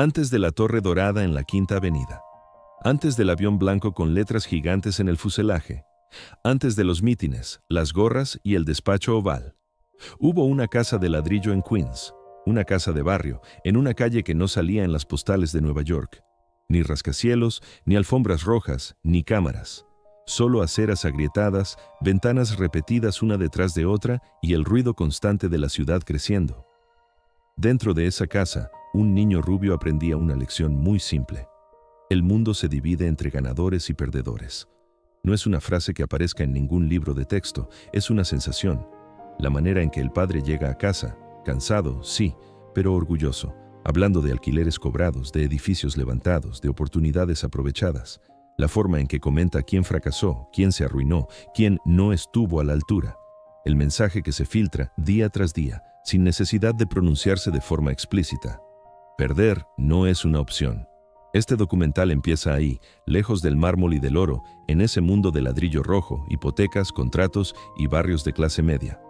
Antes de la Torre Dorada en la Quinta Avenida. Antes del avión blanco con letras gigantes en el fuselaje. Antes de los mítines, las gorras y el despacho oval. Hubo una casa de ladrillo en Queens, una casa de barrio, en una calle que no salía en las postales de Nueva York. Ni rascacielos, ni alfombras rojas, ni cámaras. Solo aceras agrietadas, ventanas repetidas una detrás de otra y el ruido constante de la ciudad creciendo. Dentro de esa casa, un niño rubio aprendía una lección muy simple. El mundo se divide entre ganadores y perdedores. No es una frase que aparezca en ningún libro de texto, es una sensación. La manera en que el padre llega a casa, cansado, sí, pero orgulloso, hablando de alquileres cobrados, de edificios levantados, de oportunidades aprovechadas. La forma en que comenta quién fracasó, quién se arruinó, quién no estuvo a la altura. El mensaje que se filtra día tras día, sin necesidad de pronunciarse de forma explícita. Perder no es una opción. Este documental empieza ahí, lejos del mármol y del oro, en ese mundo de ladrillo rojo, hipotecas, contratos y barrios de clase media.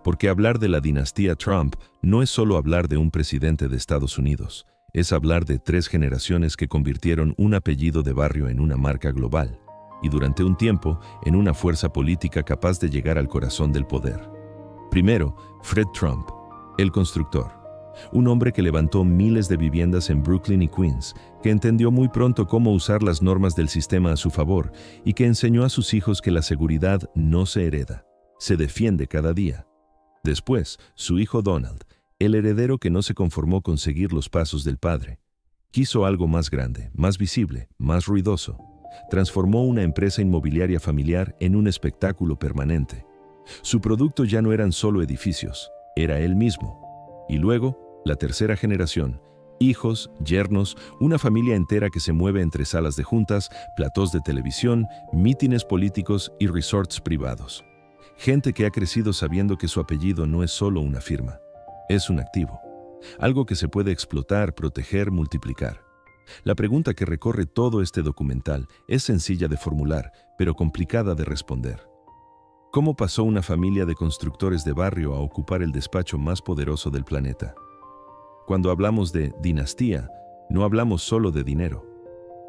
Porque hablar de la dinastía Trump no es solo hablar de un presidente de Estados Unidos, es hablar de 3 generaciones que convirtieron un apellido de barrio en una marca global, y durante un tiempo en una fuerza política capaz de llegar al corazón del poder. Primero, Fred Trump, el constructor. Un hombre que levantó miles de viviendas en Brooklyn y Queens, que entendió muy pronto cómo usar las normas del sistema a su favor y que enseñó a sus hijos que la seguridad no se hereda, se defiende cada día. Después, su hijo Donald, el heredero que no se conformó con seguir los pasos del padre. Quiso algo más grande, más visible, más ruidoso. Transformó una empresa inmobiliaria familiar en un espectáculo permanente. Su producto ya no eran solo edificios, era él mismo. Y luego, la tercera generación, hijos, yernos, una familia entera que se mueve entre salas de juntas, platós de televisión, mítines políticos y resorts privados. Gente que ha crecido sabiendo que su apellido no es solo una firma, es un activo, algo que se puede explotar, proteger, multiplicar. La pregunta que recorre todo este documental es sencilla de formular, pero complicada de responder. ¿Cómo pasó una familia de constructores de barrio a ocupar el despacho más poderoso del planeta? Cuando hablamos de dinastía, no hablamos solo de dinero.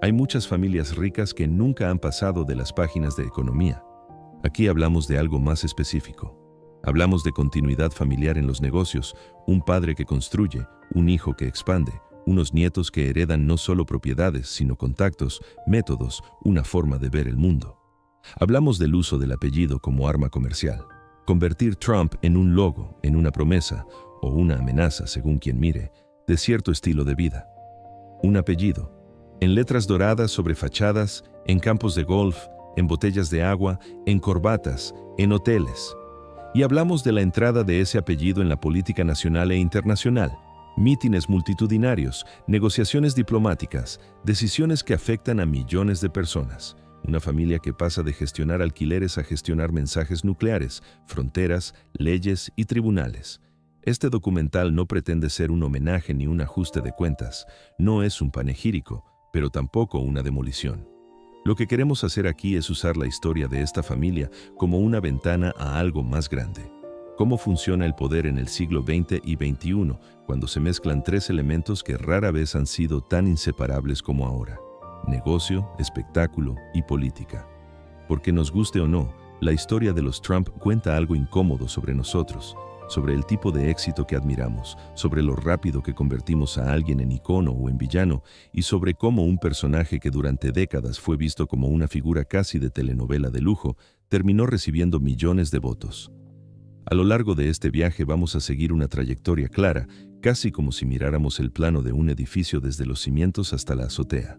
Hay muchas familias ricas que nunca han pasado de las páginas de economía. Aquí hablamos de algo más específico. Hablamos de continuidad familiar en los negocios, un padre que construye, un hijo que expande, unos nietos que heredan no solo propiedades, sino contactos, métodos, una forma de ver el mundo. Hablamos del uso del apellido como arma comercial. Convertir Trump en un logo, en una promesa, o una amenaza, según quien mire, de cierto estilo de vida. Un apellido, en letras doradas sobre fachadas, en campos de golf, en botellas de agua, en corbatas, en hoteles. Y hablamos de la entrada de ese apellido en la política nacional e internacional. Mítines multitudinarios, negociaciones diplomáticas, decisiones que afectan a millones de personas. Una familia que pasa de gestionar alquileres a gestionar mensajes nucleares, fronteras, leyes y tribunales. Este documental no pretende ser un homenaje ni un ajuste de cuentas. No es un panegírico, pero tampoco una demolición. Lo que queremos hacer aquí es usar la historia de esta familia como una ventana a algo más grande. Cómo funciona el poder en el siglo XX y XXI, cuando se mezclan 3 elementos que rara vez han sido tan inseparables como ahora: negocio, espectáculo y política. Porque nos guste o no, la historia de los Trump cuenta algo incómodo sobre nosotros, sobre el tipo de éxito que admiramos, sobre lo rápido que convertimos a alguien en icono o en villano, y sobre cómo un personaje que durante décadas fue visto como una figura casi de telenovela de lujo, terminó recibiendo millones de votos. A lo largo de este viaje vamos a seguir una trayectoria clara, casi como si miráramos el plano de un edificio desde los cimientos hasta la azotea.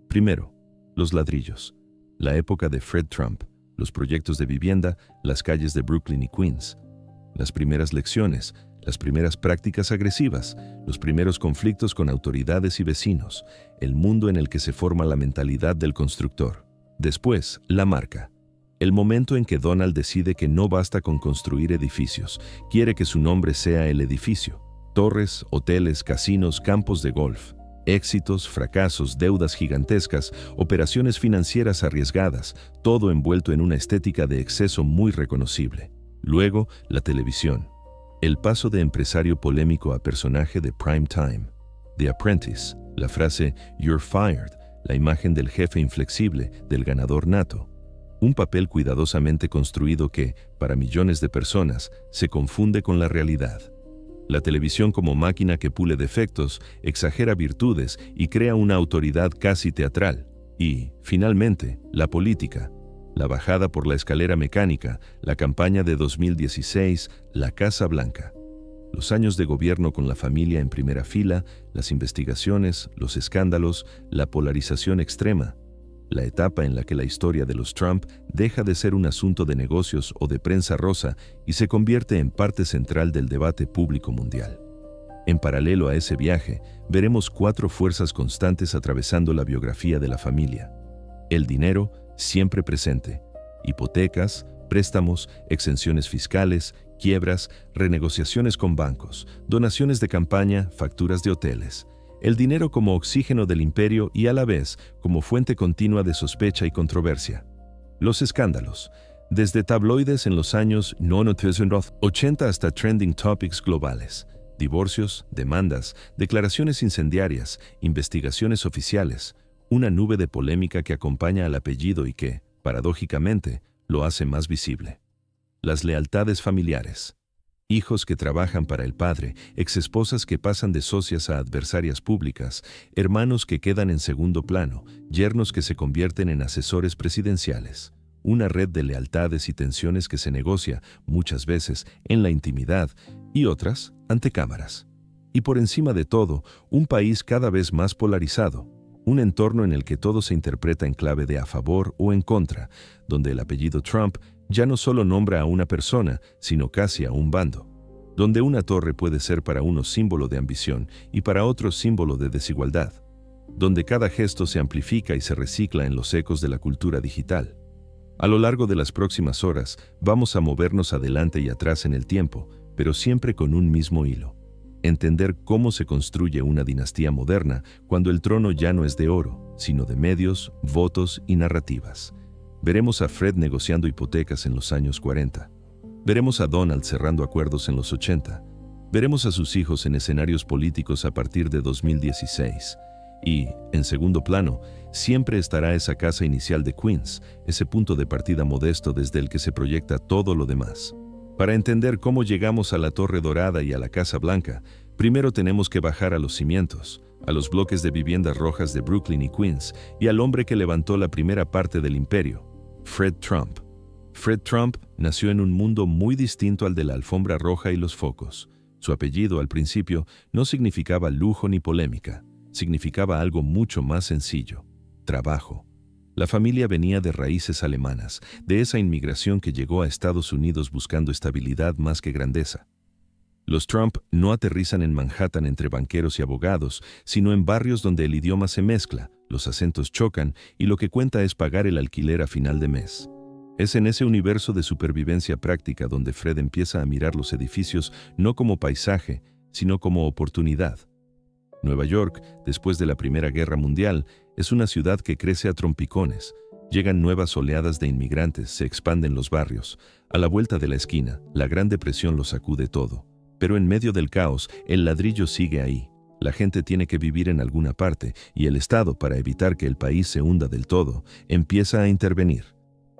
Primero, los ladrillos, la época de Fred Trump, los proyectos de vivienda, las calles de Brooklyn y Queens, las primeras lecciones, las primeras prácticas agresivas, los primeros conflictos con autoridades y vecinos, el mundo en el que se forma la mentalidad del constructor. Después, la marca. El momento en que Donald decide que no basta con construir edificios, quiere que su nombre sea el edificio. Torres, hoteles, casinos, campos de golf. Éxitos, fracasos, deudas gigantescas, operaciones financieras arriesgadas, todo envuelto en una estética de exceso muy reconocible. Luego, la televisión. El paso de empresario polémico a personaje de prime time. The Apprentice, la frase "You're fired", la imagen del jefe inflexible, del ganador nato. Un papel cuidadosamente construido que, para millones de personas, se confunde con la realidad. La televisión como máquina que pule defectos, exagera virtudes y crea una autoridad casi teatral. Y, finalmente, la política. La bajada por la escalera mecánica, la campaña de 2016, la Casa Blanca. Los años de gobierno con la familia en primera fila, las investigaciones, los escándalos, la polarización extrema. La etapa en la que la historia de los Trump deja de ser un asunto de negocios o de prensa rosa y se convierte en parte central del debate público mundial. En paralelo a ese viaje, veremos 4 fuerzas constantes atravesando la biografía de la familia. El dinero, siempre presente. Hipotecas, préstamos, exenciones fiscales, quiebras, renegociaciones con bancos, donaciones de campaña, facturas de hoteles. El dinero como oxígeno del imperio y a la vez como fuente continua de sospecha y controversia. Los escándalos, desde tabloides en los años 80 hasta trending topics globales. Divorcios, demandas, declaraciones incendiarias, investigaciones oficiales, una nube de polémica que acompaña al apellido y que, paradójicamente, lo hace más visible. Las lealtades familiares. Hijos que trabajan para el padre, exesposas que pasan de socias a adversarias públicas, hermanos que quedan en segundo plano, yernos que se convierten en asesores presidenciales. Una red de lealtades y tensiones que se negocia, muchas veces, en la intimidad y otras, ante cámaras. Y por encima de todo, un país cada vez más polarizado, un entorno en el que todo se interpreta en clave de a favor o en contra, donde el apellido Trump ya no solo nombra a una persona, sino casi a un bando, donde una torre puede ser para unos símbolo de ambición y para otros símbolo de desigualdad, donde cada gesto se amplifica y se recicla en los ecos de la cultura digital. A lo largo de las próximas horas, vamos a movernos adelante y atrás en el tiempo, pero siempre con un mismo hilo. Entender cómo se construye una dinastía moderna cuando el trono ya no es de oro, sino de medios, votos y narrativas. Veremos a Fred negociando hipotecas en los años 40. Veremos a Donald cerrando acuerdos en los 80. Veremos a sus hijos en escenarios políticos a partir de 2016. Y, en segundo plano, siempre estará esa casa inicial de Queens, ese punto de partida modesto desde el que se proyecta todo lo demás. Para entender cómo llegamos a la Torre Dorada y a la Casa Blanca, primero tenemos que bajar a los cimientos, a los bloques de viviendas rojas de Brooklyn y Queens, y al hombre que levantó la primera parte del imperio, Fred Trump. Fred Trump nació en un mundo muy distinto al de la alfombra roja y los focos. Su apellido, al principio, no significaba lujo ni polémica. Significaba algo mucho más sencillo: trabajo. La familia venía de raíces alemanas, de esa inmigración que llegó a Estados Unidos buscando estabilidad más que grandeza. Los Trump no aterrizan en Manhattan entre banqueros y abogados, sino en barrios donde el idioma se mezcla, los acentos chocan y lo que cuenta es pagar el alquiler a final de mes. Es en ese universo de supervivencia práctica donde Fred empieza a mirar los edificios no como paisaje, sino como oportunidad. Nueva York, después de la Primera Guerra Mundial, es una ciudad que crece a trompicones. Llegan nuevas oleadas de inmigrantes, se expanden los barrios. A la vuelta de la esquina, la Gran Depresión lo sacude todo. Pero en medio del caos, el ladrillo sigue ahí. La gente tiene que vivir en alguna parte y el Estado, para evitar que el país se hunda del todo, empieza a intervenir.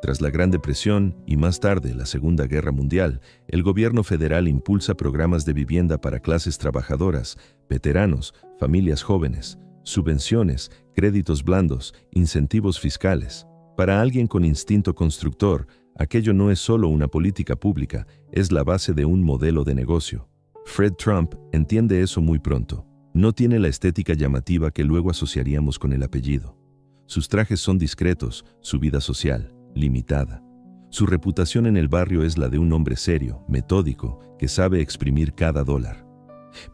Tras la Gran Depresión y más tarde la Segunda Guerra Mundial, el gobierno federal impulsa programas de vivienda para clases trabajadoras, veteranos, familias jóvenes, subvenciones, créditos blandos, incentivos fiscales. Para alguien con instinto constructor, aquello no es solo una política pública, es la base de un modelo de negocio. Fred Trump entiende eso muy pronto. No tiene la estética llamativa que luego asociaríamos con el apellido. Sus trajes son discretos, su vida social limitada. Su reputación en el barrio es la de un hombre serio, metódico, que sabe exprimir cada dólar.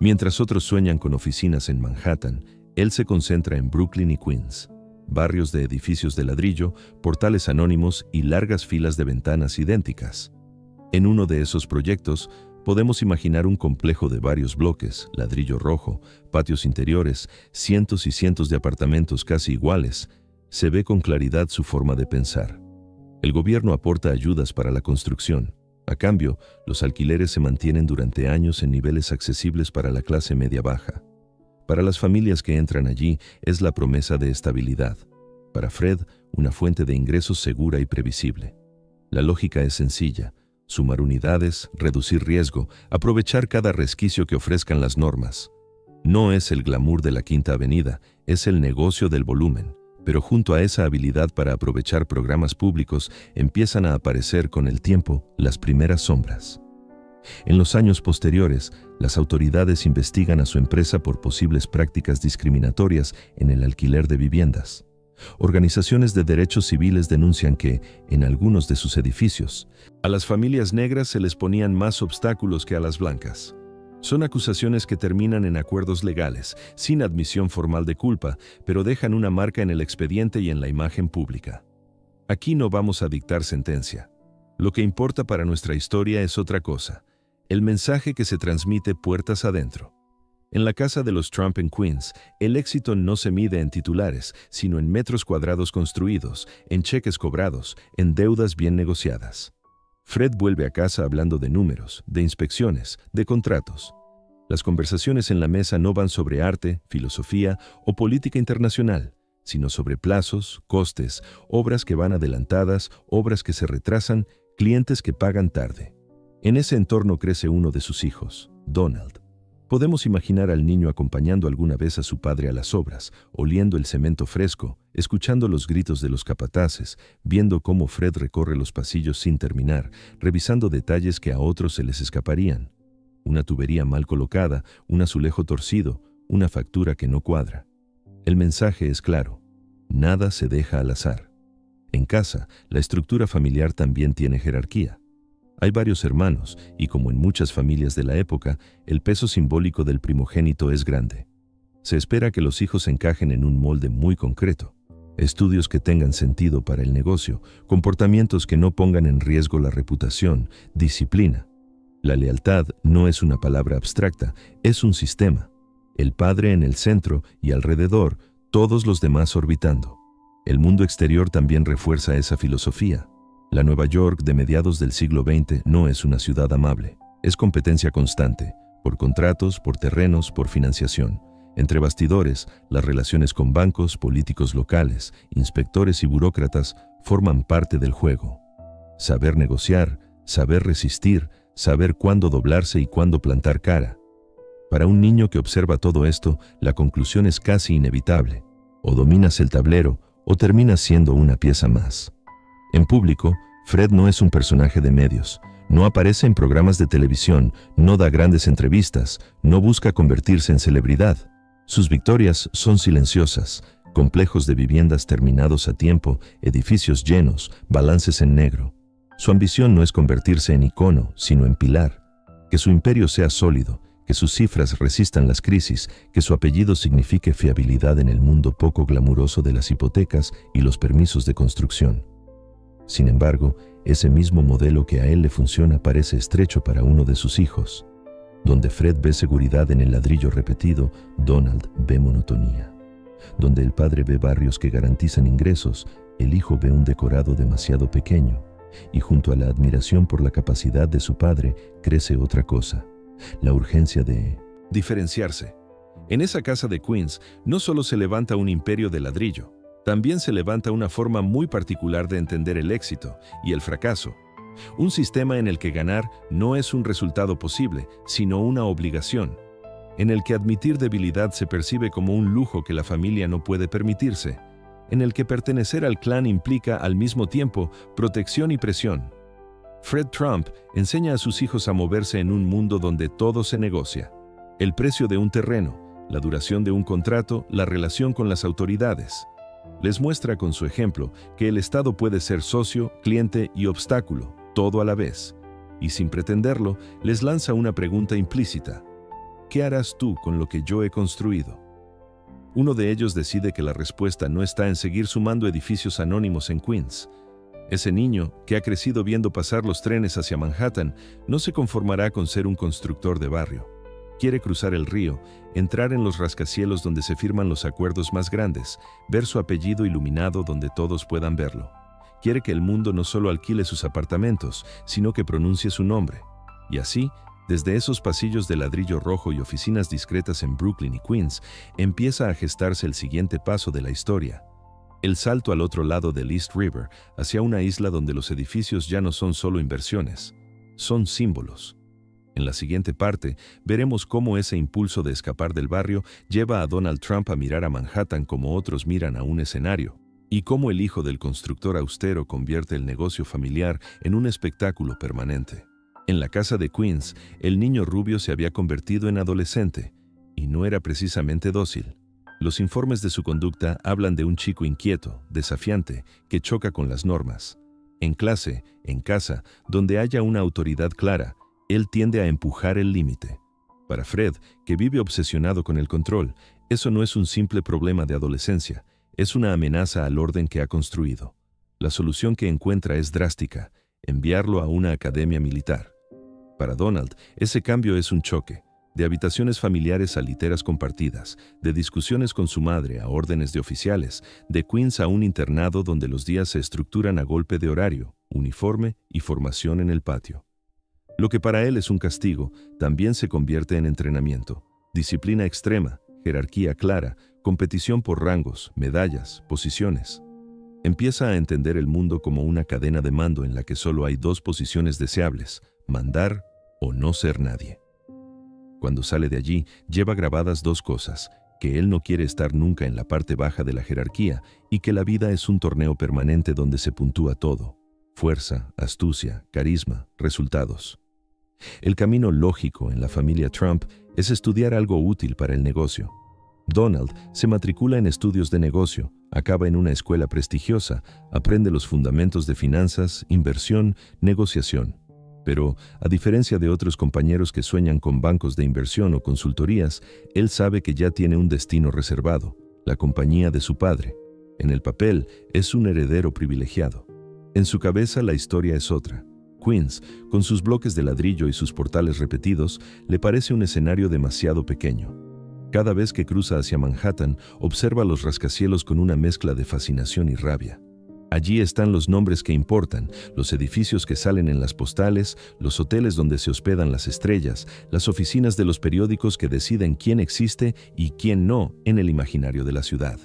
Mientras otros sueñan con oficinas en Manhattan, él se concentra en Brooklyn y Queens, barrios de edificios de ladrillo, portales anónimos y largas filas de ventanas idénticas. En uno de esos proyectos, podemos imaginar un complejo de varios bloques, ladrillo rojo, patios interiores, cientos y cientos de apartamentos casi iguales. Se ve con claridad su forma de pensar. El gobierno aporta ayudas para la construcción. A cambio, los alquileres se mantienen durante años en niveles accesibles para la clase media-baja. Para las familias que entran allí es la promesa de estabilidad. Para Fred, una fuente de ingresos segura y previsible. La lógica es sencilla: sumar unidades, reducir riesgo, aprovechar cada resquicio que ofrezcan las normas. No es el glamour de la Quinta Avenida, es el negocio del volumen. Pero junto a esa habilidad para aprovechar programas públicos empiezan a aparecer con el tiempo las primeras sombras. En los años posteriores, las autoridades investigan a su empresa por posibles prácticas discriminatorias en el alquiler de viviendas. Organizaciones de derechos civiles denuncian que, en algunos de sus edificios, a las familias negras se les ponían más obstáculos que a las blancas. Son acusaciones que terminan en acuerdos legales, sin admisión formal de culpa, pero dejan una marca en el expediente y en la imagen pública. Aquí no vamos a dictar sentencia. Lo que importa para nuestra historia es otra cosa: el mensaje que se transmite puertas adentro. En la casa de los Trump en Queens, el éxito no se mide en titulares, sino en metros cuadrados construidos, en cheques cobrados, en deudas bien negociadas. Fred vuelve a casa hablando de números, de inspecciones, de contratos. Las conversaciones en la mesa no van sobre arte, filosofía o política internacional, sino sobre plazos, costes, obras que van adelantadas, obras que se retrasan, clientes que pagan tarde. En ese entorno crece uno de sus hijos, Donald. Podemos imaginar al niño acompañando alguna vez a su padre a las obras, oliendo el cemento fresco, escuchando los gritos de los capataces, viendo cómo Fred recorre los pasillos sin terminar, revisando detalles que a otros se les escaparían. Una tubería mal colocada, un azulejo torcido, una factura que no cuadra. El mensaje es claro: nada se deja al azar. En casa, la estructura familiar también tiene jerarquía. Hay varios hermanos y, como en muchas familias de la época, el peso simbólico del primogénito es grande. Se espera que los hijos encajen en un molde muy concreto. Estudios que tengan sentido para el negocio, comportamientos que no pongan en riesgo la reputación, disciplina. La lealtad no es una palabra abstracta, es un sistema. El padre en el centro y alrededor, todos los demás orbitando. El mundo exterior también refuerza esa filosofía. La Nueva York de mediados del siglo XX no es una ciudad amable. Es competencia constante, por contratos, por terrenos, por financiación. Entre bastidores, las relaciones con bancos, políticos locales, inspectores y burócratas forman parte del juego. Saber negociar, saber resistir, saber cuándo doblarse y cuándo plantar cara. Para un niño que observa todo esto, la conclusión es casi inevitable. O dominas el tablero, o terminas siendo una pieza más. En público, Fred no es un personaje de medios, no aparece en programas de televisión, no da grandes entrevistas, no busca convertirse en celebridad. Sus victorias son silenciosas: complejos de viviendas terminados a tiempo, edificios llenos, balances en negro. Su ambición no es convertirse en icono, sino en pilar. Que su imperio sea sólido, que sus cifras resistan las crisis, que su apellido signifique fiabilidad en el mundo poco glamuroso de las hipotecas y los permisos de construcción. Sin embargo, ese mismo modelo que a él le funciona parece estrecho para uno de sus hijos. Donde Fred ve seguridad en el ladrillo repetido, Donald ve monotonía. Donde el padre ve barrios que garantizan ingresos, el hijo ve un decorado demasiado pequeño. Y junto a la admiración por la capacidad de su padre, crece otra cosa: la urgencia de diferenciarse. En esa casa de Queens no solo se levanta un imperio de ladrillo, también se levanta una forma muy particular de entender el éxito y el fracaso. Un sistema en el que ganar no es un resultado posible, sino una obligación. En el que admitir debilidad se percibe como un lujo que la familia no puede permitirse. En el que pertenecer al clan implica al mismo tiempo protección y presión. Fred Trump enseña a sus hijos a moverse en un mundo donde todo se negocia. El precio de un terreno, la duración de un contrato, la relación con las autoridades. Les muestra con su ejemplo que el Estado puede ser socio, cliente y obstáculo, todo a la vez. Y sin pretenderlo, les lanza una pregunta implícita: ¿qué harás tú con lo que yo he construido? Uno de ellos decide que la respuesta no está en seguir sumando edificios anónimos en Queens. Ese niño, que ha crecido viendo pasar los trenes hacia Manhattan, no se conformará con ser un constructor de barrio. Quiere cruzar el río, entrar en los rascacielos donde se firman los acuerdos más grandes, ver su apellido iluminado donde todos puedan verlo. Quiere que el mundo no solo alquile sus apartamentos, sino que pronuncie su nombre. Y así, Desde esos pasillos de ladrillo rojo y oficinas discretas en Brooklyn y Queens, empieza a gestarse el siguiente paso de la historia. El salto al otro lado del East River, hacia una isla donde los edificios ya no son solo inversiones, son símbolos. En la siguiente parte, veremos cómo ese impulso de escapar del barrio lleva a Donald Trump a mirar a Manhattan como otros miran a un escenario, y cómo el hijo del constructor austero convierte el negocio familiar en un espectáculo permanente. En la casa de Queens, el niño rubio se había convertido en adolescente, y no era precisamente dócil. Los informes de su conducta hablan de un chico inquieto, desafiante, que choca con las normas. En clase, en casa, donde haya una autoridad clara, él tiende a empujar el límite. Para Fred, que vive obsesionado con el control, eso no es un simple problema de adolescencia, es una amenaza al orden que ha construido. La solución que encuentra es drástica: enviarlo a una academia militar. Para Donald, ese cambio es un choque, de habitaciones familiares a literas compartidas, de discusiones con su madre a órdenes de oficiales, de Queens a un internado donde los días se estructuran a golpe de horario, uniforme y formación en el patio. Lo que para él es un castigo, también se convierte en entrenamiento. Disciplina extrema, jerarquía clara, competición por rangos, medallas, posiciones. Empieza a entender el mundo como una cadena de mando en la que solo hay dos posiciones deseables: mandar o no ser nadie. Cuando sale de allí, lleva grabadas dos cosas: que él no quiere estar nunca en la parte baja de la jerarquía y que la vida es un torneo permanente donde se puntúa todo: fuerza, astucia, carisma, resultados. El camino lógico en la familia Trump es estudiar algo útil para el negocio. Donald se matricula en estudios de negocio, acaba en una escuela prestigiosa, aprende los fundamentos de finanzas, inversión, negociación. Pero, a diferencia de otros compañeros que sueñan con bancos de inversión o consultorías, él sabe que ya tiene un destino reservado: la compañía de su padre. En el papel, es un heredero privilegiado. En su cabeza, la historia es otra. Queens, con sus bloques de ladrillo y sus portales repetidos, le parece un escenario demasiado pequeño. Cada vez que cruza hacia Manhattan, observa los rascacielos con una mezcla de fascinación y rabia. Allí están los nombres que importan, los edificios que salen en las postales, los hoteles donde se hospedan las estrellas, las oficinas de los periódicos que deciden quién existe y quién no en el imaginario de la ciudad.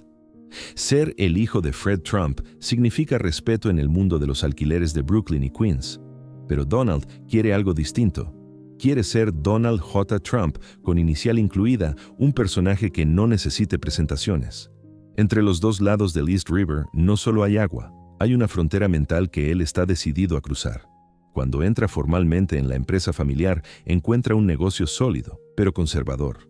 Ser el hijo de Fred Trump significa respeto en el mundo de los alquileres de Brooklyn y Queens. Pero Donald quiere algo distinto. Quiere ser Donald J. Trump, con inicial incluida, un personaje que no necesite presentaciones. Entre los dos lados del East River no solo hay agua, hay una frontera mental que él está decidido a cruzar. Cuando entra formalmente en la empresa familiar, encuentra un negocio sólido, pero conservador.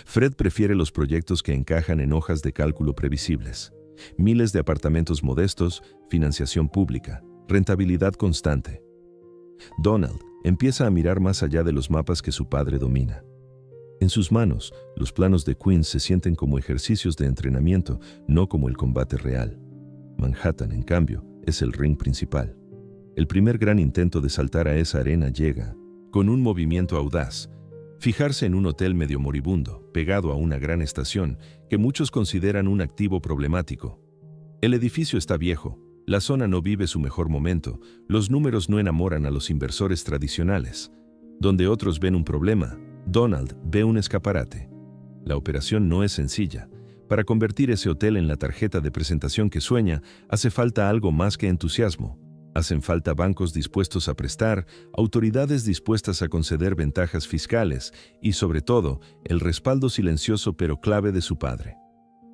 Fred prefiere los proyectos que encajan en hojas de cálculo previsibles. Miles de apartamentos modestos, financiación pública, rentabilidad constante. Donald empieza a mirar más allá de los mapas que su padre domina. En sus manos, los planos de Queens se sienten como ejercicios de entrenamiento, no como el combate real. Manhattan, en cambio, es el ring principal. El primer gran intento de saltar a esa arena llega con un movimiento audaz: fijarse en un hotel medio moribundo, pegado a una gran estación, que muchos consideran un activo problemático. El edificio está viejo, la zona no vive su mejor momento, los números no enamoran a los inversores tradicionales. Donde otros ven un problema, Donald ve un escaparate. La operación no es sencilla. Para convertir ese hotel en la tarjeta de presentación que sueña, hace falta algo más que entusiasmo. Hacen falta bancos dispuestos a prestar, autoridades dispuestas a conceder ventajas fiscales y, sobre todo, el respaldo silencioso pero clave de su padre.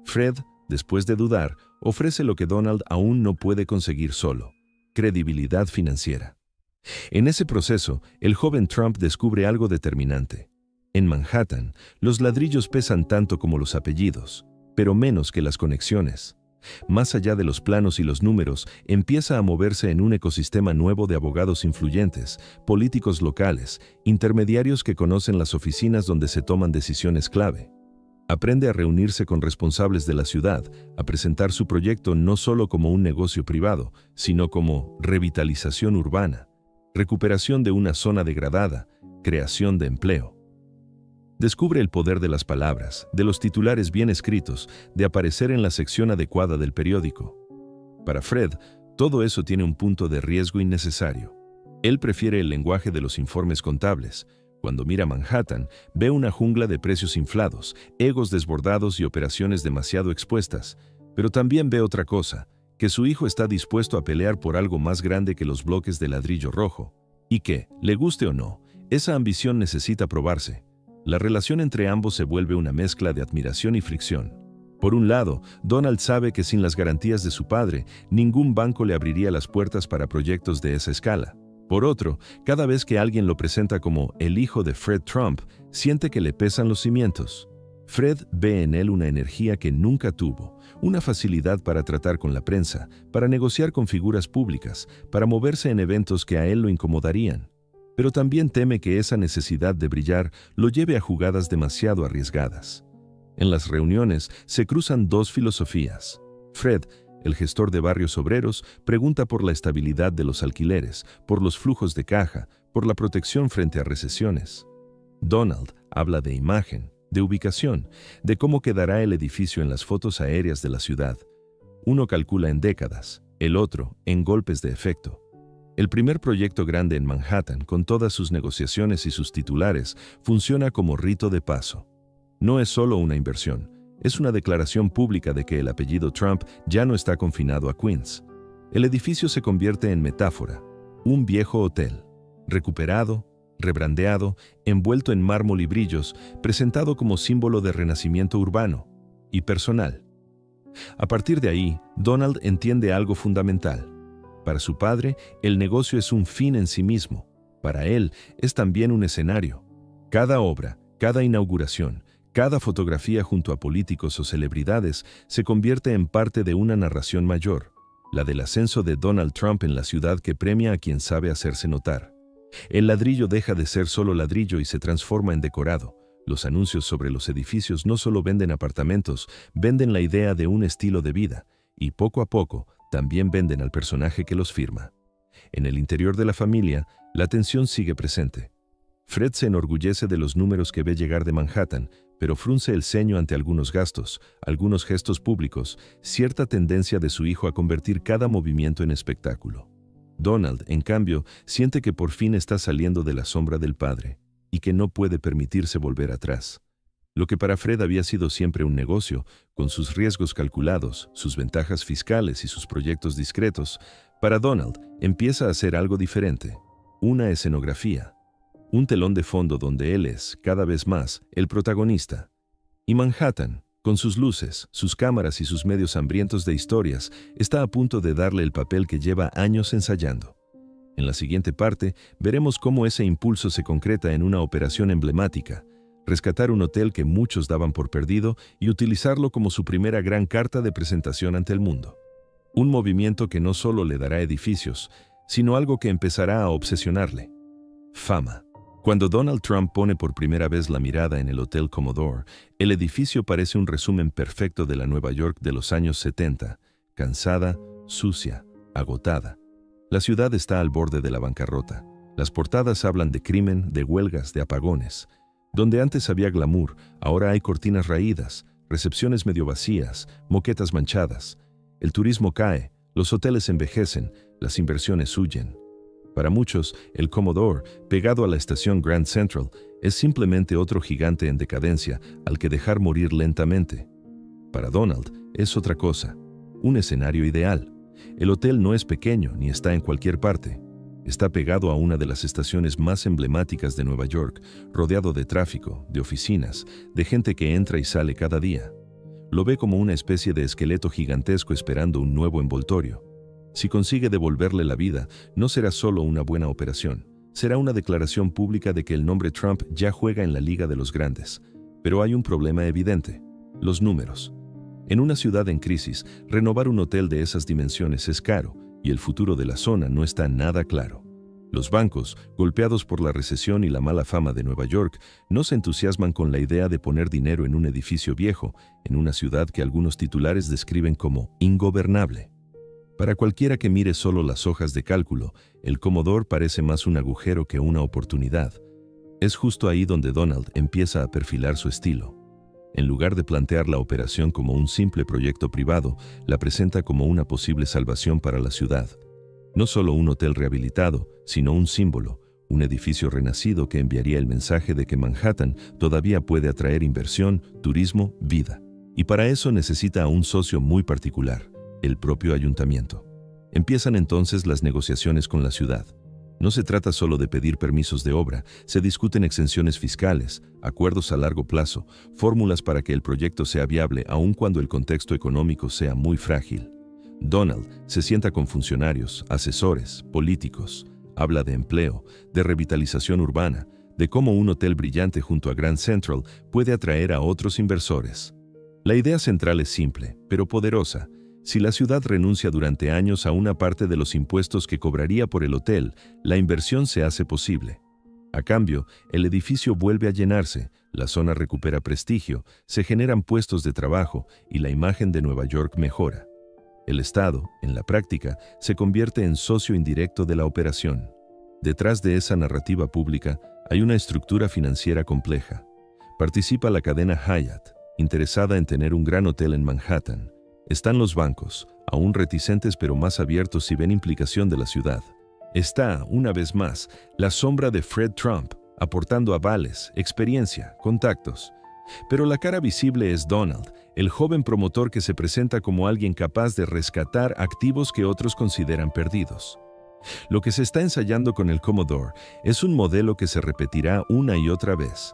Fred, después de dudar, ofrece lo que Donald aún no puede conseguir solo: credibilidad financiera. En ese proceso, el joven Trump descubre algo determinante. En Manhattan, los ladrillos pesan tanto como los apellidos, pero menos que las conexiones. Más allá de los planos y los números, empieza a moverse en un ecosistema nuevo de abogados influyentes, políticos locales, intermediarios que conocen las oficinas donde se toman decisiones clave. Aprende a reunirse con responsables de la ciudad, a presentar su proyecto no solo como un negocio privado, sino como revitalización urbana, recuperación de una zona degradada, creación de empleo. Descubre el poder de las palabras, de los titulares bien escritos, de aparecer en la sección adecuada del periódico. Para Fred, todo eso tiene un punto de riesgo innecesario. Él prefiere el lenguaje de los informes contables: Cuando mira Manhattan, ve una jungla de precios inflados, egos desbordados y operaciones demasiado expuestas. Pero también ve otra cosa, que su hijo está dispuesto a pelear por algo más grande que los bloques de ladrillo rojo. Y que, le guste o no, esa ambición necesita probarse. La relación entre ambos se vuelve una mezcla de admiración y fricción. Por un lado, Donald sabe que sin las garantías de su padre, ningún banco le abriría las puertas para proyectos de esa escala. Por otro, cada vez que alguien lo presenta como el hijo de Fred Trump, siente que le pesan los cimientos. Fred ve en él una energía que nunca tuvo, una facilidad para tratar con la prensa, para negociar con figuras públicas, para moverse en eventos que a él lo incomodarían. Pero también teme que esa necesidad de brillar lo lleve a jugadas demasiado arriesgadas. En las reuniones se cruzan dos filosofías. Fred, el gestor de barrios obreros, pregunta por la estabilidad de los alquileres, por los flujos de caja, por la protección frente a recesiones. Donald habla de imagen, de ubicación, de cómo quedará el edificio en las fotos aéreas de la ciudad. Uno calcula en décadas, el otro en golpes de efecto. El primer proyecto grande en Manhattan, con todas sus negociaciones y sus titulares, funciona como rito de paso. No es solo una inversión, es una declaración pública de que el apellido Trump ya no está confinado a Queens. El edificio se convierte en metáfora, un viejo hotel, recuperado, rebrandeado, envuelto en mármol y brillos, presentado como símbolo de renacimiento urbano y personal. A partir de ahí, Donald entiende algo fundamental. Para su padre, el negocio es un fin en sí mismo. Para él, es también un escenario. Cada obra, cada inauguración, cada fotografía junto a políticos o celebridades se convierte en parte de una narración mayor, la del ascenso de Donald Trump en la ciudad que premia a quien sabe hacerse notar. El ladrillo deja de ser solo ladrillo y se transforma en decorado. Los anuncios sobre los edificios no solo venden apartamentos, venden la idea de un estilo de vida, y poco a poco también venden al personaje que los firma. En el interior de la familia, la tensión sigue presente. Fred se enorgullece de los números que ve llegar de Manhattan, pero frunce el ceño ante algunos gastos, algunos gestos públicos, cierta tendencia de su hijo a convertir cada movimiento en espectáculo. Donald, en cambio, siente que por fin está saliendo de la sombra del padre y que no puede permitirse volver atrás. Lo que para Fred había sido siempre un negocio, con sus riesgos calculados, sus ventajas fiscales y sus proyectos discretos, para Donald empieza a ser algo diferente, una escenografía. Un telón de fondo donde él es, cada vez más, el protagonista. Y Manhattan, con sus luces, sus cámaras y sus medios hambrientos de historias, está a punto de darle el papel que lleva años ensayando. En la siguiente parte, veremos cómo ese impulso se concreta en una operación emblemática, rescatar un hotel que muchos daban por perdido y utilizarlo como su primera gran carta de presentación ante el mundo. Un movimiento que no solo le dará edificios, sino algo que empezará a obsesionarle: fama. Cuando Donald Trump pone por primera vez la mirada en el Hotel Commodore, el edificio parece un resumen perfecto de la Nueva York de los años 70, cansada, sucia, agotada. La ciudad está al borde de la bancarrota. Las portadas hablan de crimen, de huelgas, de apagones. Donde antes había glamour, ahora hay cortinas raídas, recepciones medio vacías, moquetas manchadas. El turismo cae, los hoteles envejecen, las inversiones huyen. Para muchos, el Commodore, pegado a la estación Grand Central, es simplemente otro gigante en decadencia al que dejar morir lentamente. Para Donald, es otra cosa, un escenario ideal. El hotel no es pequeño ni está en cualquier parte. Está pegado a una de las estaciones más emblemáticas de Nueva York, rodeado de tráfico, de oficinas, de gente que entra y sale cada día. Lo ve como una especie de esqueleto gigantesco esperando un nuevo envoltorio. Si consigue devolverle la vida, no será solo una buena operación, será una declaración pública de que el nombre Trump ya juega en la Liga de los Grandes. Pero hay un problema evidente: los números. En una ciudad en crisis, renovar un hotel de esas dimensiones es caro, y el futuro de la zona no está nada claro. Los bancos, golpeados por la recesión y la mala fama de Nueva York, no se entusiasman con la idea de poner dinero en un edificio viejo, en una ciudad que algunos titulares describen como ingobernable. Para cualquiera que mire solo las hojas de cálculo, el Commodore parece más un agujero que una oportunidad. Es justo ahí donde Donald empieza a perfilar su estilo. En lugar de plantear la operación como un simple proyecto privado, la presenta como una posible salvación para la ciudad. No solo un hotel rehabilitado, sino un símbolo, un edificio renacido que enviaría el mensaje de que Manhattan todavía puede atraer inversión, turismo, vida. Y para eso necesita a un socio muy particular, el propio ayuntamiento. Empiezan entonces las negociaciones con la ciudad. No se trata solo de pedir permisos de obra, se discuten exenciones fiscales, acuerdos a largo plazo, fórmulas para que el proyecto sea viable aun cuando el contexto económico sea muy frágil. Donald se sienta con funcionarios, asesores, políticos, habla de empleo, de revitalización urbana, de cómo un hotel brillante junto a Grand Central puede atraer a otros inversores. La idea central es simple, pero poderosa. Si la ciudad renuncia durante años a una parte de los impuestos que cobraría por el hotel, la inversión se hace posible. A cambio, el edificio vuelve a llenarse, la zona recupera prestigio, se generan puestos de trabajo y la imagen de Nueva York mejora. El Estado, en la práctica, se convierte en socio indirecto de la operación. Detrás de esa narrativa pública hay una estructura financiera compleja. Participa la cadena Hyatt, interesada en tener un gran hotel en Manhattan. Están los bancos, aún reticentes pero más abiertos si ven implicación de la ciudad. Está, una vez más, la sombra de Fred Trump, aportando avales, experiencia, contactos. Pero la cara visible es Donald, el joven promotor que se presenta como alguien capaz de rescatar activos que otros consideran perdidos. Lo que se está ensayando con el Commodore es un modelo que se repetirá una y otra vez.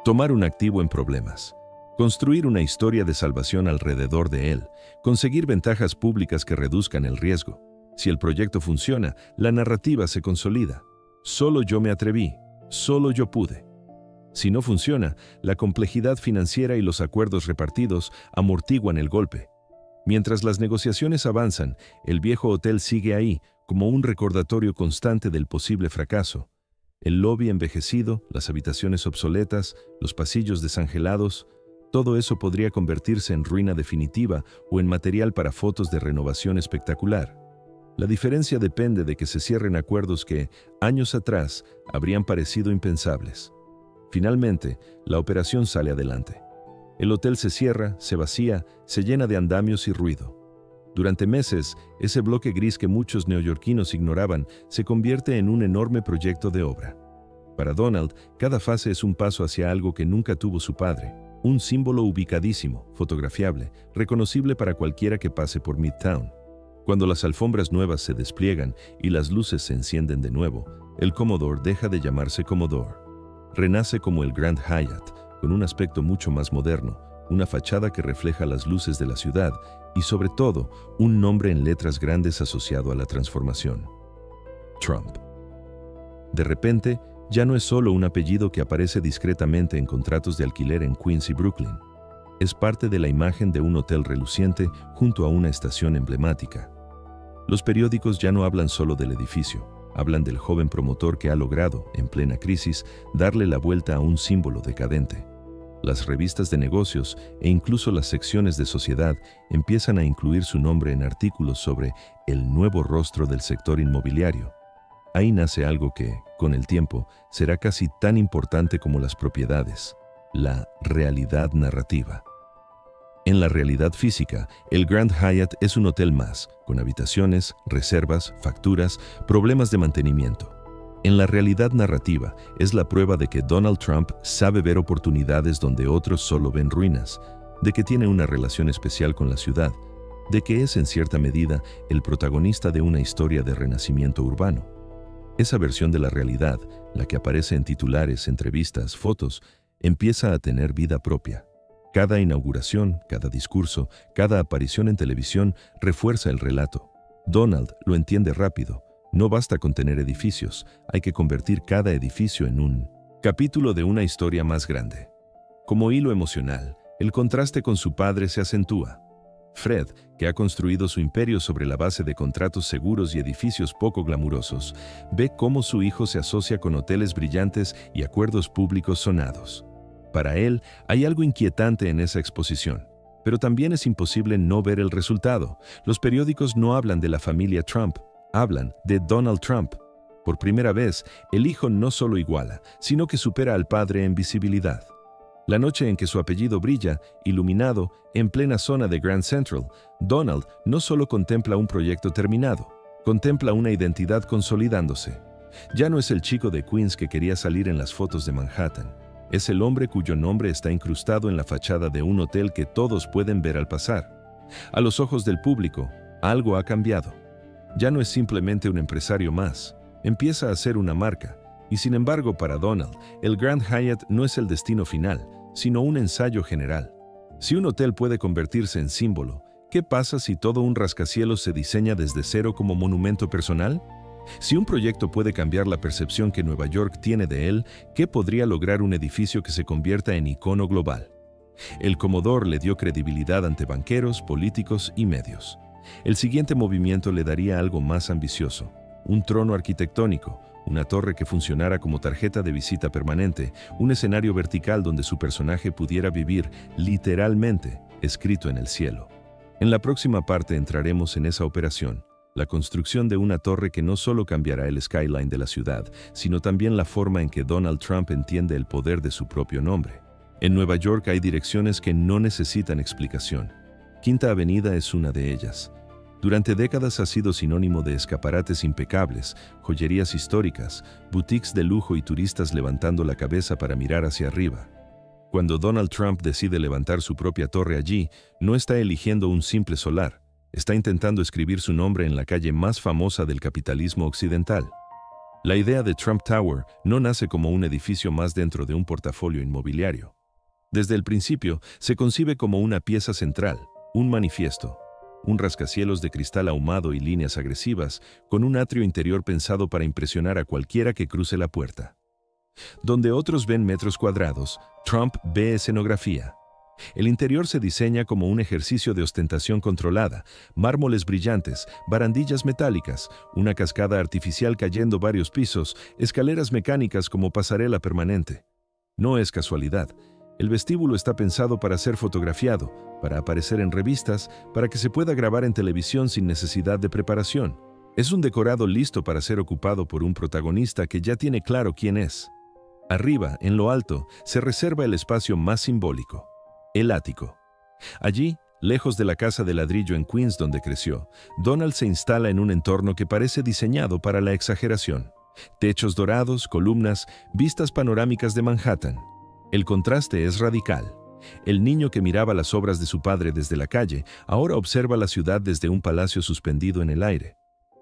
Tomar un activo en problemas. Construir una historia de salvación alrededor de él, conseguir ventajas públicas que reduzcan el riesgo. Si el proyecto funciona, la narrativa se consolida. Solo yo me atreví, solo yo pude. Si no funciona, la complejidad financiera y los acuerdos repartidos amortiguan el golpe. Mientras las negociaciones avanzan, el viejo hotel sigue ahí, como un recordatorio constante del posible fracaso. El lobby envejecido, las habitaciones obsoletas, los pasillos desangelados, todo eso podría convertirse en ruina definitiva o en material para fotos de renovación espectacular. La diferencia depende de que se cierren acuerdos que, años atrás, habrían parecido impensables. Finalmente, la operación sale adelante. El hotel se cierra, se vacía, se llena de andamios y ruido. Durante meses, ese bloque gris que muchos neoyorquinos ignoraban se convierte en un enorme proyecto de obra. Para Donald, cada fase es un paso hacia algo que nunca tuvo su padre. Un símbolo ubicadísimo, fotografiable, reconocible para cualquiera que pase por Midtown. Cuando las alfombras nuevas se despliegan y las luces se encienden de nuevo, el Commodore deja de llamarse Commodore. Renace como el Grand Hyatt, con un aspecto mucho más moderno, una fachada que refleja las luces de la ciudad y, sobre todo, un nombre en letras grandes asociado a la transformación: Trump. De repente, ya no es solo un apellido que aparece discretamente en contratos de alquiler en Queens y Brooklyn. Es parte de la imagen de un hotel reluciente junto a una estación emblemática. Los periódicos ya no hablan solo del edificio, hablan del joven promotor que ha logrado, en plena crisis, darle la vuelta a un símbolo decadente. Las revistas de negocios e incluso las secciones de sociedad empiezan a incluir su nombre en artículos sobre el nuevo rostro del sector inmobiliario. Ahí nace algo que, con el tiempo, será casi tan importante como las propiedades: la realidad narrativa. En la realidad física, el Grand Hyatt es un hotel más, con habitaciones, reservas, facturas, problemas de mantenimiento. En la realidad narrativa, es la prueba de que Donald Trump sabe ver oportunidades donde otros solo ven ruinas, de que tiene una relación especial con la ciudad, de que es en cierta medida el protagonista de una historia de renacimiento urbano. Esa versión de la realidad, la que aparece en titulares, entrevistas, fotos, empieza a tener vida propia. Cada inauguración, cada discurso, cada aparición en televisión refuerza el relato. Donald lo entiende rápido. No basta con tener edificios, hay que convertir cada edificio en un capítulo de una historia más grande. Como hilo emocional, el contraste con su padre se acentúa. Fred, que ha construido su imperio sobre la base de contratos seguros y edificios poco glamurosos, ve cómo su hijo se asocia con hoteles brillantes y acuerdos públicos sonados. Para él, hay algo inquietante en esa exposición, pero también es imposible no ver el resultado. Los periódicos no hablan de la familia Trump, hablan de Donald Trump. Por primera vez, el hijo no solo iguala, sino que supera al padre en visibilidad. La noche en que su apellido brilla, iluminado, en plena zona de Grand Central, Donald no solo contempla un proyecto terminado, contempla una identidad consolidándose. Ya no es el chico de Queens que quería salir en las fotos de Manhattan. Es el hombre cuyo nombre está incrustado en la fachada de un hotel que todos pueden ver al pasar. A los ojos del público, algo ha cambiado. Ya no es simplemente un empresario más, empieza a ser una marca. Y sin embargo, para Donald, el Grand Hyatt no es el destino final, sino un ensayo general. Si un hotel puede convertirse en símbolo, ¿qué pasa si todo un rascacielos se diseña desde cero como monumento personal? Si un proyecto puede cambiar la percepción que Nueva York tiene de él, ¿qué podría lograr un edificio que se convierta en icono global? El Commodore le dio credibilidad ante banqueros, políticos y medios. El siguiente movimiento le daría algo más ambicioso: un trono arquitectónico, una torre que funcionara como tarjeta de visita permanente, un escenario vertical donde su personaje pudiera vivir, literalmente, escrito en el cielo. En la próxima parte entraremos en esa operación, la construcción de una torre que no solo cambiará el skyline de la ciudad, sino también la forma en que Donald Trump entiende el poder de su propio nombre. En Nueva York hay direcciones que no necesitan explicación. Quinta Avenida es una de ellas. Durante décadas ha sido sinónimo de escaparates impecables, joyerías históricas, boutiques de lujo y turistas levantando la cabeza para mirar hacia arriba. Cuando Donald Trump decide levantar su propia torre allí, no está eligiendo un simple solar, está intentando escribir su nombre en la calle más famosa del capitalismo occidental. La idea de Trump Tower no nace como un edificio más dentro de un portafolio inmobiliario. Desde el principio, se concibe como una pieza central, un manifiesto, un rascacielos de cristal ahumado y líneas agresivas, con un atrio interior pensado para impresionar a cualquiera que cruce la puerta. Donde otros ven metros cuadrados, Trump ve escenografía. El interior se diseña como un ejercicio de ostentación controlada, mármoles brillantes, barandillas metálicas, una cascada artificial cayendo varios pisos, escaleras mecánicas como pasarela permanente. No es casualidad. El vestíbulo está pensado para ser fotografiado, para aparecer en revistas, para que se pueda grabar en televisión sin necesidad de preparación. Es un decorado listo para ser ocupado por un protagonista que ya tiene claro quién es. Arriba, en lo alto, se reserva el espacio más simbólico: el ático. Allí, lejos de la casa de ladrillo en Queens donde creció, Donald se instala en un entorno que parece diseñado para la exageración. Techos dorados, columnas, vistas panorámicas de Manhattan. El contraste es radical. El niño que miraba las obras de su padre desde la calle, ahora observa la ciudad desde un palacio suspendido en el aire.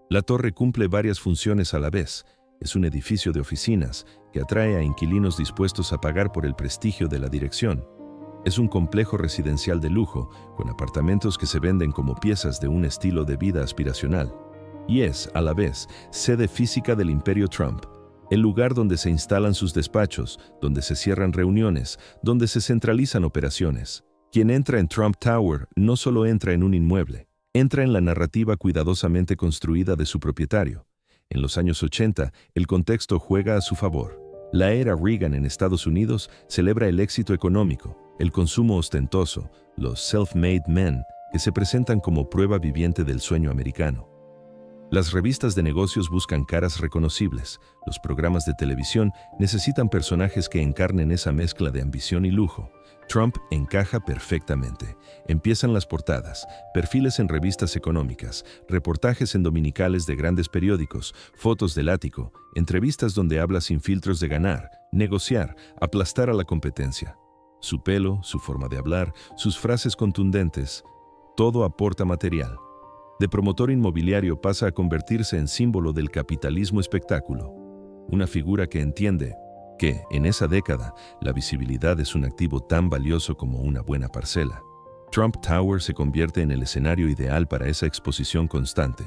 La torre cumple varias funciones a la vez. Es un edificio de oficinas que atrae a inquilinos dispuestos a pagar por el prestigio de la dirección. Es un complejo residencial de lujo, con apartamentos que se venden como piezas de un estilo de vida aspiracional. Y es, a la vez, sede física del Imperio Trump, el lugar donde se instalan sus despachos, donde se cierran reuniones, donde se centralizan operaciones. Quien entra en Trump Tower no solo entra en un inmueble, entra en la narrativa cuidadosamente construida de su propietario. En los años 80, el contexto juega a su favor. La era Reagan en Estados Unidos celebra el éxito económico, el consumo ostentoso, los self-made men, que se presentan como prueba viviente del sueño americano. Las revistas de negocios buscan caras reconocibles, los programas de televisión necesitan personajes que encarnen esa mezcla de ambición y lujo. Trump encaja perfectamente. Empiezan las portadas, perfiles en revistas económicas, reportajes en dominicales de grandes periódicos, fotos del ático, entrevistas donde habla sin filtros de ganar, negociar, aplastar a la competencia. Su pelo, su forma de hablar, sus frases contundentes, todo aporta material. De promotor inmobiliario pasa a convertirse en símbolo del capitalismo espectáculo. Una figura que entiende que, en esa década, la visibilidad es un activo tan valioso como una buena parcela. Trump Tower se convierte en el escenario ideal para esa exposición constante.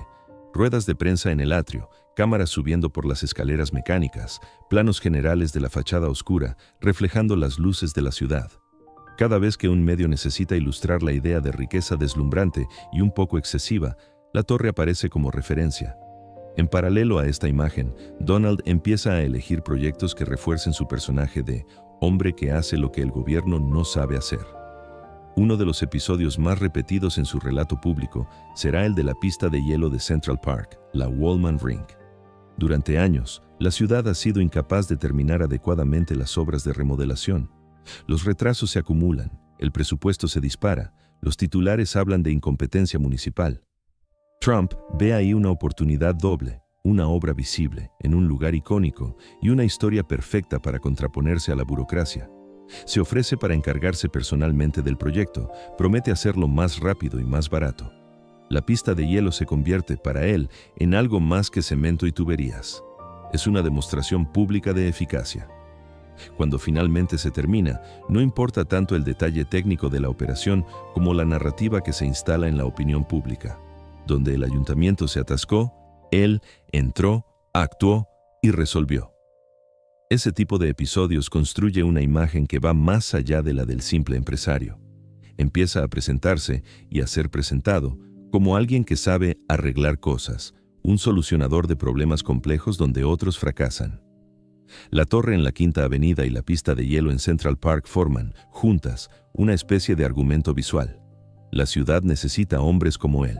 Ruedas de prensa en el atrio, cámaras subiendo por las escaleras mecánicas, planos generales de la fachada oscura, reflejando las luces de la ciudad. Cada vez que un medio necesita ilustrar la idea de riqueza deslumbrante y un poco excesiva, la torre aparece como referencia. En paralelo a esta imagen, Donald empieza a elegir proyectos que refuercen su personaje de hombre que hace lo que el gobierno no sabe hacer. Uno de los episodios más repetidos en su relato público será el de la pista de hielo de Central Park, la Wollman Rink. Durante años, la ciudad ha sido incapaz de terminar adecuadamente las obras de remodelación. Los retrasos se acumulan, el presupuesto se dispara, los titulares hablan de incompetencia municipal. Trump ve ahí una oportunidad doble, una obra visible, en un lugar icónico y una historia perfecta para contraponerse a la burocracia. Se ofrece para encargarse personalmente del proyecto, promete hacerlo más rápido y más barato. La pista de hielo se convierte, para él, en algo más que cemento y tuberías. Es una demostración pública de eficacia. Cuando finalmente se termina, no importa tanto el detalle técnico de la operación como la narrativa que se instala en la opinión pública. Donde el ayuntamiento se atascó, él entró, actuó y resolvió. Ese tipo de episodios construye una imagen que va más allá de la del simple empresario. Empieza a presentarse y a ser presentado como alguien que sabe arreglar cosas, un solucionador de problemas complejos donde otros fracasan. La torre en la Quinta Avenida y la pista de hielo en Central Park forman, juntas, una especie de argumento visual. La ciudad necesita hombres como él.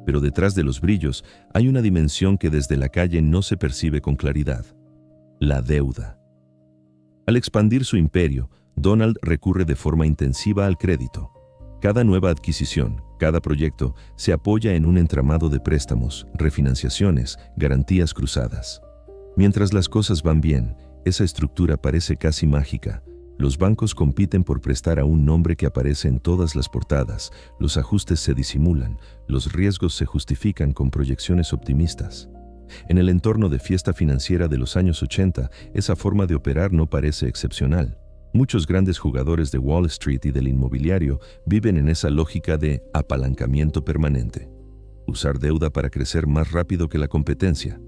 Pero detrás de los brillos hay una dimensión que desde la calle no se percibe con claridad: la deuda. Al expandir su imperio, Donald recurre de forma intensiva al crédito. Cada nueva adquisición, cada proyecto, se apoya en un entramado de préstamos, refinanciaciones, garantías cruzadas. Mientras las cosas van bien, esa estructura parece casi mágica. Los bancos compiten por prestar a un nombre que aparece en todas las portadas, los ajustes se disimulan, los riesgos se justifican con proyecciones optimistas. En el entorno de fiesta financiera de los años 80, esa forma de operar no parece excepcional. Muchos grandes jugadores de Wall Street y del inmobiliario viven en esa lógica de apalancamiento permanente. Usar deuda para crecer más rápido que la competencia.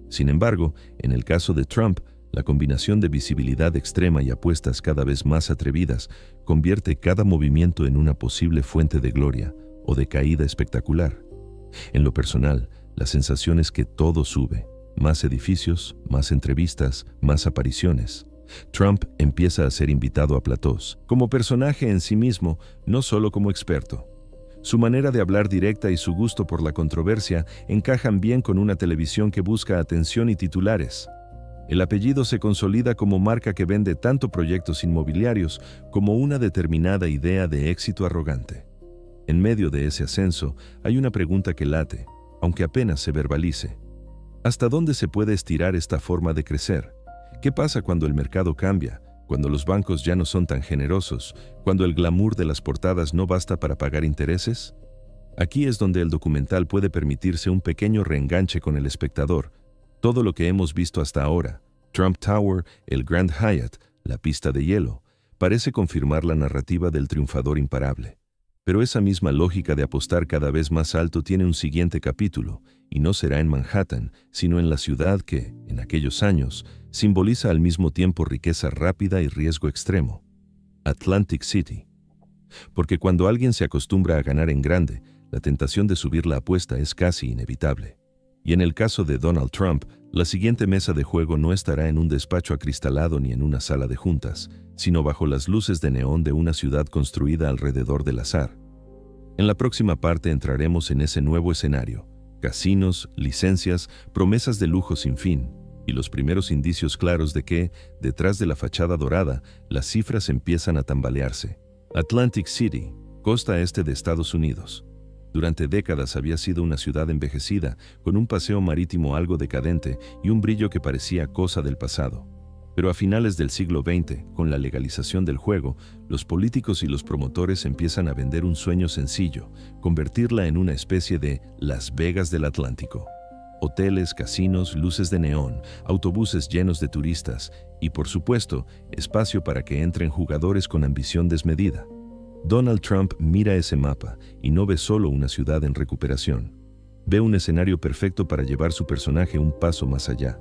Sin embargo, en el caso de Trump, la combinación de visibilidad extrema y apuestas cada vez más atrevidas convierte cada movimiento en una posible fuente de gloria o de caída espectacular. En lo personal, la sensación es que todo sube. Más edificios, más entrevistas, más apariciones. Trump empieza a ser invitado a platós, como personaje en sí mismo, no solo como experto. Su manera de hablar directa y su gusto por la controversia encajan bien con una televisión que busca atención y titulares. El apellido se consolida como marca que vende tanto proyectos inmobiliarios como una determinada idea de éxito arrogante. En medio de ese ascenso, hay una pregunta que late, aunque apenas se verbalice. ¿Hasta dónde se puede estirar esta forma de crecer? ¿Qué pasa cuando el mercado cambia? Cuando los bancos ya no son tan generosos, cuando el glamour de las portadas no basta para pagar intereses. Aquí es donde el documental puede permitirse un pequeño reenganche con el espectador. Todo lo que hemos visto hasta ahora, Trump Tower, el Grand Hyatt, la pista de hielo, parece confirmar la narrativa del triunfador imparable. Pero esa misma lógica de apostar cada vez más alto tiene un siguiente capítulo, y no será en Manhattan, sino en la ciudad que, en aquellos años, simboliza al mismo tiempo riqueza rápida y riesgo extremo: Atlantic City. Porque cuando alguien se acostumbra a ganar en grande, la tentación de subir la apuesta es casi inevitable. Y en el caso de Donald Trump, la siguiente mesa de juego no estará en un despacho acristalado ni en una sala de juntas, sino bajo las luces de neón de una ciudad construida alrededor del azar. En la próxima parte entraremos en ese nuevo escenario: casinos, licencias, promesas de lujo sin fin, y los primeros indicios claros de que, detrás de la fachada dorada, las cifras empiezan a tambalearse. Atlantic City, costa este de Estados Unidos. Durante décadas había sido una ciudad envejecida, con un paseo marítimo algo decadente y un brillo que parecía cosa del pasado. Pero a finales del siglo XX, con la legalización del juego, los políticos y los promotores empiezan a vender un sueño sencillo: convertirla en una especie de Las Vegas del Atlántico. Hoteles, casinos, luces de neón, autobuses llenos de turistas y, por supuesto, espacio para que entren jugadores con ambición desmedida. Donald Trump mira ese mapa y no ve solo una ciudad en recuperación. Ve un escenario perfecto para llevar su personaje un paso más allá.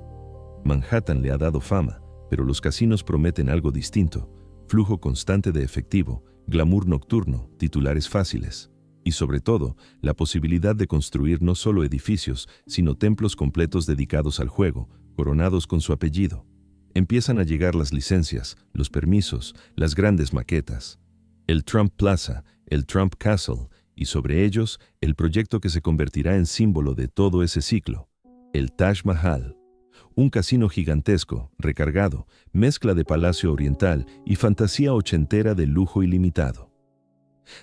Manhattan le ha dado fama, pero los casinos prometen algo distinto: flujo constante de efectivo, glamour nocturno, titulares fáciles. Y sobre todo, la posibilidad de construir no solo edificios, sino templos completos dedicados al juego, coronados con su apellido. Empiezan a llegar las licencias, los permisos, las grandes maquetas. El Trump Plaza, el Trump Castle, y sobre ellos, el proyecto que se convertirá en símbolo de todo ese ciclo: el Taj Mahal. Un casino gigantesco, recargado, mezcla de palacio oriental y fantasía ochentera de lujo ilimitado.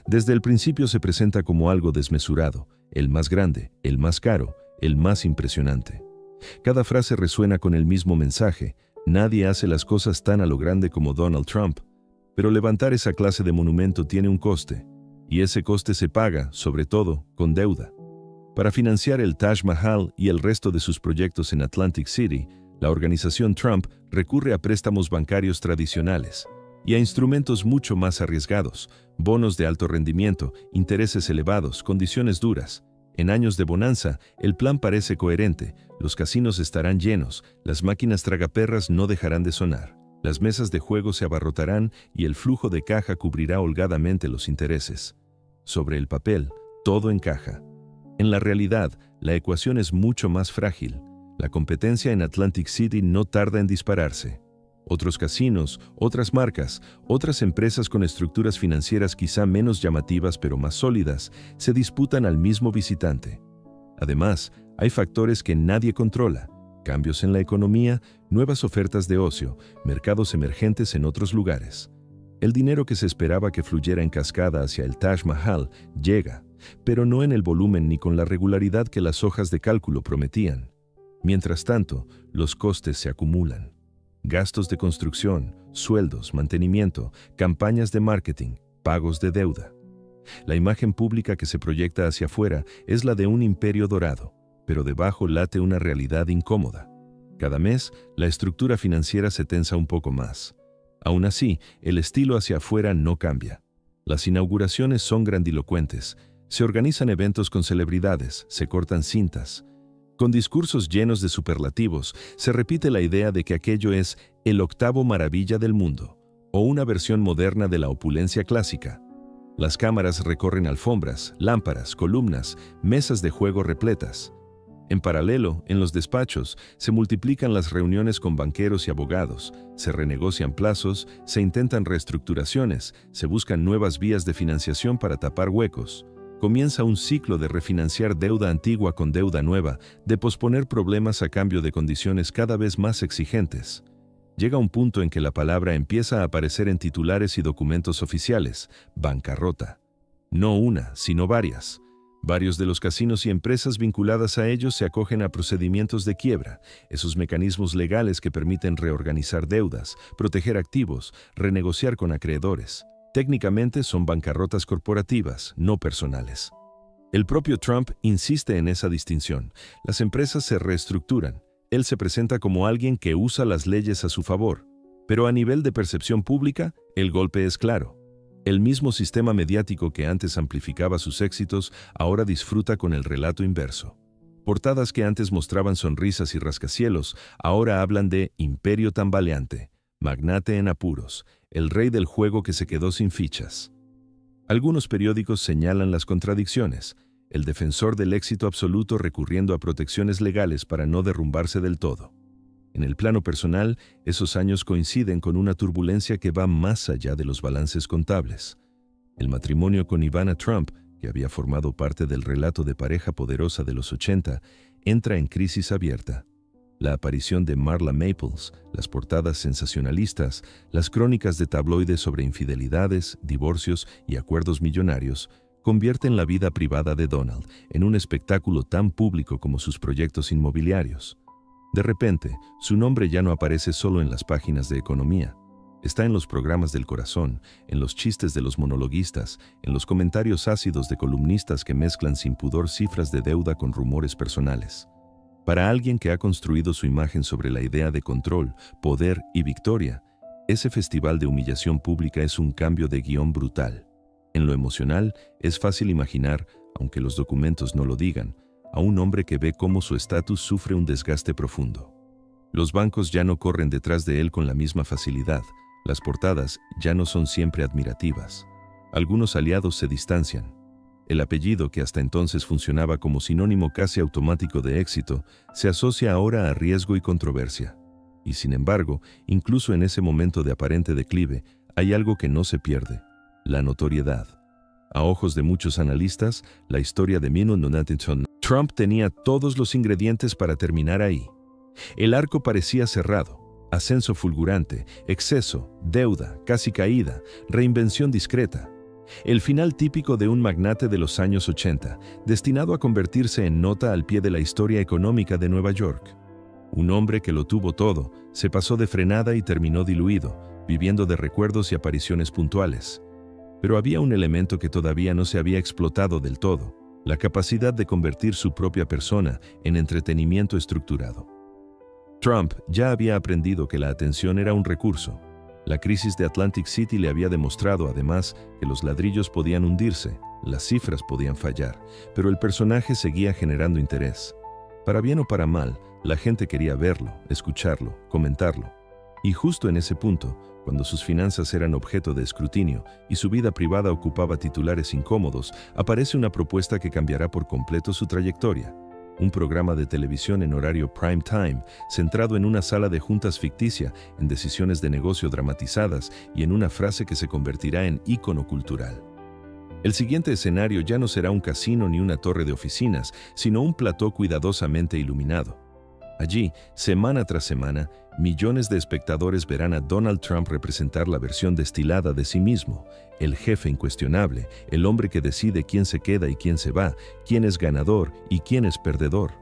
Desde el principio se presenta como algo desmesurado, el más grande, el más caro, el más impresionante. Cada frase resuena con el mismo mensaje: nadie hace las cosas tan a lo grande como Donald Trump. Pero levantar esa clase de monumento tiene un coste, y ese coste se paga, sobre todo, con deuda. Para financiar el Taj Mahal y el resto de sus proyectos en Atlantic City, la organización Trump recurre a préstamos bancarios tradicionales y a instrumentos mucho más arriesgados: bonos de alto rendimiento, intereses elevados, condiciones duras. En años de bonanza, el plan parece coherente: los casinos estarán llenos, las máquinas tragaperras no dejarán de sonar, las mesas de juego se abarrotarán y el flujo de caja cubrirá holgadamente los intereses. Sobre el papel, todo encaja. En la realidad, la ecuación es mucho más frágil. La competencia en Atlantic City no tarda en dispararse. Otros casinos, otras marcas, otras empresas con estructuras financieras quizá menos llamativas pero más sólidas, se disputan al mismo visitante. Además, hay factores que nadie controla: cambios en la economía, nuevas ofertas de ocio, mercados emergentes en otros lugares. El dinero que se esperaba que fluyera en cascada hacia el Taj Mahal llega, pero no en el volumen ni con la regularidad que las hojas de cálculo prometían. Mientras tanto, los costes se acumulan. Gastos de construcción, sueldos, mantenimiento, campañas de marketing, pagos de deuda. La imagen pública que se proyecta hacia afuera es la de un imperio dorado, pero debajo late una realidad incómoda. Cada mes, la estructura financiera se tensa un poco más. Aún así, el estilo hacia afuera no cambia. Las inauguraciones son grandilocuentes, se organizan eventos con celebridades, se cortan cintas. Con discursos llenos de superlativos, se repite la idea de que aquello es el octavo maravilla del mundo, o una versión moderna de la opulencia clásica. Las cámaras recorren alfombras, lámparas, columnas, mesas de juego repletas. En paralelo, en los despachos, se multiplican las reuniones con banqueros y abogados, se renegocian plazos, se intentan reestructuraciones, se buscan nuevas vías de financiación para tapar huecos. Comienza un ciclo de refinanciar deuda antigua con deuda nueva, de posponer problemas a cambio de condiciones cada vez más exigentes. Llega un punto en que la palabra empieza a aparecer en titulares y documentos oficiales: bancarrota. No una, sino varias. Varios de los casinos y empresas vinculadas a ellos se acogen a procedimientos de quiebra, esos mecanismos legales que permiten reorganizar deudas, proteger activos, renegociar con acreedores. Técnicamente son bancarrotas corporativas, no personales. El propio Trump insiste en esa distinción. Las empresas se reestructuran. Él se presenta como alguien que usa las leyes a su favor. Pero a nivel de percepción pública, el golpe es claro. El mismo sistema mediático que antes amplificaba sus éxitos, ahora disfruta con el relato inverso. Portadas que antes mostraban sonrisas y rascacielos, ahora hablan de imperio tambaleante, magnate en apuros, el rey del juego que se quedó sin fichas. Algunos periódicos señalan las contradicciones: el defensor del éxito absoluto recurriendo a protecciones legales para no derrumbarse del todo. En el plano personal, esos años coinciden con una turbulencia que va más allá de los balances contables. El matrimonio con Ivana Trump, que había formado parte del relato de pareja poderosa de los 80, entra en crisis abierta. La aparición de Marla Maples, las portadas sensacionalistas, las crónicas de tabloides sobre infidelidades, divorcios y acuerdos millonarios convierten la vida privada de Donald en un espectáculo tan público como sus proyectos inmobiliarios. De repente, su nombre ya no aparece solo en las páginas de economía. Está en los programas del corazón, en los chistes de los monologuistas, en los comentarios ácidos de columnistas que mezclan sin pudor cifras de deuda con rumores personales. Para alguien que ha construido su imagen sobre la idea de control, poder y victoria, ese festival de humillación pública es un cambio de guión brutal. En lo emocional, es fácil imaginar, aunque los documentos no lo digan, a un hombre que ve cómo su estatus sufre un desgaste profundo. Los bancos ya no corren detrás de él con la misma facilidad, las portadas ya no son siempre admirativas. Algunos aliados se distancian. El apellido, que hasta entonces funcionaba como sinónimo casi automático de éxito, se asocia ahora a riesgo y controversia. Y sin embargo, incluso en ese momento de aparente declive, hay algo que no se pierde: la notoriedad. A ojos de muchos analistas, la historia de Trump tenía todos los ingredientes para terminar ahí. El arco parecía cerrado: ascenso fulgurante, exceso, deuda, casi caída, reinvención discreta. El final típico de un magnate de los años 80, destinado a convertirse en nota al pie de la historia económica de Nueva York. Un hombre que lo tuvo todo, se pasó de frenada y terminó diluido, viviendo de recuerdos y apariciones puntuales. Pero había un elemento que todavía no se había explotado del todo: la capacidad de convertir su propia persona en entretenimiento estructurado. Trump ya había aprendido que la atención era un recurso. La crisis de Atlantic City le había demostrado, además, que los ladrillos podían hundirse, las cifras podían fallar, pero el personaje seguía generando interés. Para bien o para mal, la gente quería verlo, escucharlo, comentarlo. Y justo en ese punto, cuando sus finanzas eran objeto de escrutinio y su vida privada ocupaba titulares incómodos, aparece una propuesta que cambiará por completo su trayectoria. Un programa de televisión en horario prime time, centrado en una sala de juntas ficticia, en decisiones de negocio dramatizadas y en una frase que se convertirá en ícono cultural. El siguiente escenario ya no será un casino ni una torre de oficinas, sino un plató cuidadosamente iluminado. Allí, semana tras semana, millones de espectadores verán a Donald Trump representar la versión destilada de sí mismo, el jefe incuestionable, el hombre que decide quién se queda y quién se va, quién es ganador y quién es perdedor.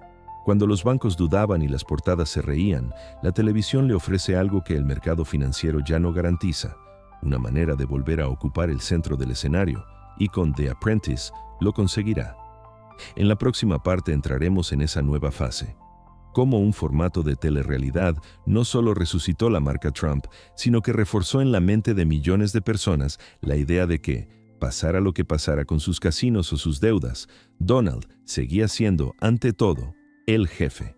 Cuando los bancos dudaban y las portadas se reían, la televisión le ofrece algo que el mercado financiero ya no garantiza: una manera de volver a ocupar el centro del escenario, y con The Apprentice lo conseguirá. En la próxima parte entraremos en esa nueva fase. Cómo un formato de telerrealidad no solo resucitó la marca Trump, sino que reforzó en la mente de millones de personas la idea de que, pasara lo que pasara con sus casinos o sus deudas, Donald seguía siendo, ante todo, el jefe.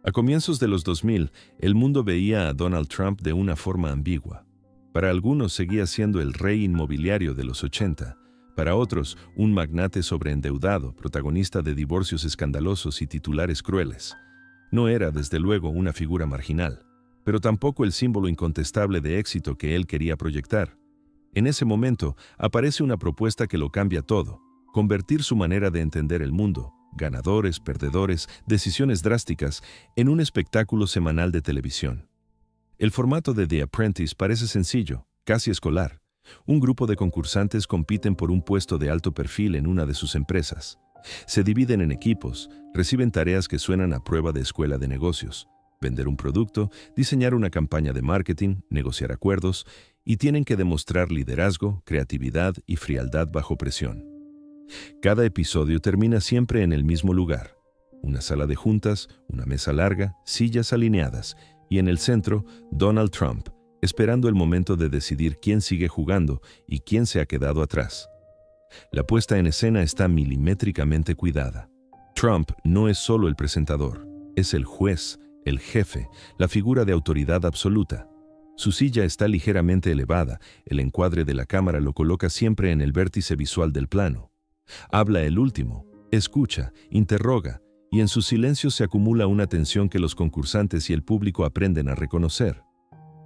A comienzos de los 2000, el mundo veía a Donald Trump de una forma ambigua. Para algunos seguía siendo el rey inmobiliario de los 80, para otros un magnate sobreendeudado, protagonista de divorcios escandalosos y titulares crueles. No era, desde luego, una figura marginal, pero tampoco el símbolo incontestable de éxito que él quería proyectar. En ese momento aparece una propuesta que lo cambia todo: convertir su manera de entender el mundo, ganadores, perdedores, decisiones drásticas, en un espectáculo semanal de televisión. El formato de The Apprentice parece sencillo, casi escolar. Un grupo de concursantes compiten por un puesto de alto perfil en una de sus empresas. Se dividen en equipos, reciben tareas que suenan a prueba de escuela de negocios: vender un producto, diseñar una campaña de marketing, negociar acuerdos, y tienen que demostrar liderazgo, creatividad y frialdad bajo presión. Cada episodio termina siempre en el mismo lugar: una sala de juntas, una mesa larga, sillas alineadas, y en el centro, Donald Trump, esperando el momento de decidir quién sigue jugando y quién se ha quedado atrás. La puesta en escena está milimétricamente cuidada. Trump no es solo el presentador, es el juez, el jefe, la figura de autoridad absoluta. Su silla está ligeramente elevada, el encuadre de la cámara lo coloca siempre en el vértice visual del plano. Habla el último, escucha, interroga, y en sus silencios se acumula una tensión que los concursantes y el público aprenden a reconocer.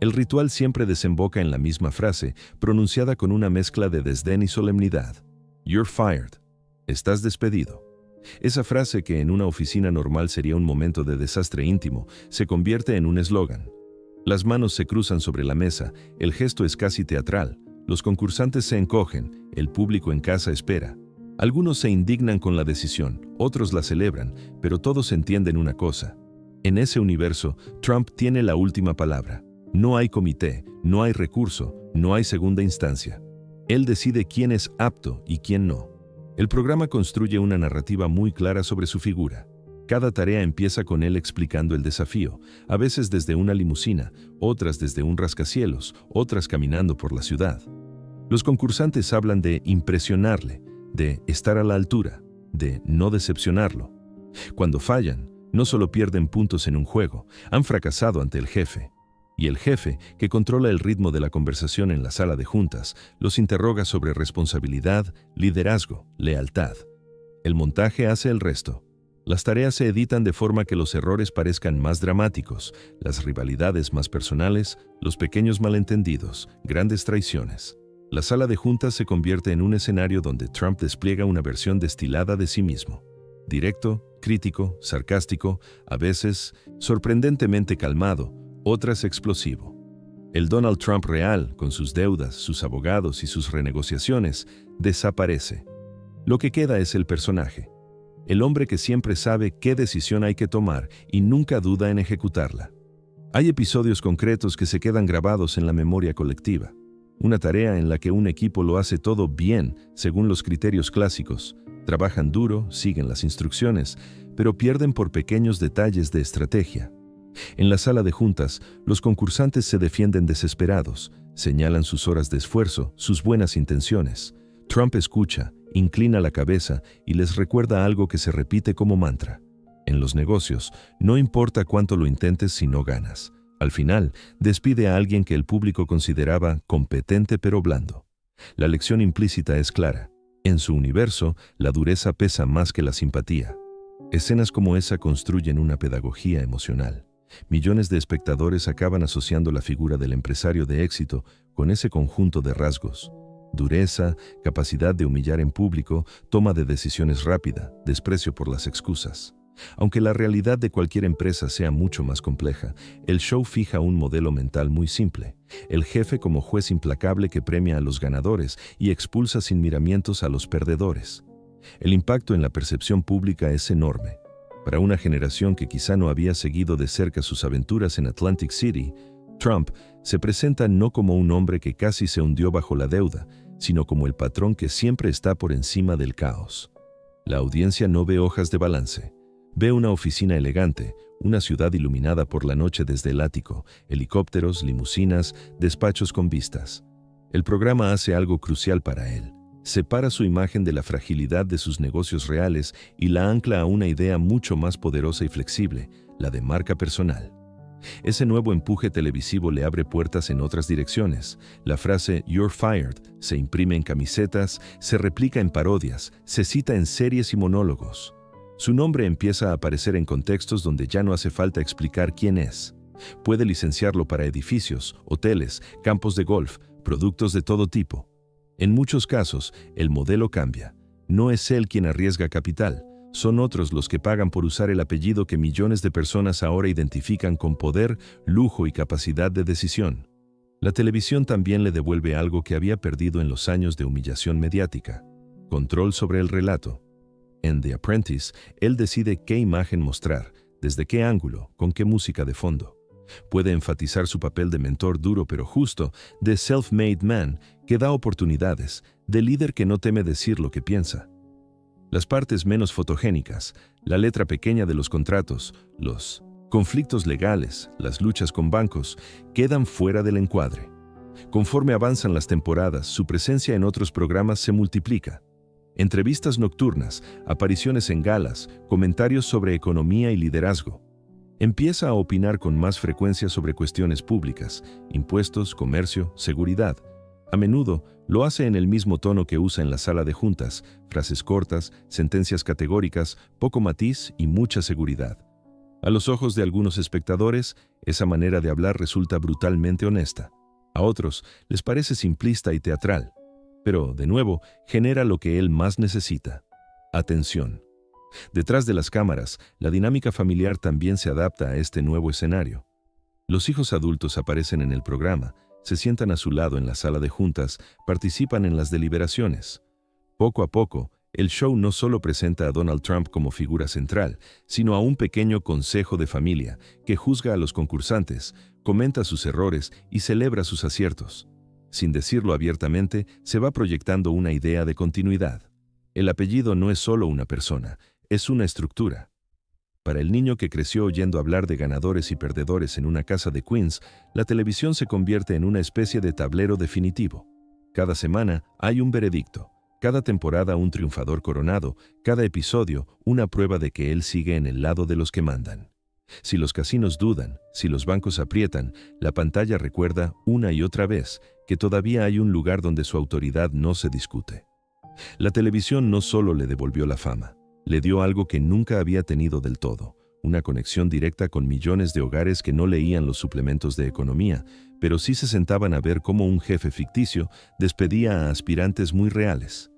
El ritual siempre desemboca en la misma frase, pronunciada con una mezcla de desdén y solemnidad: "You're fired", estás despedido. Esa frase, que en una oficina normal sería un momento de desastre íntimo, se convierte en un eslogan. Las manos se cruzan sobre la mesa, el gesto es casi teatral, los concursantes se encogen, el público en casa espera. Algunos se indignan con la decisión, otros la celebran, pero todos entienden una cosa: en ese universo, Trump tiene la última palabra. No hay comité, no hay recurso, no hay segunda instancia. Él decide quién es apto y quién no. El programa construye una narrativa muy clara sobre su figura. Cada tarea empieza con él explicando el desafío, a veces desde una limusina, otras desde un rascacielos, otras caminando por la ciudad. Los concursantes hablan de impresionarle, de estar a la altura, de no decepcionarlo. Cuando fallan, no solo pierden puntos en un juego, han fracasado ante el jefe. Y el jefe, que controla el ritmo de la conversación en la sala de juntas, los interroga sobre responsabilidad, liderazgo, lealtad. El montaje hace el resto. Las tareas se editan de forma que los errores parezcan más dramáticos, las rivalidades más personales, los pequeños malentendidos, grandes traiciones. La sala de juntas se convierte en un escenario donde Trump despliega una versión destilada de sí mismo. Directo, crítico, sarcástico, a veces sorprendentemente calmado, otras explosivo. El Donald Trump real, con sus deudas, sus abogados y sus renegociaciones, desaparece. Lo que queda es el personaje. el hombre que siempre sabe qué decisión hay que tomar y nunca duda en ejecutarla. Hay episodios concretos que se quedan grabados en la memoria colectiva. Una tarea en la que un equipo lo hace todo bien, según los criterios clásicos. Trabajan duro, siguen las instrucciones, pero pierden por pequeños detalles de estrategia. En la sala de juntas, los concursantes se defienden desesperados, señalan sus horas de esfuerzo, sus buenas intenciones. Trump escucha, inclina la cabeza y les recuerda algo que se repite como mantra. En los negocios, no importa cuánto lo intentes si no ganas. Al final, despide a alguien que el público consideraba competente pero blando. La lección implícita es clara. En su universo, la dureza pesa más que la simpatía. Escenas como esa construyen una pedagogía emocional. Millones de espectadores acaban asociando la figura del empresario de éxito con ese conjunto de rasgos. Dureza, capacidad de humillar en público, toma de decisiones rápida, desprecio por las excusas. Aunque la realidad de cualquier empresa sea mucho más compleja, el show fija un modelo mental muy simple. El jefe como juez implacable que premia a los ganadores y expulsa sin miramientos a los perdedores. El impacto en la percepción pública es enorme. Para una generación que quizá no había seguido de cerca sus aventuras en Atlantic City, Trump se presenta no como un hombre que casi se hundió bajo la deuda, sino como el patrón que siempre está por encima del caos. La audiencia no ve hojas de balance. Ve una oficina elegante, una ciudad iluminada por la noche desde el ático, helicópteros, limusinas, despachos con vistas. El programa hace algo crucial para él. Separa su imagen de la fragilidad de sus negocios reales y la ancla a una idea mucho más poderosa y flexible, la de marca personal. Ese nuevo empuje televisivo le abre puertas en otras direcciones. La frase "You're fired" se imprime en camisetas, se replica en parodias, se cita en series y monólogos. Su nombre empieza a aparecer en contextos donde ya no hace falta explicar quién es. Puede licenciarlo para edificios, hoteles, campos de golf, productos de todo tipo. En muchos casos, el modelo cambia. No es él quien arriesga capital, son otros los que pagan por usar el apellido que millones de personas ahora identifican con poder, lujo y capacidad de decisión. La televisión también le devuelve algo que había perdido en los años de humillación mediática: control sobre el relato. En The Apprentice, él decide qué imagen mostrar, desde qué ángulo, con qué música de fondo. Puede enfatizar su papel de mentor duro pero justo, de self-made man que da oportunidades, de líder que no teme decir lo que piensa. Las partes menos fotogénicas, la letra pequeña de los contratos, los conflictos legales, las luchas con bancos, quedan fuera del encuadre. Conforme avanzan las temporadas, su presencia en otros programas se multiplica. Entrevistas nocturnas, apariciones en galas, comentarios sobre economía y liderazgo. Empieza a opinar con más frecuencia sobre cuestiones públicas, impuestos, comercio, seguridad. A menudo lo hace en el mismo tono que usa en la sala de juntas, frases cortas, sentencias categóricas, poco matiz y mucha seguridad. A los ojos de algunos espectadores, esa manera de hablar resulta brutalmente honesta. A otros les parece simplista y teatral. Pero, de nuevo, genera lo que él más necesita: atención. Detrás de las cámaras, la dinámica familiar también se adapta a este nuevo escenario. Los hijos adultos aparecen en el programa, se sientan a su lado en la sala de juntas, participan en las deliberaciones. Poco a poco, el show no solo presenta a Donald Trump como figura central, sino a un pequeño consejo de familia que juzga a los concursantes, comenta sus errores y celebra sus aciertos. Sin decirlo abiertamente, se va proyectando una idea de continuidad. El apellido no es solo una persona, es una estructura. Para el niño que creció oyendo hablar de ganadores y perdedores en una casa de Queens, la televisión se convierte en una especie de tablero definitivo. Cada semana hay un veredicto, cada temporada un triunfador coronado, cada episodio una prueba de que él sigue en el lado de los que mandan. Si los casinos dudan, si los bancos aprietan, la pantalla recuerda una y otra vez que todavía hay un lugar donde su autoridad no se discute. La televisión no solo le devolvió la fama, le dio algo que nunca había tenido del todo: una conexión directa con millones de hogares que no leían los suplementos de economía, pero sí se sentaban a ver cómo un jefe ficticio despedía a aspirantes muy reales.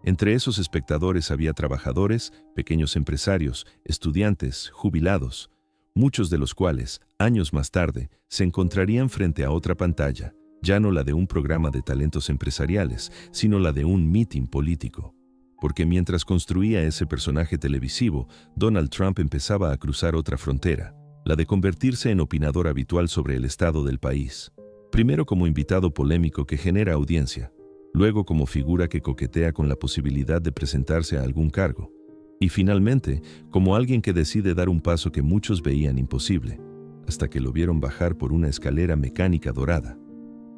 Entre esos espectadores había trabajadores, pequeños empresarios, estudiantes, jubilados, muchos de los cuales, años más tarde, se encontrarían frente a otra pantalla, ya no la de un programa de talentos empresariales, sino la de un mitin político. porque mientras construía ese personaje televisivo, Donald Trump empezaba a cruzar otra frontera, la de convertirse en opinador habitual sobre el estado del país. Primero como invitado polémico que genera audiencia, luego como figura que coquetea con la posibilidad de presentarse a algún cargo, y finalmente como alguien que decide dar un paso que muchos veían imposible, hasta que lo vieron bajar por una escalera mecánica dorada.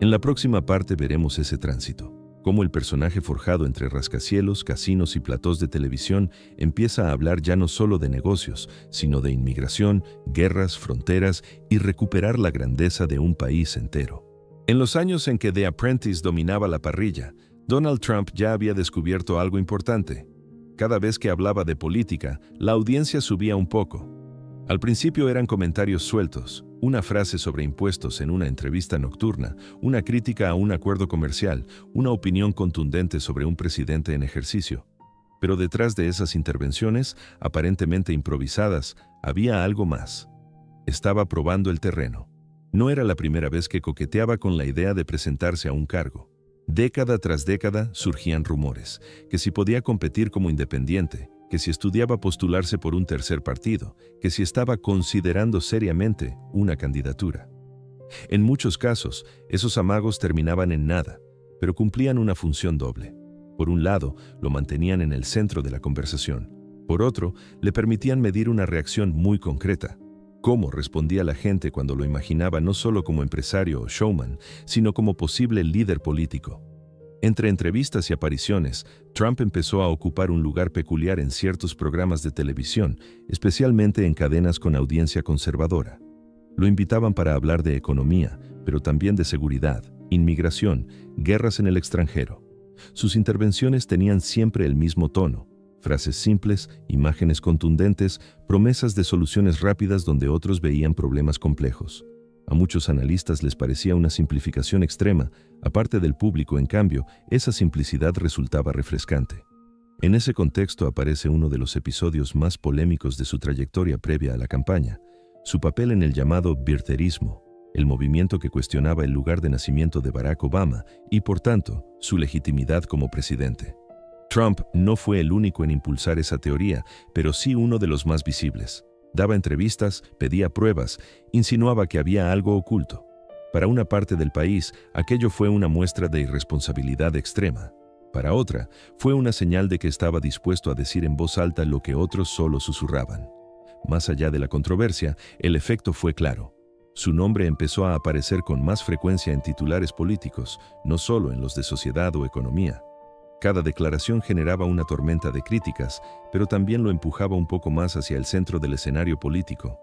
En la próxima parte veremos ese tránsito, cómo el personaje forjado entre rascacielos, casinos y platós de televisión empieza a hablar ya no solo de negocios, sino de inmigración, guerras, fronteras y recuperar la grandeza de un país entero. En los años en que The Apprentice dominaba la parrilla, Donald Trump ya había descubierto algo importante. Cada vez que hablaba de política, la audiencia subía un poco. Al principio eran comentarios sueltos, una frase sobre impuestos en una entrevista nocturna, una crítica a un acuerdo comercial, una opinión contundente sobre un presidente en ejercicio. Pero detrás de esas intervenciones, aparentemente improvisadas, había algo más. Estaba probando el terreno. No era la primera vez que coqueteaba con la idea de presentarse a un cargo. Década tras década surgían rumores, que si podía competir como independiente, que si estudiaba postularse por un tercer partido, que si estaba considerando seriamente una candidatura. En muchos casos, esos amagos terminaban en nada, pero cumplían una función doble. Por un lado, lo mantenían en el centro de la conversación. Por otro, le permitían medir una reacción muy concreta. Cómo respondía la gente cuando lo imaginaba no solo como empresario o showman, sino como posible líder político. Entre entrevistas y apariciones, Trump empezó a ocupar un lugar peculiar en ciertos programas de televisión, especialmente en cadenas con audiencia conservadora. Lo invitaban para hablar de economía, pero también de seguridad, inmigración, guerras en el extranjero. Sus intervenciones tenían siempre el mismo tono: frases simples, imágenes contundentes, promesas de soluciones rápidas donde otros veían problemas complejos. A muchos analistas les parecía una simplificación extrema. Aparte del público, en cambio, esa simplicidad resultaba refrescante. En ese contexto aparece uno de los episodios más polémicos de su trayectoria previa a la campaña: su papel en el llamado birtherismo, el movimiento que cuestionaba el lugar de nacimiento de Barack Obama y, por tanto, su legitimidad como presidente. Trump no fue el único en impulsar esa teoría, pero sí uno de los más visibles. Daba entrevistas, pedía pruebas, insinuaba que había algo oculto. Para una parte del país, aquello fue una muestra de irresponsabilidad extrema. Para otra, fue una señal de que estaba dispuesto a decir en voz alta lo que otros solo susurraban. Más allá de la controversia, el efecto fue claro. Su nombre empezó a aparecer con más frecuencia en titulares políticos, no solo en los de sociedad o economía. Cada declaración generaba una tormenta de críticas, pero también lo empujaba un poco más hacia el centro del escenario político.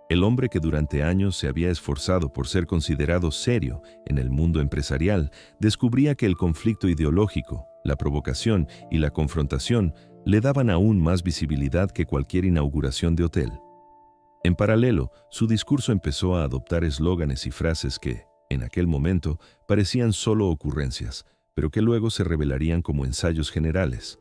El hombre que durante años se había esforzado por ser considerado serio en el mundo empresarial, descubría que el conflicto ideológico, la provocación y la confrontación le daban aún más visibilidad que cualquier inauguración de hotel. En paralelo, su discurso empezó a adoptar eslóganes y frases que, en aquel momento, parecían solo ocurrencias, pero que luego se revelarían como ensayos generales.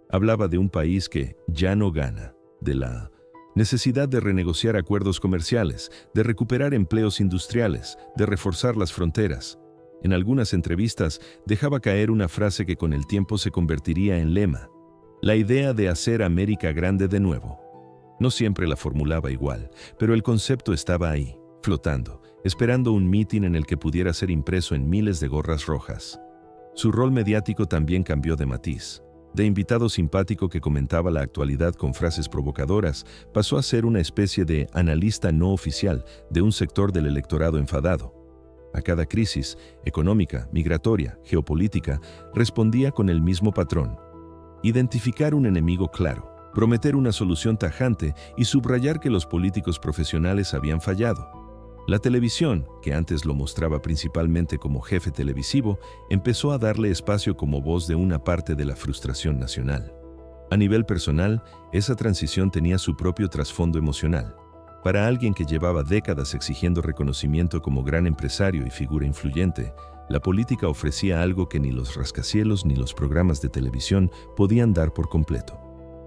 Hablaba de un país que ya no gana, de la necesidad de renegociar acuerdos comerciales, de recuperar empleos industriales, de reforzar las fronteras. En algunas entrevistas dejaba caer una frase que con el tiempo se convertiría en lema: la idea de hacer América grande de nuevo. No siempre la formulaba igual, pero el concepto estaba ahí, flotando, esperando un mitin en el que pudiera ser impreso en miles de gorras rojas. Su rol mediático también cambió de matiz. De invitado simpático que comentaba la actualidad con frases provocadoras, pasó a ser una especie de analista no oficial de un sector del electorado enfadado. A cada crisis, económica, migratoria, geopolítica, respondía con el mismo patrón: identificar un enemigo claro, prometer una solución tajante y subrayar que los políticos profesionales habían fallado. La televisión, que antes lo mostraba principalmente como jefe televisivo, empezó a darle espacio como voz de una parte de la frustración nacional. A nivel personal, esa transición tenía su propio trasfondo emocional. Para alguien que llevaba décadas exigiendo reconocimiento como gran empresario y figura influyente, la política ofrecía algo que ni los rascacielos ni los programas de televisión podían dar por completo: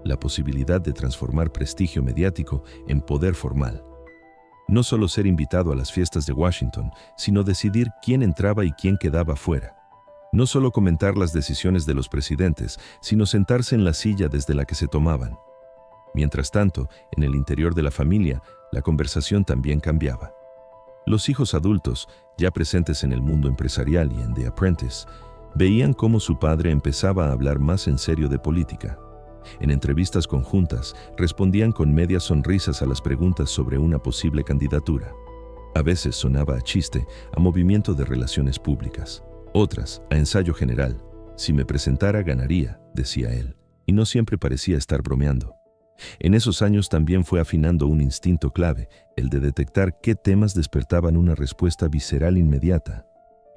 la posibilidad de transformar prestigio mediático en poder formal. No solo ser invitado a las fiestas de Washington, sino decidir quién entraba y quién quedaba fuera. No solo comentar las decisiones de los presidentes, sino sentarse en la silla desde la que se tomaban. Mientras tanto, en el interior de la familia, la conversación también cambiaba. Los hijos adultos, ya presentes en el mundo empresarial y en The Apprentice, veían cómo su padre empezaba a hablar más en serio de política. En entrevistas conjuntas, respondían con medias sonrisas a las preguntas sobre una posible candidatura. A veces sonaba a chiste, a movimiento de relaciones públicas. Otras, a ensayo general. Si me presentara, ganaría, decía él, y no siempre parecía estar bromeando. En esos años también fue afinando un instinto clave, el de detectar qué temas despertaban una respuesta visceral inmediata.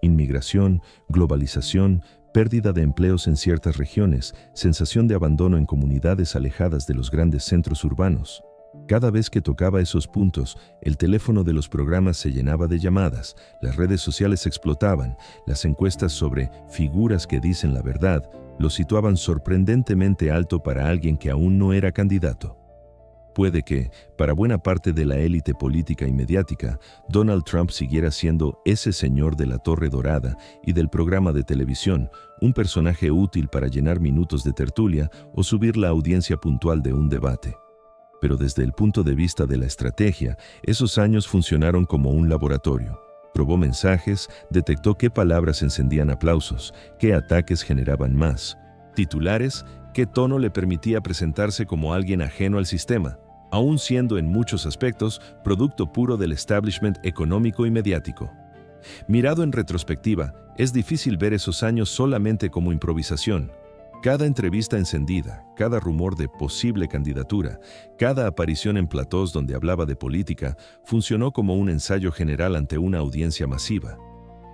Inmigración, globalización, pérdida de empleos en ciertas regiones, sensación de abandono en comunidades alejadas de los grandes centros urbanos. Cada vez que tocaba esos puntos, el teléfono de los programas se llenaba de llamadas, las redes sociales explotaban, las encuestas sobre figuras que dicen la verdad lo situaban sorprendentemente alto para alguien que aún no era candidato. Puede que, para buena parte de la élite política y mediática, Donald Trump siguiera siendo ese señor de la Torre Dorada y del programa de televisión, un personaje útil para llenar minutos de tertulia o subir la audiencia puntual de un debate. Pero desde el punto de vista de la estrategia, esos años funcionaron como un laboratorio. Probó mensajes, detectó qué palabras encendían aplausos, qué ataques generaban más titulares, qué tono le permitía presentarse como alguien ajeno al sistema, aún siendo en muchos aspectos producto puro del establishment económico y mediático. Mirado en retrospectiva, es difícil ver esos años solamente como improvisación. Cada entrevista encendida, cada rumor de posible candidatura, cada aparición en platós donde hablaba de política, funcionó como un ensayo general ante una audiencia masiva.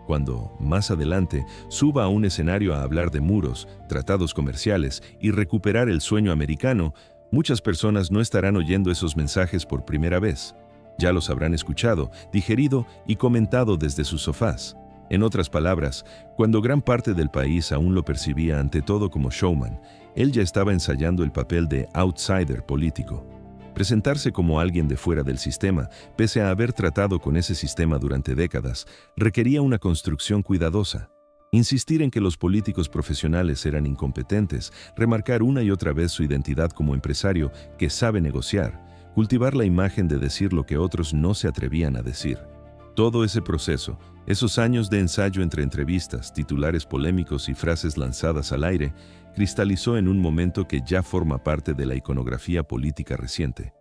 Cuando, más adelante, suba a un escenario a hablar de muros, tratados comerciales y recuperar el sueño americano, muchas personas no estarán oyendo esos mensajes por primera vez. Ya los habrán escuchado, digerido y comentado desde sus sofás. En otras palabras, cuando gran parte del país aún lo percibía ante todo como showman, él ya estaba ensayando el papel de outsider político. Presentarse como alguien de fuera del sistema, pese a haber tratado con ese sistema durante décadas, requería una construcción cuidadosa. Insistir en que los políticos profesionales eran incompetentes, remarcar una y otra vez su identidad como empresario que sabe negociar, cultivar la imagen de decir lo que otros no se atrevían a decir. Todo ese proceso, esos años de ensayo entre entrevistas, titulares polémicos y frases lanzadas al aire, cristalizó en un momento que ya forma parte de la iconografía política reciente.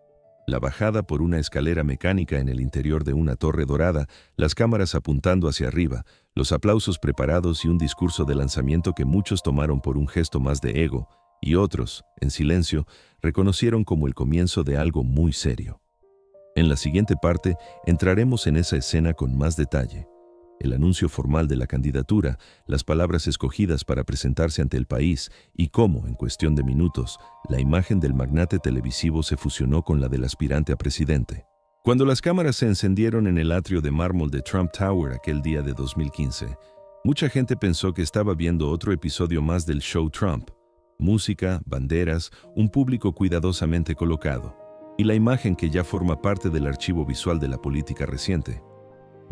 La bajada por una escalera mecánica en el interior de una torre dorada, las cámaras apuntando hacia arriba, los aplausos preparados y un discurso de lanzamiento que muchos tomaron por un gesto más de ego, y otros, en silencio, reconocieron como el comienzo de algo muy serio. En la siguiente parte entraremos en esa escena con más detalle. El anuncio formal de la candidatura, las palabras escogidas para presentarse ante el país y cómo, en cuestión de minutos, la imagen del magnate televisivo se fusionó con la del aspirante a presidente. Cuando las cámaras se encendieron en el atrio de mármol de Trump Tower aquel día de 2015, mucha gente pensó que estaba viendo otro episodio más del show Trump. Música, banderas, un público cuidadosamente colocado, y la imagen que ya forma parte del archivo visual de la política reciente.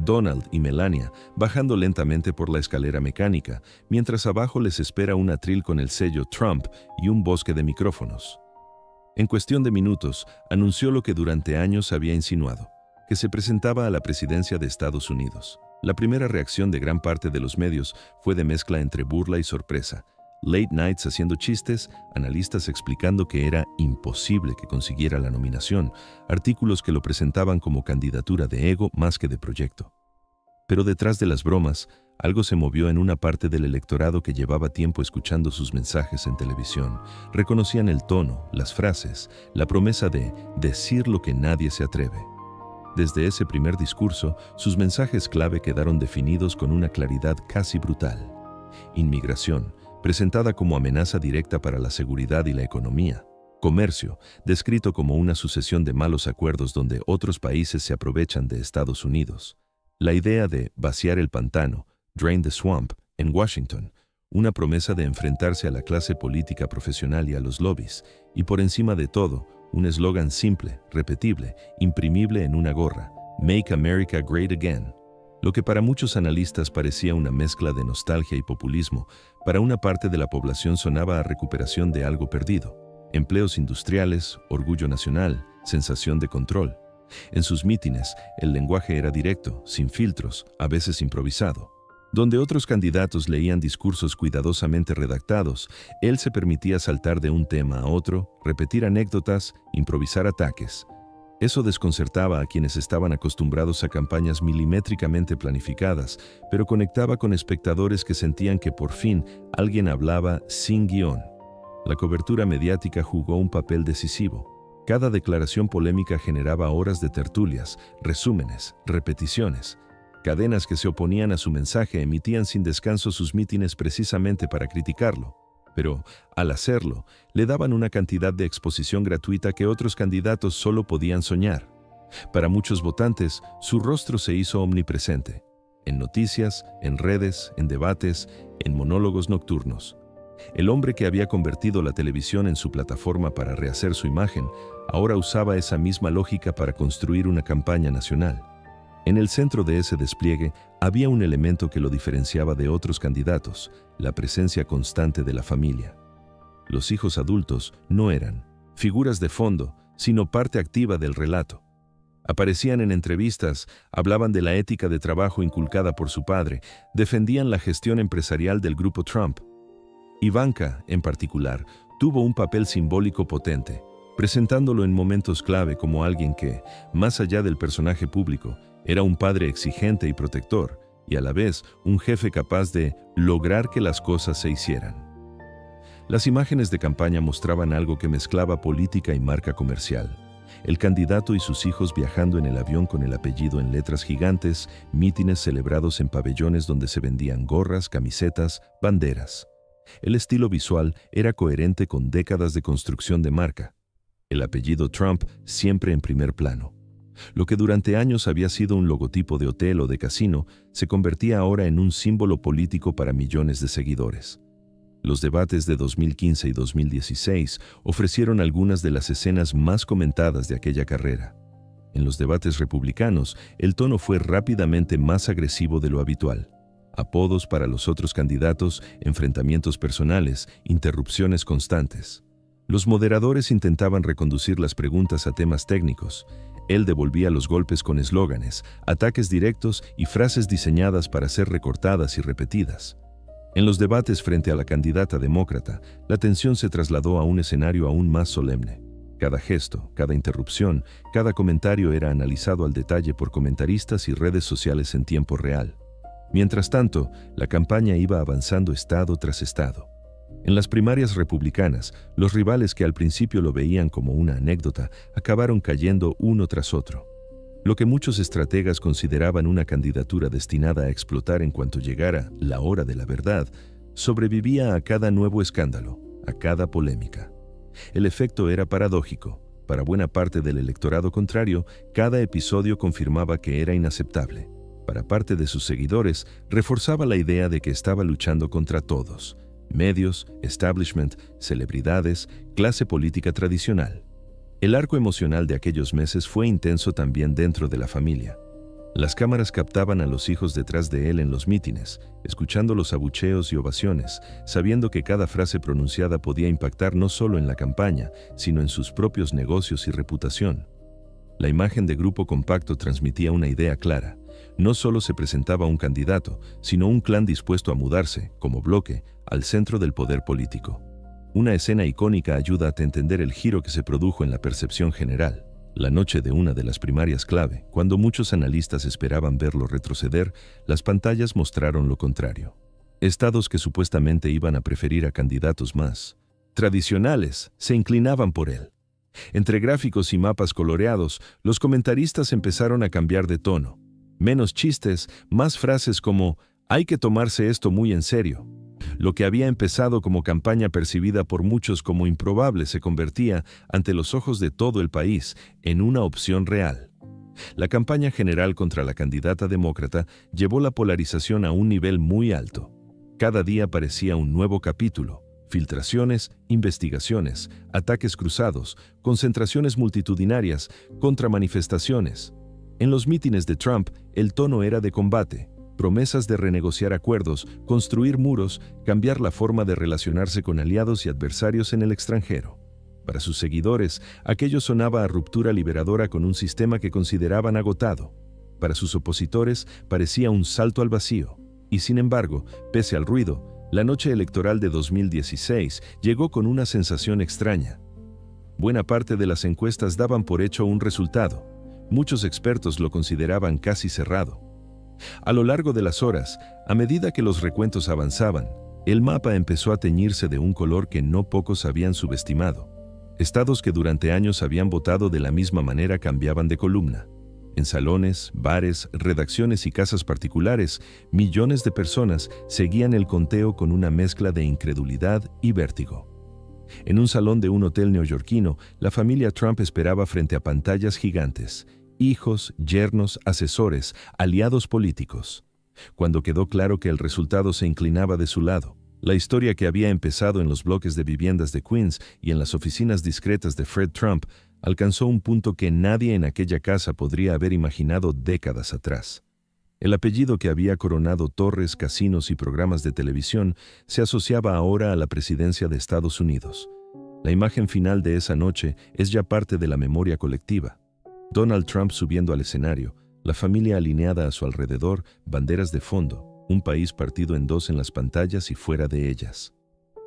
Donald y Melania bajando lentamente por la escalera mecánica, mientras abajo les espera un atril con el sello Trump y un bosque de micrófonos. En cuestión de minutos, anunció lo que durante años había insinuado, que se presentaba a la presidencia de Estados Unidos. La primera reacción de gran parte de los medios fue de mezcla entre burla y sorpresa. Late nights haciendo chistes, analistas explicando que era imposible que consiguiera la nominación, artículos que lo presentaban como candidatura de ego más que de proyecto. Pero detrás de las bromas, algo se movió en una parte del electorado que llevaba tiempo escuchando sus mensajes en televisión. Reconocían el tono, las frases, la promesa de decir lo que nadie se atreve. Desde ese primer discurso, sus mensajes clave quedaron definidos con una claridad casi brutal. Inmigración, presentada como amenaza directa para la seguridad y la economía. Comercio, descrito como una sucesión de malos acuerdos donde otros países se aprovechan de Estados Unidos. La idea de vaciar el pantano, drain the swamp, en Washington, una promesa de enfrentarse a la clase política profesional y a los lobbies, y por encima de todo, un eslogan simple, repetible, imprimible en una gorra, Make America Great Again. Lo que para muchos analistas parecía una mezcla de nostalgia y populismo, para una parte de la población sonaba a recuperación de algo perdido. Empleos industriales, orgullo nacional, sensación de control. En sus mítines, el lenguaje era directo, sin filtros, a veces improvisado. Donde otros candidatos leían discursos cuidadosamente redactados, él se permitía saltar de un tema a otro, repetir anécdotas, improvisar ataques. Eso desconcertaba a quienes estaban acostumbrados a campañas milimétricamente planificadas, pero conectaba con espectadores que sentían que por fin alguien hablaba sin guión. La cobertura mediática jugó un papel decisivo. Cada declaración polémica generaba horas de tertulias, resúmenes, repeticiones. Cadenas que se oponían a su mensaje emitían sin descanso sus mítines precisamente para criticarlo. Pero, al hacerlo, le daban una cantidad de exposición gratuita que otros candidatos solo podían soñar. Para muchos votantes, su rostro se hizo omnipresente. En noticias, en redes, en debates, en monólogos nocturnos. El hombre que había convertido la televisión en su plataforma para rehacer su imagen, ahora usaba esa misma lógica para construir una campaña nacional. En el centro de ese despliegue había un elemento que lo diferenciaba de otros candidatos, la presencia constante de la familia. Los hijos adultos no eran figuras de fondo, sino parte activa del relato. Aparecían en entrevistas, hablaban de la ética de trabajo inculcada por su padre, defendían la gestión empresarial del grupo Trump. Ivanka, en particular, tuvo un papel simbólico potente, presentándolo en momentos clave como alguien que, más allá del personaje público, era un padre exigente y protector, y a la vez un jefe capaz de lograr que las cosas se hicieran. Las imágenes de campaña mostraban algo que mezclaba política y marca comercial. El candidato y sus hijos viajando en el avión con el apellido en letras gigantes, mítines celebrados en pabellones donde se vendían gorras, camisetas, banderas. El estilo visual era coherente con décadas de construcción de marca. El apellido Trump siempre en primer plano. Lo que durante años había sido un logotipo de hotel o de casino, se convertía ahora en un símbolo político para millones de seguidores. Los debates de 2015 y 2016 ofrecieron algunas de las escenas más comentadas de aquella carrera. En los debates republicanos, el tono fue rápidamente más agresivo de lo habitual. Apodos para los otros candidatos, enfrentamientos personales, interrupciones constantes. Los moderadores intentaban reconducir las preguntas a temas técnicos. Él devolvía los golpes con eslóganes, ataques directos y frases diseñadas para ser recortadas y repetidas. En los debates frente a la candidata demócrata, la tensión se trasladó a un escenario aún más solemne. Cada gesto, cada interrupción, cada comentario era analizado al detalle por comentaristas y redes sociales en tiempo real. Mientras tanto, la campaña iba avanzando estado tras estado. En las primarias republicanas, los rivales que al principio lo veían como una anécdota acabaron cayendo uno tras otro. Lo que muchos estrategas consideraban una candidatura destinada a explotar en cuanto llegara la hora de la verdad, sobrevivía a cada nuevo escándalo, a cada polémica. El efecto era paradójico. Para buena parte del electorado contrario, cada episodio confirmaba que era inaceptable. Para parte de sus seguidores, reforzaba la idea de que estaba luchando contra todos: medios, establishment, celebridades, clase política tradicional. El arco emocional de aquellos meses fue intenso también dentro de la familia. Las cámaras captaban a los hijos detrás de él en los mítines, escuchando los abucheos y ovaciones, sabiendo que cada frase pronunciada podía impactar no solo en la campaña, sino en sus propios negocios y reputación. La imagen de grupo compacto transmitía una idea clara. No solo se presentaba un candidato, sino un clan dispuesto a mudarse, como bloque, al centro del poder político. Una escena icónica ayuda a entender el giro que se produjo en la percepción general. La noche de una de las primarias clave, cuando muchos analistas esperaban verlo retroceder, las pantallas mostraron lo contrario. Estados que supuestamente iban a preferir a candidatos más tradicionales se inclinaban por él. Entre gráficos y mapas coloreados, los comentaristas empezaron a cambiar de tono. Menos chistes, más frases como «hay que tomarse esto muy en serio». Lo que había empezado como campaña percibida por muchos como improbable se convertía, ante los ojos de todo el país, en una opción real. La campaña general contra la candidata demócrata llevó la polarización a un nivel muy alto. Cada día parecía un nuevo capítulo: filtraciones, investigaciones, ataques cruzados, concentraciones multitudinarias, contramanifestaciones. En los mítines de Trump, el tono era de combate, promesas de renegociar acuerdos, construir muros, cambiar la forma de relacionarse con aliados y adversarios en el extranjero. Para sus seguidores, aquello sonaba a ruptura liberadora con un sistema que consideraban agotado. Para sus opositores, parecía un salto al vacío. Y sin embargo, pese al ruido, la noche electoral de 2016 llegó con una sensación extraña. Buena parte de las encuestas daban por hecho un resultado. Muchos expertos lo consideraban casi cerrado. A lo largo de las horas, a medida que los recuentos avanzaban, el mapa empezó a teñirse de un color que no pocos habían subestimado. Estados que durante años habían votado de la misma manera cambiaban de columna. En salones, bares, redacciones y casas particulares, millones de personas seguían el conteo con una mezcla de incredulidad y vértigo. En un salón de un hotel neoyorquino, la familia Trump esperaba frente a pantallas gigantes. Hijos, yernos, asesores, aliados políticos. Cuando quedó claro que el resultado se inclinaba de su lado, la historia que había empezado en los bloques de viviendas de Queens y en las oficinas discretas de Fred Trump alcanzó un punto que nadie en aquella casa podría haber imaginado décadas atrás. El apellido que había coronado torres, casinos y programas de televisión se asociaba ahora a la presidencia de Estados Unidos. La imagen final de esa noche es ya parte de la memoria colectiva. Donald Trump subiendo al escenario, la familia alineada a su alrededor, banderas de fondo, un país partido en dos en las pantallas y fuera de ellas.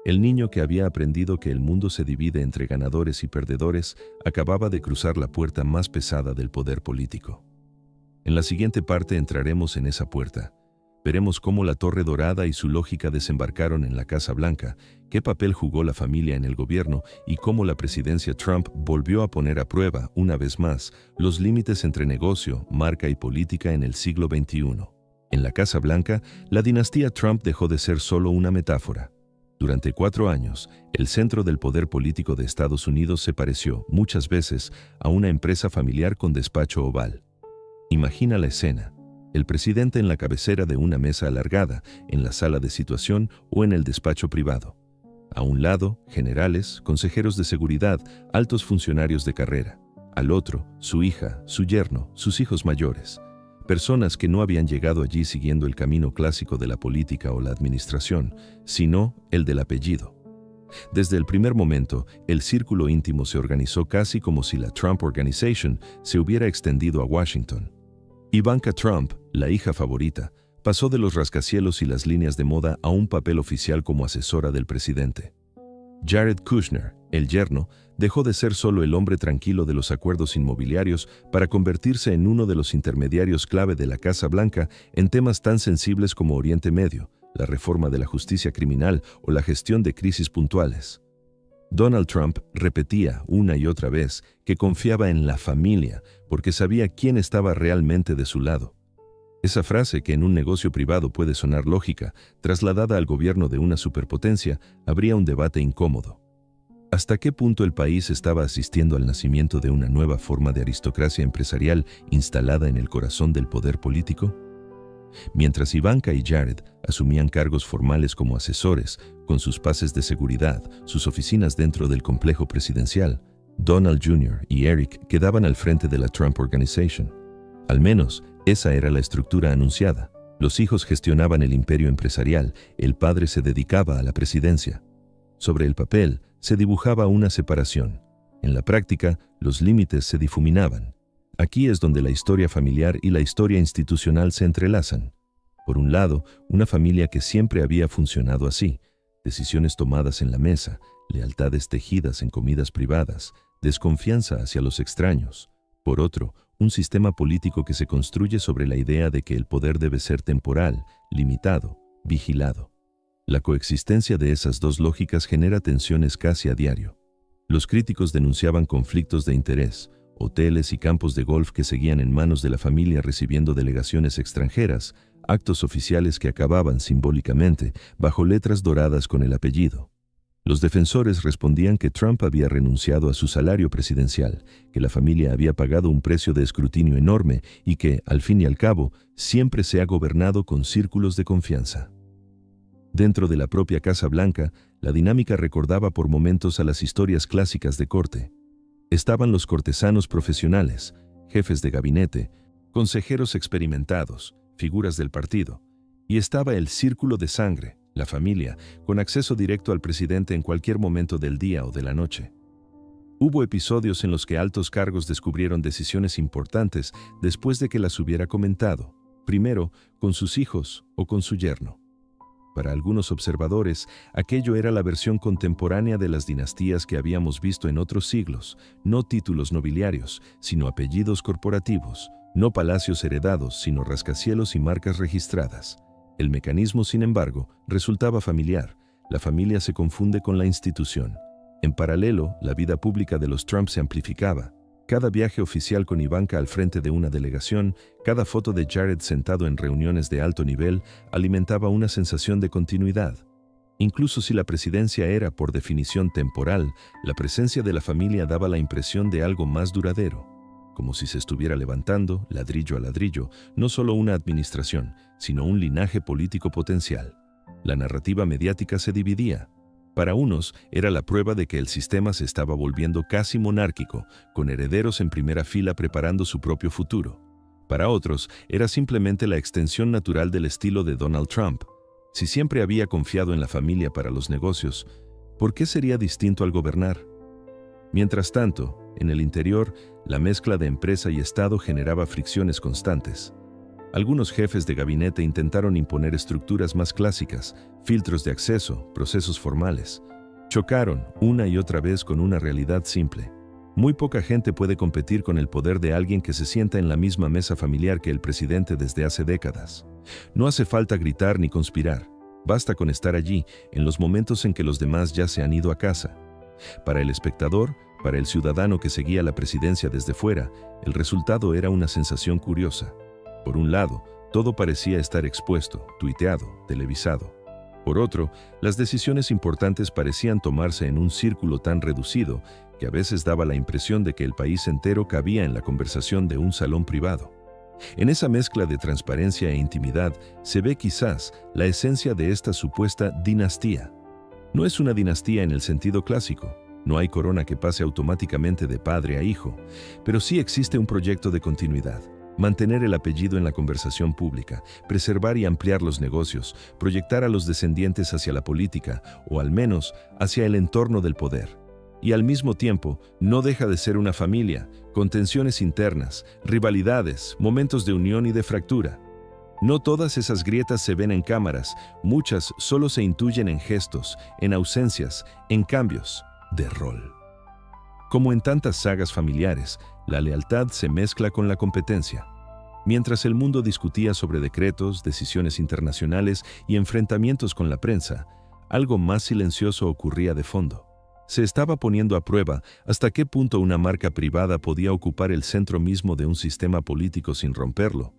El niño que había aprendido que el mundo se divide entre ganadores y perdedores acababa de cruzar la puerta más pesada del poder político. En la siguiente parte entraremos en esa puerta. Veremos cómo la Torre Dorada y su lógica desembarcaron en la Casa Blanca, qué papel jugó la familia en el gobierno y cómo la presidencia Trump volvió a poner a prueba, una vez más, los límites entre negocio, marca y política en el siglo XXI. En la Casa Blanca, la dinastía Trump dejó de ser solo una metáfora. Durante 4 años, el centro del poder político de Estados Unidos se pareció, muchas veces, a una empresa familiar con despacho oval. Imagina la escena. El presidente en la cabecera de una mesa alargada, en la sala de situación o en el despacho privado. A un lado, generales, consejeros de seguridad, altos funcionarios de carrera. Al otro, su hija, su yerno, sus hijos mayores. Personas que no habían llegado allí siguiendo el camino clásico de la política o la administración, sino el del apellido. Desde el primer momento, el círculo íntimo se organizó casi como si la Trump Organization se hubiera extendido a Washington. Ivanka Trump, la hija favorita, pasó de los rascacielos y las líneas de moda a un papel oficial como asesora del presidente. Jared Kushner, el yerno, dejó de ser solo el hombre tranquilo de los acuerdos inmobiliarios para convertirse en uno de los intermediarios clave de la Casa Blanca en temas tan sensibles como Oriente Medio, la reforma de la justicia criminal o la gestión de crisis puntuales. Donald Trump repetía una y otra vez que confiaba en la familia porque sabía quién estaba realmente de su lado. Esa frase, que en un negocio privado puede sonar lógica, trasladada al gobierno de una superpotencia, abría un debate incómodo. ¿Hasta qué punto el país estaba asistiendo al nacimiento de una nueva forma de aristocracia empresarial instalada en el corazón del poder político? Mientras Ivanka y Jared asumían cargos formales como asesores, con sus pases de seguridad, sus oficinas dentro del complejo presidencial, Donald Jr. y Eric quedaban al frente de la Trump Organization. Al menos, esa era la estructura anunciada. Los hijos gestionaban el imperio empresarial, el padre se dedicaba a la presidencia. Sobre el papel, se dibujaba una separación. En la práctica, los límites se difuminaban. Aquí es donde la historia familiar y la historia institucional se entrelazan. Por un lado, una familia que siempre había funcionado así, decisiones tomadas en la mesa, lealtades tejidas en comidas privadas, desconfianza hacia los extraños. Por otro, un sistema político que se construye sobre la idea de que el poder debe ser temporal, limitado, vigilado. La coexistencia de esas dos lógicas genera tensiones casi a diario. Los críticos denunciaban conflictos de interés, hoteles y campos de golf que seguían en manos de la familia recibiendo delegaciones extranjeras, actos oficiales que acababan simbólicamente bajo letras doradas con el apellido. Los defensores respondían que Trump había renunciado a su salario presidencial, que la familia había pagado un precio de escrutinio enorme y que, al fin y al cabo, siempre se ha gobernado con círculos de confianza. Dentro de la propia Casa Blanca, la dinámica recordaba por momentos a las historias clásicas de corte. Estaban los cortesanos profesionales, jefes de gabinete, consejeros experimentados, figuras del partido, y estaba el círculo de sangre, la familia, con acceso directo al presidente en cualquier momento del día o de la noche. Hubo episodios en los que altos cargos descubrieron decisiones importantes después de que las hubiera comentado, primero con sus hijos o con su yerno. Para algunos observadores, aquello era la versión contemporánea de las dinastías que habíamos visto en otros siglos, no títulos nobiliarios, sino apellidos corporativos, no palacios heredados, sino rascacielos y marcas registradas. El mecanismo, sin embargo, resultaba familiar. La familia se confunde con la institución. En paralelo, la vida pública de los Trump se amplificaba. Cada viaje oficial con Ivanka al frente de una delegación, cada foto de Jared sentado en reuniones de alto nivel, alimentaba una sensación de continuidad. Incluso si la presidencia era, por definición, temporal, la presencia de la familia daba la impresión de algo más duradero, como si se estuviera levantando, ladrillo a ladrillo, no solo una administración, sino un linaje político potencial. La narrativa mediática se dividía. Para unos, era la prueba de que el sistema se estaba volviendo casi monárquico, con herederos en primera fila preparando su propio futuro. Para otros, era simplemente la extensión natural del estilo de Donald Trump. Si siempre había confiado en la familia para los negocios, ¿por qué sería distinto al gobernar? Mientras tanto, en el interior, la mezcla de empresa y Estado generaba fricciones constantes. Algunos jefes de gabinete intentaron imponer estructuras más clásicas, filtros de acceso, procesos formales. Chocaron una y otra vez con una realidad simple. Muy poca gente puede competir con el poder de alguien que se sienta en la misma mesa familiar que el presidente desde hace décadas. No hace falta gritar ni conspirar. Basta con estar allí, en los momentos en que los demás ya se han ido a casa. Para el espectador, para el ciudadano que seguía la presidencia desde fuera, el resultado era una sensación curiosa. Por un lado, todo parecía estar expuesto, tuiteado, televisado. Por otro, las decisiones importantes parecían tomarse en un círculo tan reducido que a veces daba la impresión de que el país entero cabía en la conversación de un salón privado. En esa mezcla de transparencia e intimidad se ve quizás la esencia de esta supuesta dinastía. No es una dinastía en el sentido clásico. No hay corona que pase automáticamente de padre a hijo, pero sí existe un proyecto de continuidad. Mantener el apellido en la conversación pública, preservar y ampliar los negocios, proyectar a los descendientes hacia la política, o al menos hacia el entorno del poder. Y al mismo tiempo, no deja de ser una familia, con tensiones internas, rivalidades, momentos de unión y de fractura. No todas esas grietas se ven en cámaras, muchas solo se intuyen en gestos, en ausencias, en cambios de rol. Como en tantas sagas familiares, la lealtad se mezcla con la competencia. Mientras el mundo discutía sobre decretos, decisiones internacionales y enfrentamientos con la prensa, algo más silencioso ocurría de fondo. Se estaba poniendo a prueba hasta qué punto una marca privada podía ocupar el centro mismo de un sistema político sin romperlo,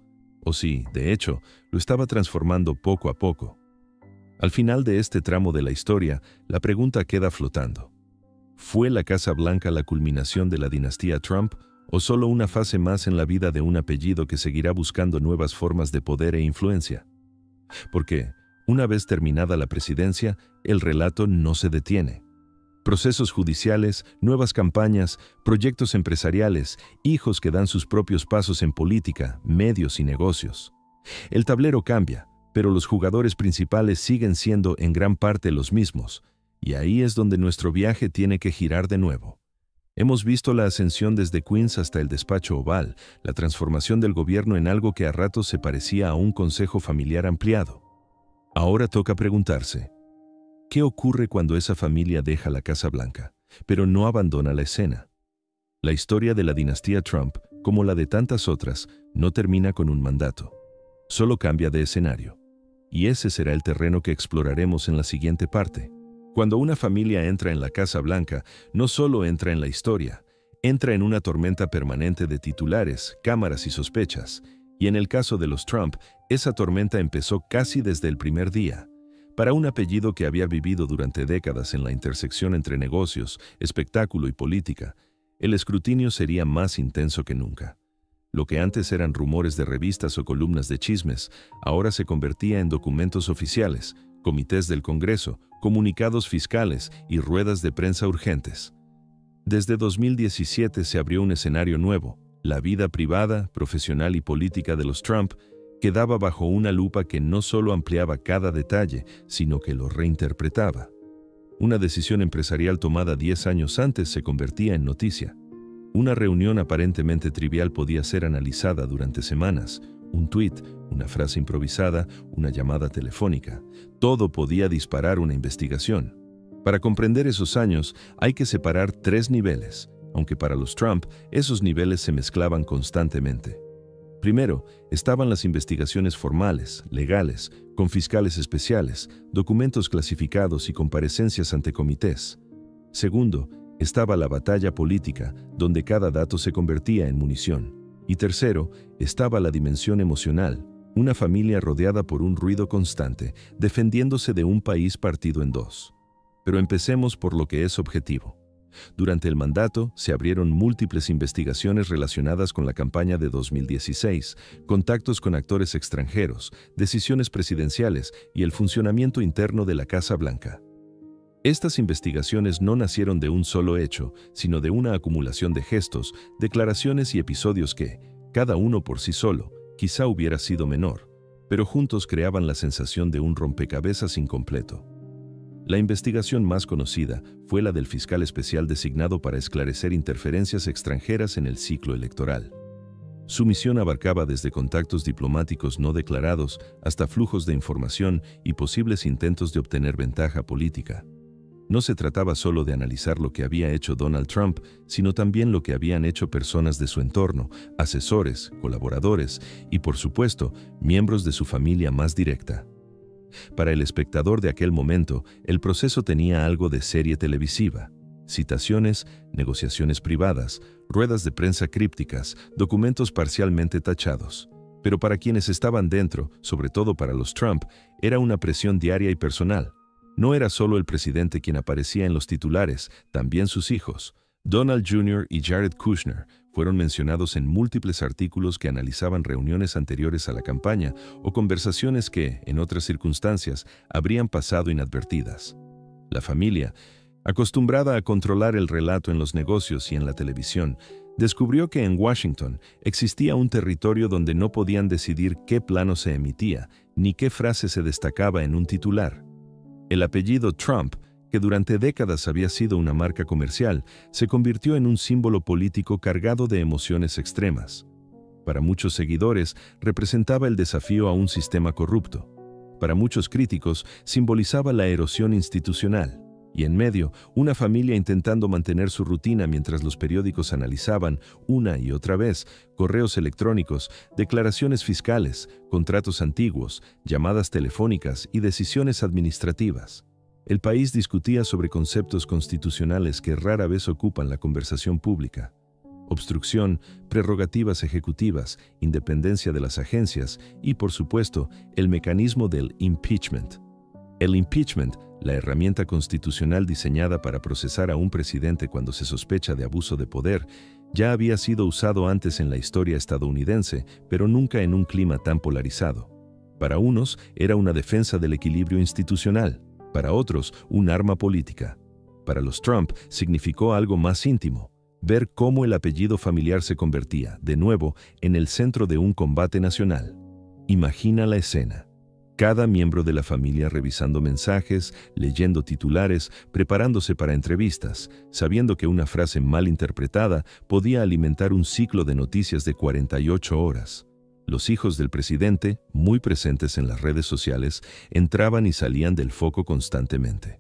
o si, de hecho, lo estaba transformando poco a poco. Al final de este tramo de la historia, la pregunta queda flotando. ¿Fue la Casa Blanca la culminación de la dinastía Trump o solo una fase más en la vida de un apellido que seguirá buscando nuevas formas de poder e influencia? Porque, una vez terminada la presidencia, el relato no se detiene. Procesos judiciales, nuevas campañas, proyectos empresariales, hijos que dan sus propios pasos en política, medios y negocios. El tablero cambia, pero los jugadores principales siguen siendo en gran parte los mismos, y ahí es donde nuestro viaje tiene que girar de nuevo. Hemos visto la ascensión desde Queens hasta el despacho Oval, la transformación del gobierno en algo que a ratos se parecía a un consejo familiar ampliado. Ahora toca preguntarse, ¿qué ocurre cuando esa familia deja la Casa Blanca, pero no abandona la escena? La historia de la dinastía Trump, como la de tantas otras, no termina con un mandato. Solo cambia de escenario. Y ese será el terreno que exploraremos en la siguiente parte. Cuando una familia entra en la Casa Blanca, no solo entra en la historia, entra en una tormenta permanente de titulares, cámaras y sospechas. Y en el caso de los Trump, esa tormenta empezó casi desde el primer día. Para un apellido que había vivido durante décadas en la intersección entre negocios, espectáculo y política, el escrutinio sería más intenso que nunca. Lo que antes eran rumores de revistas o columnas de chismes, ahora se convertía en documentos oficiales, comités del Congreso, comunicados fiscales y ruedas de prensa urgentes. Desde 2017 se abrió un escenario nuevo, La vida privada, profesional y política de los Trump quedaba bajo una lupa que no solo ampliaba cada detalle, sino que lo reinterpretaba. Una decisión empresarial tomada 10 años antes se convertía en noticia. Una reunión aparentemente trivial podía ser analizada durante semanas. Un tuit, una frase improvisada, una llamada telefónica. Todo podía disparar una investigación. Para comprender esos años, hay que separar 3 niveles, aunque para los Trump esos niveles se mezclaban constantemente. Primero, estaban las investigaciones formales, legales, con fiscales especiales, documentos clasificados y comparecencias ante comités. Segundo, estaba la batalla política, donde cada dato se convertía en munición. Y tercero, estaba la dimensión emocional, una familia rodeada por un ruido constante, defendiéndose de un país partido en dos. Pero empecemos por lo que es objetivo. Durante el mandato se abrieron múltiples investigaciones relacionadas con la campaña de 2016, contactos con actores extranjeros, decisiones presidenciales y el funcionamiento interno de la Casa Blanca. Estas investigaciones no nacieron de un solo hecho, sino de una acumulación de gestos, declaraciones y episodios que, cada uno por sí solo, quizá hubiera sido menor, pero juntos creaban la sensación de un rompecabezas incompleto. La investigación más conocida fue la del fiscal especial designado para esclarecer interferencias extranjeras en el ciclo electoral. Su misión abarcaba desde contactos diplomáticos no declarados hasta flujos de información y posibles intentos de obtener ventaja política. No se trataba solo de analizar lo que había hecho Donald Trump, sino también lo que habían hecho personas de su entorno, asesores, colaboradores y, por supuesto, miembros de su familia más directa. Para el espectador de aquel momento, el proceso tenía algo de serie televisiva. Citaciones, negociaciones privadas, ruedas de prensa crípticas, documentos parcialmente tachados. Pero para quienes estaban dentro, sobre todo para los Trump, era una presión diaria y personal. No era solo el presidente quien aparecía en los titulares, también sus hijos. Donald Jr. y Jared Kushner fueron mencionados en múltiples artículos que analizaban reuniones anteriores a la campaña o conversaciones que, en otras circunstancias, habrían pasado inadvertidas. La familia, acostumbrada a controlar el relato en los negocios y en la televisión, descubrió que en Washington existía un territorio donde no podían decidir qué plano se emitía, ni qué frase se destacaba en un titular. El apellido Trump, que durante décadas había sido una marca comercial, se convirtió en un símbolo político cargado de emociones extremas. Para muchos seguidores, representaba el desafío a un sistema corrupto. Para muchos críticos, simbolizaba la erosión institucional. Y en medio, una familia intentando mantener su rutina mientras los periódicos analizaban, una y otra vez, correos electrónicos, declaraciones fiscales, contratos antiguos, llamadas telefónicas y decisiones administrativas. El país discutía sobre conceptos constitucionales que rara vez ocupan la conversación pública. Obstrucción, prerrogativas ejecutivas, independencia de las agencias y, por supuesto, el mecanismo del impeachment. El impeachment, la herramienta constitucional diseñada para procesar a un presidente cuando se sospecha de abuso de poder, ya había sido usado antes en la historia estadounidense, pero nunca en un clima tan polarizado. Para unos, era una defensa del equilibrio institucional. Para otros, un arma política. Para los Trump, significó algo más íntimo, ver cómo el apellido familiar se convertía, de nuevo, en el centro de un combate nacional. Imagina la escena. Cada miembro de la familia revisando mensajes, leyendo titulares, preparándose para entrevistas, sabiendo que una frase mal interpretada podía alimentar un ciclo de noticias de 48 horas. Los hijos del presidente, muy presentes en las redes sociales, entraban y salían del foco constantemente.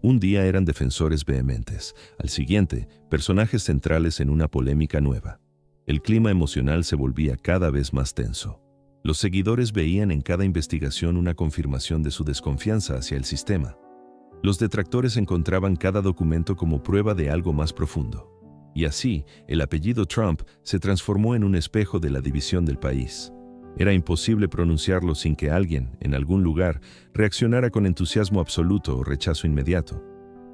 Un día eran defensores vehementes, al siguiente, personajes centrales en una polémica nueva. El clima emocional se volvía cada vez más tenso. Los seguidores veían en cada investigación una confirmación de su desconfianza hacia el sistema. Los detractores encontraban cada documento como prueba de algo más profundo. Y así, el apellido Trump se transformó en un espejo de la división del país. Era imposible pronunciarlo sin que alguien, en algún lugar, reaccionara con entusiasmo absoluto o rechazo inmediato.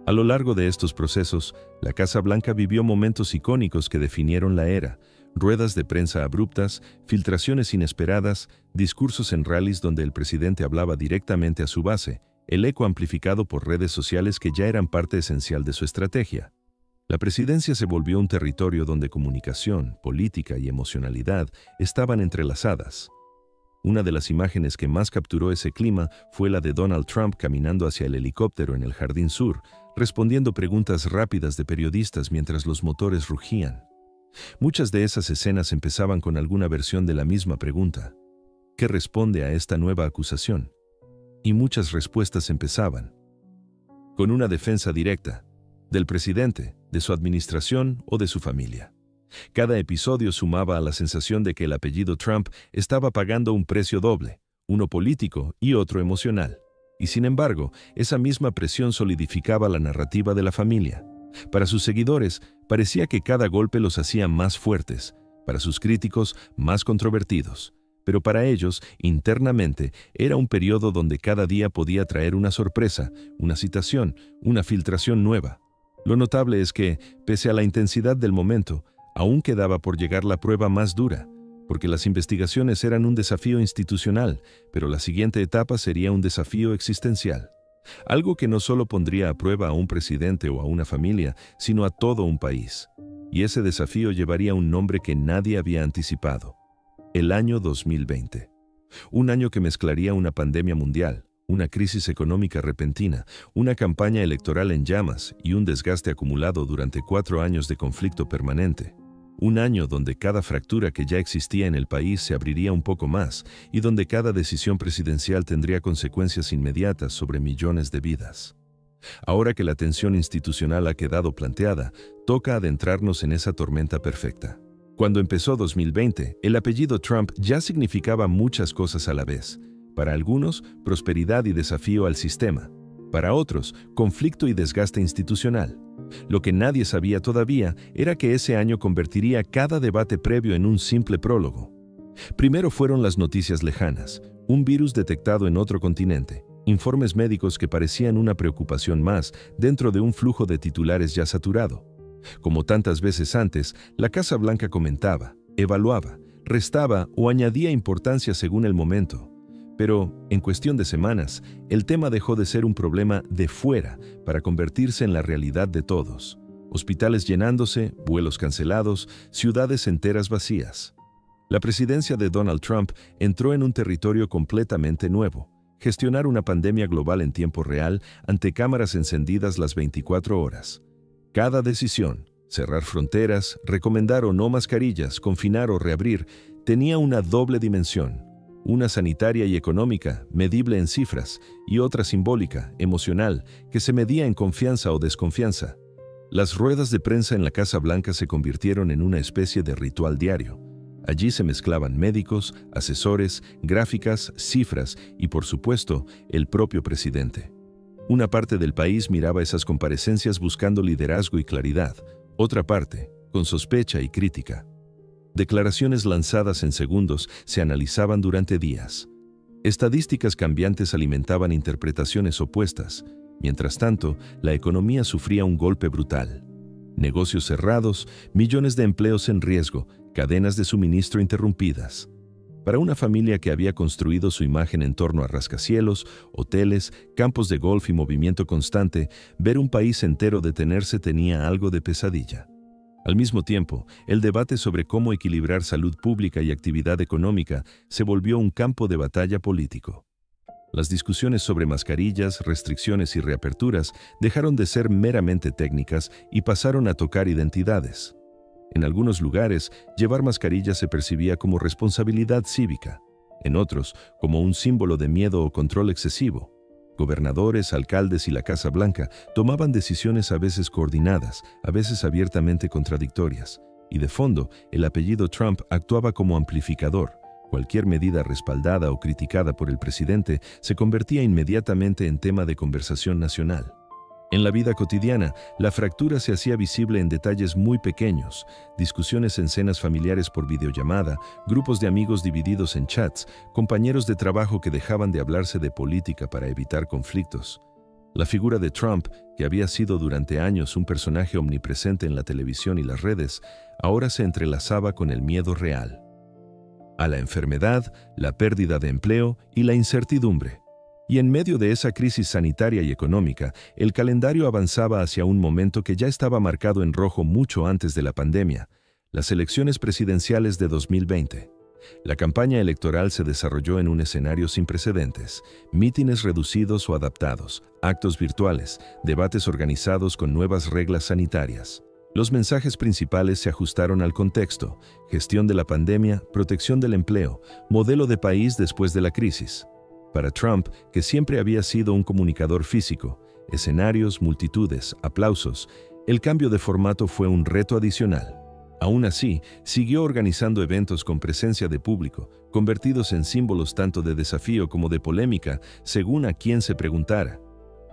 A lo largo de estos procesos, la Casa Blanca vivió momentos icónicos que definieron la era: ruedas de prensa abruptas, filtraciones inesperadas, discursos en rallies donde el presidente hablaba directamente a su base, el eco amplificado por redes sociales que ya eran parte esencial de su estrategia. La presidencia se volvió un territorio donde comunicación, política y emocionalidad estaban entrelazadas. Una de las imágenes que más capturó ese clima fue la de Donald Trump caminando hacia el helicóptero en el Jardín Sur, respondiendo preguntas rápidas de periodistas mientras los motores rugían. Muchas de esas escenas empezaban con alguna versión de la misma pregunta: ¿qué responde a esta nueva acusación? Y muchas respuestas empezaban con una defensa directa del presidente, de su administración o de su familia. Cada episodio sumaba a la sensación de que el apellido Trump estaba pagando un precio doble, uno político y otro emocional. Y sin embargo, esa misma presión solidificaba la narrativa de la familia. Para sus seguidores, parecía que cada golpe los hacía más fuertes, para sus críticos, más controvertidos. Pero para ellos, internamente, era un periodo donde cada día podía traer una sorpresa, una citación, una filtración nueva. Lo notable es que, pese a la intensidad del momento, aún quedaba por llegar la prueba más dura, porque las investigaciones eran un desafío institucional, pero la siguiente etapa sería un desafío existencial. Algo que no solo pondría a prueba a un presidente o a una familia, sino a todo un país. Y ese desafío llevaría un nombre que nadie había anticipado: el año 2020. Un año que mezclaría una pandemia mundial, una crisis económica repentina, una campaña electoral en llamas y un desgaste acumulado durante 4 años de conflicto permanente. Un año donde cada fractura que ya existía en el país se abriría un poco más y donde cada decisión presidencial tendría consecuencias inmediatas sobre millones de vidas. Ahora que la tensión institucional ha quedado planteada, toca adentrarnos en esa tormenta perfecta. Cuando empezó 2020, el apellido Trump ya significaba muchas cosas a la vez. Para algunos, prosperidad y desafío al sistema. Para otros, conflicto y desgaste institucional. Lo que nadie sabía todavía era que ese año convertiría cada debate previo en un simple prólogo. Primero fueron las noticias lejanas, un virus detectado en otro continente, informes médicos que parecían una preocupación más dentro de un flujo de titulares ya saturado. Como tantas veces antes, la Casa Blanca comentaba, evaluaba, restaba o añadía importancia según el momento. Pero, en cuestión de semanas, el tema dejó de ser un problema de fuera para convertirse en la realidad de todos. Hospitales llenándose, vuelos cancelados, ciudades enteras vacías. La presidencia de Donald Trump entró en un territorio completamente nuevo: gestionar una pandemia global en tiempo real ante cámaras encendidas las 24 horas. Cada decisión, cerrar fronteras, recomendar o no mascarillas, confinar o reabrir, tenía una doble dimensión. Una sanitaria y económica, medible en cifras, y otra simbólica, emocional, que se medía en confianza o desconfianza. Las ruedas de prensa en la Casa Blanca se convirtieron en una especie de ritual diario. Allí se mezclaban médicos, asesores, gráficas, cifras y, por supuesto, el propio presidente. Una parte del país miraba esas comparecencias buscando liderazgo y claridad, otra parte, con sospecha y crítica. Declaraciones lanzadas en segundos se analizaban durante días. Estadísticas cambiantes alimentaban interpretaciones opuestas. Mientras tanto, la economía sufría un golpe brutal. Negocios cerrados, millones de empleos en riesgo, cadenas de suministro interrumpidas. Para una familia que había construido su imagen en torno a rascacielos, hoteles, campos de golf y movimiento constante, ver un país entero detenerse tenía algo de pesadilla. Al mismo tiempo, el debate sobre cómo equilibrar salud pública y actividad económica se volvió un campo de batalla político. Las discusiones sobre mascarillas, restricciones y reaperturas dejaron de ser meramente técnicas y pasaron a tocar identidades. En algunos lugares, llevar mascarillas se percibía como responsabilidad cívica, en otros, como un símbolo de miedo o control excesivo. Gobernadores, alcaldes y la Casa Blanca tomaban decisiones a veces coordinadas, a veces abiertamente contradictorias, y de fondo, el apellido Trump actuaba como amplificador. Cualquier medida respaldada o criticada por el presidente se convertía inmediatamente en tema de conversación nacional. En la vida cotidiana, la fractura se hacía visible en detalles muy pequeños: discusiones en cenas familiares por videollamada, grupos de amigos divididos en chats, compañeros de trabajo que dejaban de hablarse de política para evitar conflictos. La figura de Trump, que había sido durante años un personaje omnipresente en la televisión y las redes, ahora se entrelazaba con el miedo real. A la enfermedad, la pérdida de empleo y la incertidumbre. Y en medio de esa crisis sanitaria y económica, el calendario avanzaba hacia un momento que ya estaba marcado en rojo mucho antes de la pandemia, las elecciones presidenciales de 2020. La campaña electoral se desarrolló en un escenario sin precedentes: mítines reducidos o adaptados, actos virtuales, debates organizados con nuevas reglas sanitarias. Los mensajes principales se ajustaron al contexto: gestión de la pandemia, protección del empleo, modelo de país después de la crisis. Para Trump, que siempre había sido un comunicador físico, escenarios, multitudes, aplausos, el cambio de formato fue un reto adicional. Aún así, siguió organizando eventos con presencia de público, convertidos en símbolos tanto de desafío como de polémica, según a quien se preguntara.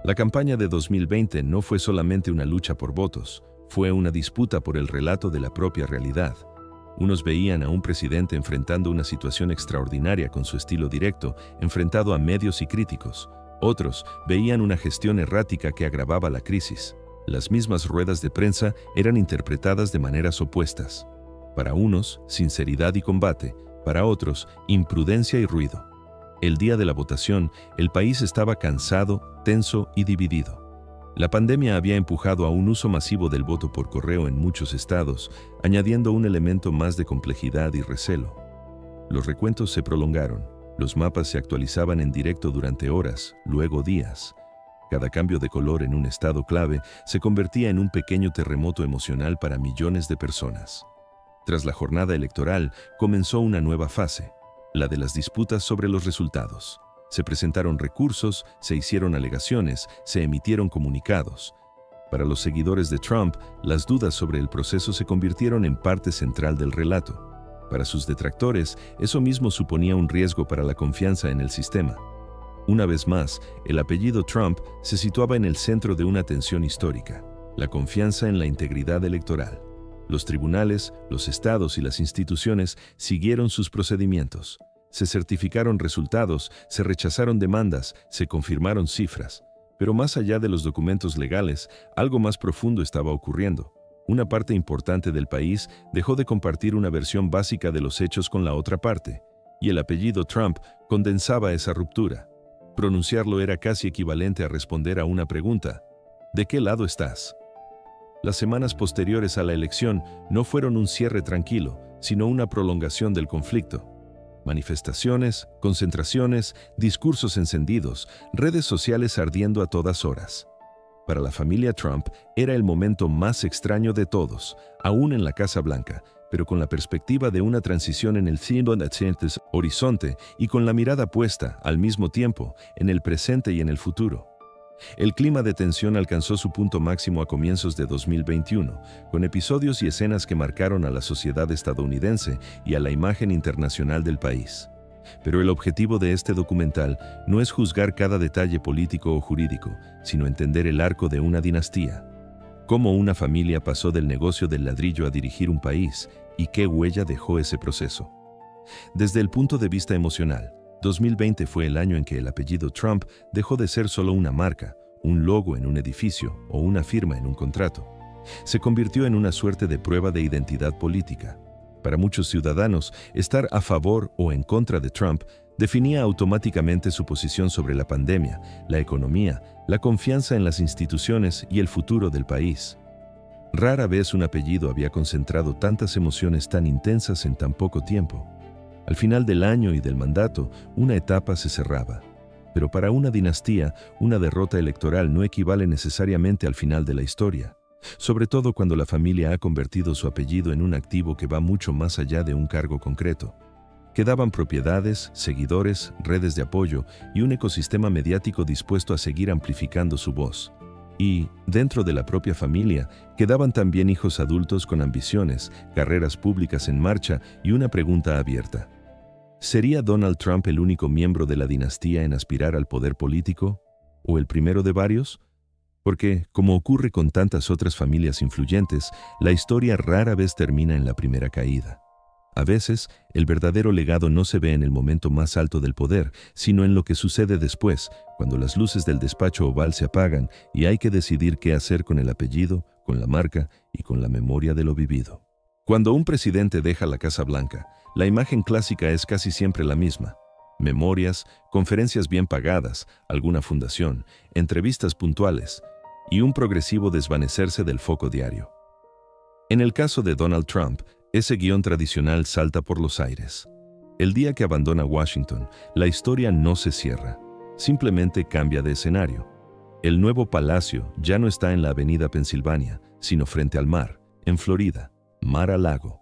La campaña de 2020 no fue solamente una lucha por votos, fue una disputa por el relato de la propia realidad. Unos veían a un presidente enfrentando una situación extraordinaria con su estilo directo, enfrentado a medios y críticos. Otros veían una gestión errática que agravaba la crisis. Las mismas ruedas de prensa eran interpretadas de maneras opuestas. Para unos, sinceridad y combate; para otros, imprudencia y ruido. El día de la votación, el país estaba cansado, tenso y dividido. La pandemia había empujado a un uso masivo del voto por correo en muchos estados, añadiendo un elemento más de complejidad y recelo. Los recuentos se prolongaron, los mapas se actualizaban en directo durante horas, luego días. Cada cambio de color en un estado clave se convertía en un pequeño terremoto emocional para millones de personas. Tras la jornada electoral, comenzó una nueva fase, la de las disputas sobre los resultados. Se presentaron recursos, se hicieron alegaciones, se emitieron comunicados. Para los seguidores de Trump, las dudas sobre el proceso se convirtieron en parte central del relato. Para sus detractores, eso mismo suponía un riesgo para la confianza en el sistema. Una vez más, el apellido Trump se situaba en el centro de una tensión histórica: la confianza en la integridad electoral. Los tribunales, los estados y las instituciones siguieron sus procedimientos. Se certificaron resultados, se rechazaron demandas, se confirmaron cifras. Pero más allá de los documentos legales, algo más profundo estaba ocurriendo. Una parte importante del país dejó de compartir una versión básica de los hechos con la otra parte, y el apellido Trump condensaba esa ruptura. Pronunciarlo era casi equivalente a responder a una pregunta: ¿de qué lado estás? Las semanas posteriores a la elección no fueron un cierre tranquilo, sino una prolongación del conflicto. Manifestaciones, concentraciones, discursos encendidos, redes sociales ardiendo a todas horas. Para la familia Trump era el momento más extraño de todos, aún en la Casa Blanca, pero con la perspectiva de una transición en el horizonte y con la mirada puesta, al mismo tiempo, en el presente y en el futuro. El clima de tensión alcanzó su punto máximo a comienzos de 2021, con episodios y escenas que marcaron a la sociedad estadounidense y a la imagen internacional del país. Pero el objetivo de este documental no es juzgar cada detalle político o jurídico, sino entender el arco de una dinastía. Cómo una familia pasó del negocio del ladrillo a dirigir un país y qué huella dejó ese proceso. Desde el punto de vista emocional, 2020 fue el año en que el apellido Trump dejó de ser solo una marca, un logo en un edificio o una firma en un contrato. Se convirtió en una suerte de prueba de identidad política. Para muchos ciudadanos, estar a favor o en contra de Trump definía automáticamente su posición sobre la pandemia, la economía, la confianza en las instituciones y el futuro del país. Rara vez un apellido había concentrado tantas emociones tan intensas en tan poco tiempo. Al final del año y del mandato, una etapa se cerraba. Pero para una dinastía, una derrota electoral no equivale necesariamente al final de la historia, sobre todo cuando la familia ha convertido su apellido en un activo que va mucho más allá de un cargo concreto. Quedaban propiedades, seguidores, redes de apoyo y un ecosistema mediático dispuesto a seguir amplificando su voz. Y, dentro de la propia familia, quedaban también hijos adultos con ambiciones, carreras públicas en marcha y una pregunta abierta: ¿sería Donald Trump el único miembro de la dinastía en aspirar al poder político? ¿O el primero de varios? Porque, como ocurre con tantas otras familias influyentes, la historia rara vez termina en la primera caída. A veces, el verdadero legado no se ve en el momento más alto del poder, sino en lo que sucede después, cuando las luces del despacho oval se apagan y hay que decidir qué hacer con el apellido, con la marca y con la memoria de lo vivido. Cuando un presidente deja la Casa Blanca, la imagen clásica es casi siempre la misma: memorias, conferencias bien pagadas, alguna fundación, entrevistas puntuales y un progresivo desvanecerse del foco diario. En el caso de Donald Trump, ese guión tradicional salta por los aires. El día que abandona Washington, la historia no se cierra, simplemente cambia de escenario. El nuevo palacio ya no está en la avenida Pensilvania, sino frente al mar, en Florida, Mar-a-Lago.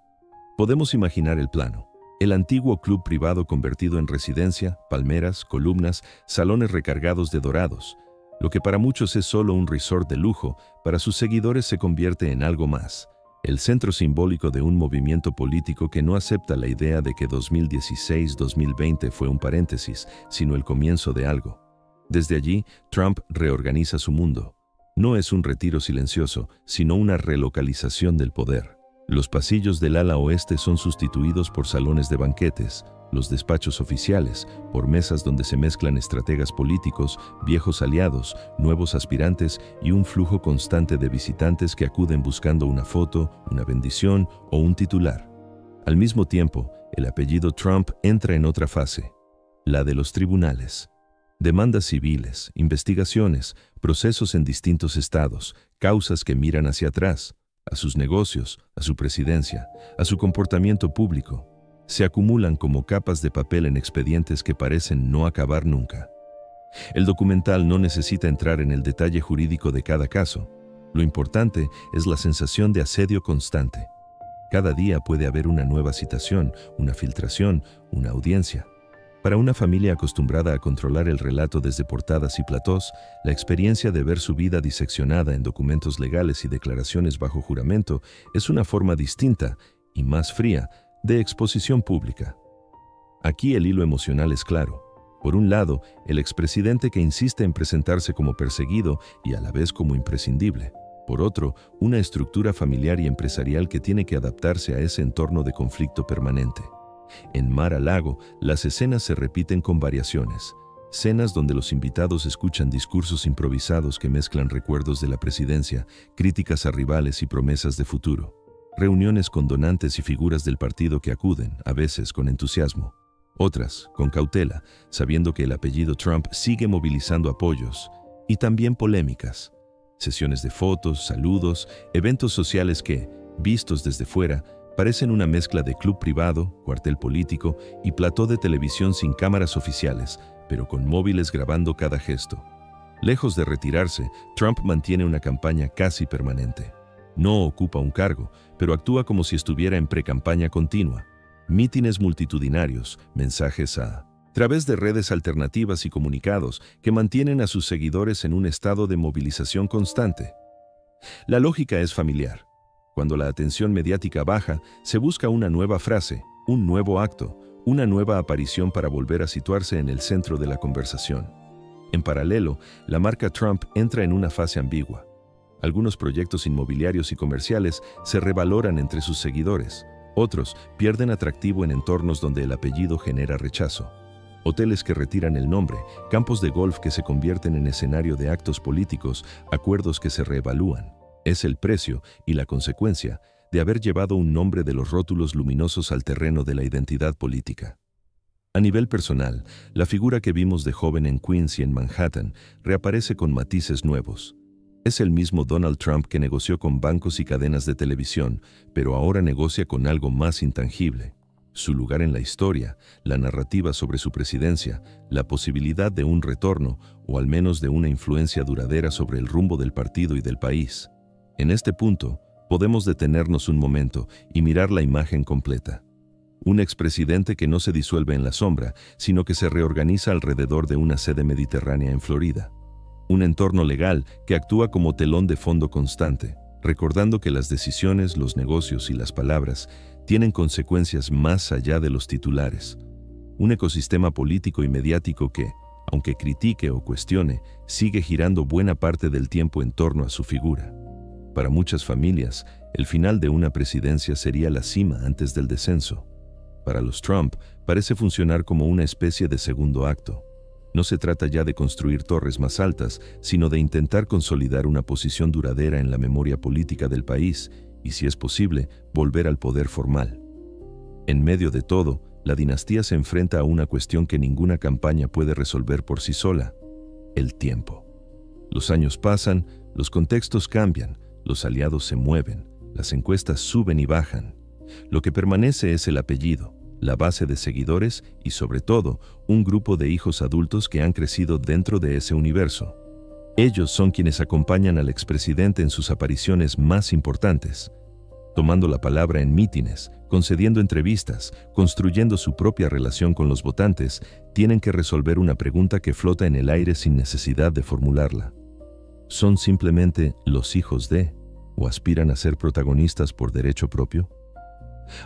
Podemos imaginar el plano. El antiguo club privado convertido en residencia, palmeras, columnas, salones recargados de dorados. Lo que para muchos es solo un resort de lujo, para sus seguidores se convierte en algo más. El centro simbólico de un movimiento político que no acepta la idea de que 2016-2020 fue un paréntesis, sino el comienzo de algo. Desde allí, Trump reorganiza su mundo. No es un retiro silencioso, sino una relocalización del poder. Los pasillos del ala oeste son sustituidos por salones de banquetes, los despachos oficiales, por mesas donde se mezclan estrategas políticos, viejos aliados, nuevos aspirantes y un flujo constante de visitantes que acuden buscando una foto, una bendición o un titular. Al mismo tiempo, el apellido Trump entra en otra fase, la de los tribunales. Demandas civiles, investigaciones, procesos en distintos estados, causas que miran hacia atrás, a sus negocios, a su presidencia, a su comportamiento público. Se acumulan como capas de papel en expedientes que parecen no acabar nunca. El documental no necesita entrar en el detalle jurídico de cada caso. Lo importante es la sensación de asedio constante. Cada día puede haber una nueva citación, una filtración, una audiencia. Para una familia acostumbrada a controlar el relato desde portadas y platós, la experiencia de ver su vida diseccionada en documentos legales y declaraciones bajo juramento es una forma distinta y más fría de exposición pública. Aquí el hilo emocional es claro. Por un lado, el expresidente que insiste en presentarse como perseguido y a la vez como imprescindible. Por otro, una estructura familiar y empresarial que tiene que adaptarse a ese entorno de conflicto permanente. En Mar-a-Lago, las escenas se repiten con variaciones. Cenas donde los invitados escuchan discursos improvisados que mezclan recuerdos de la presidencia, críticas a rivales y promesas de futuro. Reuniones con donantes y figuras del partido que acuden, a veces con entusiasmo. Otras, con cautela, sabiendo que el apellido Trump sigue movilizando apoyos. Y también polémicas. Sesiones de fotos, saludos, eventos sociales que, vistos desde fuera, parecen una mezcla de club privado, cuartel político y plató de televisión sin cámaras oficiales, pero con móviles grabando cada gesto. Lejos de retirarse, Trump mantiene una campaña casi permanente. No ocupa un cargo, pero actúa como si estuviera en pre-campaña continua. Mítines multitudinarios, mensajes a través de redes alternativas y comunicados que mantienen a sus seguidores en un estado de movilización constante. La lógica es familiar. Cuando la atención mediática baja, se busca una nueva frase, un nuevo acto, una nueva aparición para volver a situarse en el centro de la conversación. En paralelo, la marca Trump entra en una fase ambigua. Algunos proyectos inmobiliarios y comerciales se revaloran entre sus seguidores. Otros pierden atractivo en entornos donde el apellido genera rechazo. Hoteles que retiran el nombre, campos de golf que se convierten en escenario de actos políticos, acuerdos que se reevalúan. Es el precio y la consecuencia de haber llevado un nombre de los rótulos luminosos al terreno de la identidad política. A nivel personal, la figura que vimos de joven en Queens y en Manhattan reaparece con matices nuevos. Es el mismo Donald Trump que negoció con bancos y cadenas de televisión, pero ahora negocia con algo más intangible. Su lugar en la historia, la narrativa sobre su presidencia, la posibilidad de un retorno o al menos de una influencia duradera sobre el rumbo del partido y del país. En este punto, podemos detenernos un momento y mirar la imagen completa. Un expresidente que no se disuelve en la sombra, sino que se reorganiza alrededor de una sede mediterránea en Florida. Un entorno legal que actúa como telón de fondo constante, recordando que las decisiones, los negocios y las palabras tienen consecuencias más allá de los titulares. Un ecosistema político y mediático que, aunque critique o cuestione, sigue girando buena parte del tiempo en torno a su figura. Para muchas familias, el final de una presidencia sería la cima antes del descenso. Para los Trump, parece funcionar como una especie de segundo acto. No se trata ya de construir torres más altas, sino de intentar consolidar una posición duradera en la memoria política del país y, si es posible, volver al poder formal. En medio de todo, la dinastía se enfrenta a una cuestión que ninguna campaña puede resolver por sí sola: el tiempo. Los años pasan, los contextos cambian, los aliados se mueven, las encuestas suben y bajan. Lo que permanece es el apellido, la base de seguidores y, sobre todo, un grupo de hijos adultos que han crecido dentro de ese universo. Ellos son quienes acompañan al expresidente en sus apariciones más importantes, tomando la palabra en mítines, concediendo entrevistas, construyendo su propia relación con los votantes. Tienen que resolver una pregunta que flota en el aire sin necesidad de formularla. ¿Son simplemente los hijos de, o aspiran a ser protagonistas por derecho propio?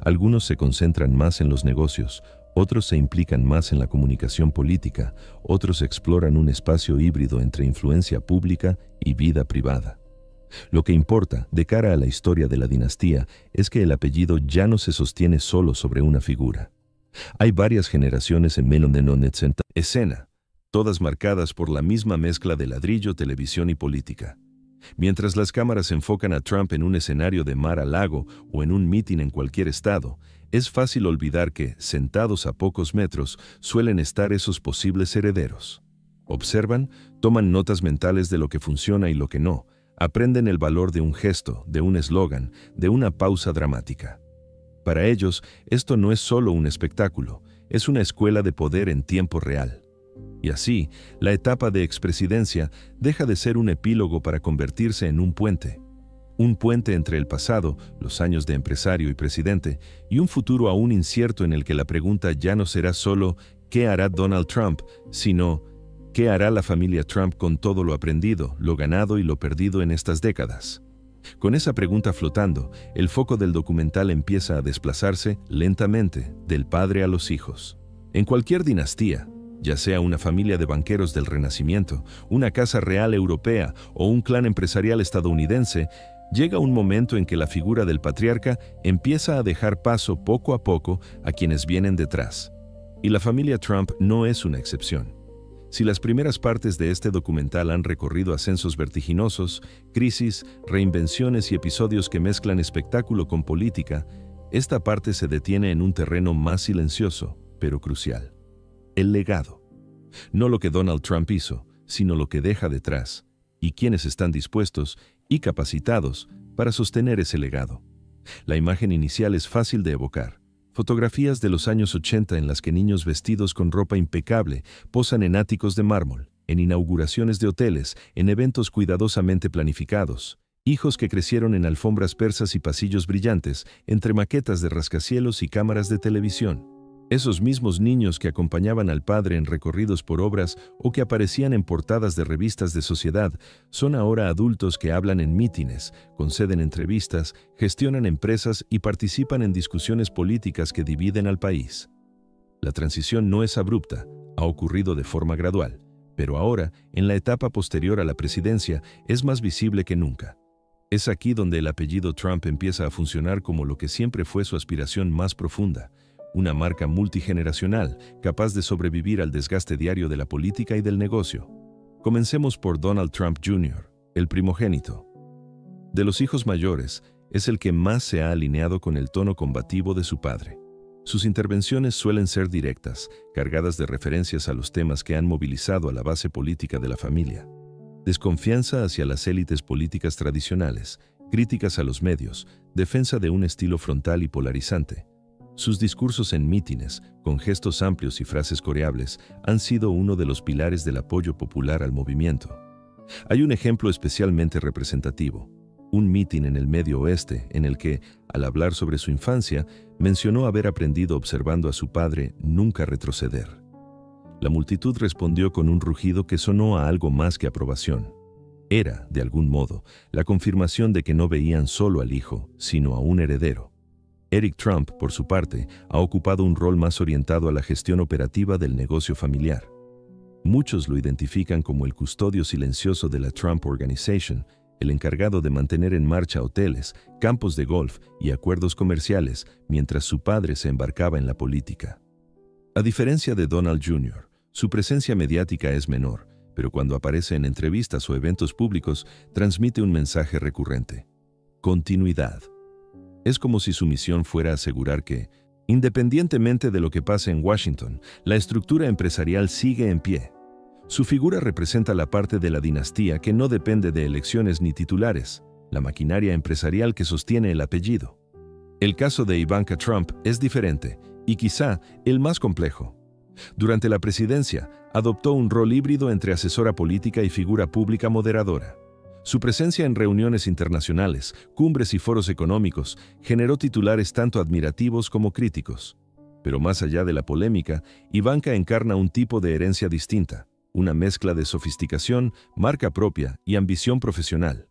Algunos se concentran más en los negocios, otros se implican más en la comunicación política, otros exploran un espacio híbrido entre influencia pública y vida privada. Lo que importa, de cara a la historia de la dinastía, es que el apellido ya no se sostiene solo sobre una figura. Hay varias generaciones en escena, todas marcadas por la misma mezcla de ladrillo, televisión y política. Mientras las cámaras enfocan a Trump en un escenario de Mar-a-Lago o en un mitin en cualquier estado, es fácil olvidar que, sentados a pocos metros, suelen estar esos posibles herederos. Observan, toman notas mentales de lo que funciona y lo que no, aprenden el valor de un gesto, de un eslogan, de una pausa dramática. Para ellos, esto no es solo un espectáculo, es una escuela de poder en tiempo real. Y así, la etapa de expresidencia deja de ser un epílogo para convertirse en un puente. Un puente entre el pasado, los años de empresario y presidente, y un futuro aún incierto en el que la pregunta ya no será solo ¿qué hará Donald Trump?, sino ¿qué hará la familia Trump con todo lo aprendido, lo ganado y lo perdido en estas décadas? Con esa pregunta flotando, el foco del documental empieza a desplazarse lentamente del padre a los hijos. En cualquier dinastía, ya sea una familia de banqueros del Renacimiento, una casa real europea o un clan empresarial estadounidense, llega un momento en que la figura del patriarca empieza a dejar paso poco a poco a quienes vienen detrás. Y la familia Trump no es una excepción. Si las primeras partes de este documental han recorrido ascensos vertiginosos, crisis, reinvenciones y episodios que mezclan espectáculo con política, esta parte se detiene en un terreno más silencioso, pero crucial: el legado. No lo que Donald Trump hizo, sino lo que deja detrás, y quienes están dispuestos y capacitados para sostener ese legado. La imagen inicial es fácil de evocar. Fotografías de los años 80 en las que niños vestidos con ropa impecable posan en áticos de mármol, en inauguraciones de hoteles, en eventos cuidadosamente planificados. Hijos que crecieron en alfombras persas y pasillos brillantes, entre maquetas de rascacielos y cámaras de televisión. Esos mismos niños que acompañaban al padre en recorridos por obras o que aparecían en portadas de revistas de sociedad son ahora adultos que hablan en mítines, conceden entrevistas, gestionan empresas y participan en discusiones políticas que dividen al país. La transición no es abrupta, ha ocurrido de forma gradual, pero ahora, en la etapa posterior a la presidencia, es más visible que nunca. Es aquí donde el apellido Trump empieza a funcionar como lo que siempre fue su aspiración más profunda: una marca multigeneracional, capaz de sobrevivir al desgaste diario de la política y del negocio. Comencemos por Donald Trump Jr., el primogénito. De los hijos mayores, es el que más se ha alineado con el tono combativo de su padre. Sus intervenciones suelen ser directas, cargadas de referencias a los temas que han movilizado a la base política de la familia. Desconfianza hacia las élites políticas tradicionales, críticas a los medios, defensa de un estilo frontal y polarizante. Sus discursos en mítines, con gestos amplios y frases coreables, han sido uno de los pilares del apoyo popular al movimiento. Hay un ejemplo especialmente representativo: un mitin en el Medio Oeste en el que, al hablar sobre su infancia, mencionó haber aprendido observando a su padre nunca retroceder. La multitud respondió con un rugido que sonó a algo más que aprobación. Era, de algún modo, la confirmación de que no veían solo al hijo, sino a un heredero. Eric Trump, por su parte, ha ocupado un rol más orientado a la gestión operativa del negocio familiar. Muchos lo identifican como el custodio silencioso de la Trump Organization, el encargado de mantener en marcha hoteles, campos de golf y acuerdos comerciales mientras su padre se embarcaba en la política. A diferencia de Donald Jr., su presencia mediática es menor, pero cuando aparece en entrevistas o eventos públicos, transmite un mensaje recurrente: continuidad. Es como si su misión fuera asegurar que, Independientemente de lo que pase en Washington, la estructura empresarial sigue en pie. Su figura representa la parte de la dinastía que no depende de elecciones ni titulares, la maquinaria empresarial que sostiene el apellido. El caso de Ivanka Trump es diferente y quizá el más complejo. Durante la presidencia, adoptó un rol híbrido entre asesora política y figura pública moderadora. Su presencia en reuniones internacionales, cumbres y foros económicos generó titulares tanto admirativos como críticos. Pero más allá de la polémica, Ivanka encarna un tipo de herencia distinta, una mezcla de sofisticación, marca propia y ambición profesional.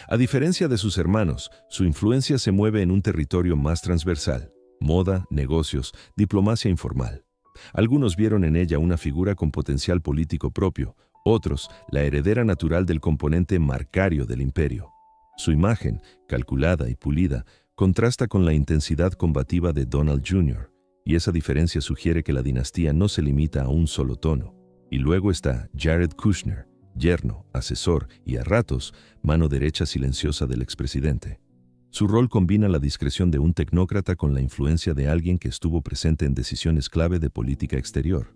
A diferencia de sus hermanos, su influencia se mueve en un territorio más transversal: moda, negocios, diplomacia informal. Algunos vieron en ella una figura con potencial político propio, otros la heredera natural del componente marcario del imperio. Su imagen, calculada y pulida, contrasta con la intensidad combativa de Donald Jr., y esa diferencia sugiere que la dinastía no se limita a un solo tono. Y luego está Jared Kushner, yerno, asesor y a ratos, mano derecha silenciosa del expresidente. Su rol combina la discreción de un tecnócrata con la influencia de alguien que estuvo presente en decisiones clave de política exterior.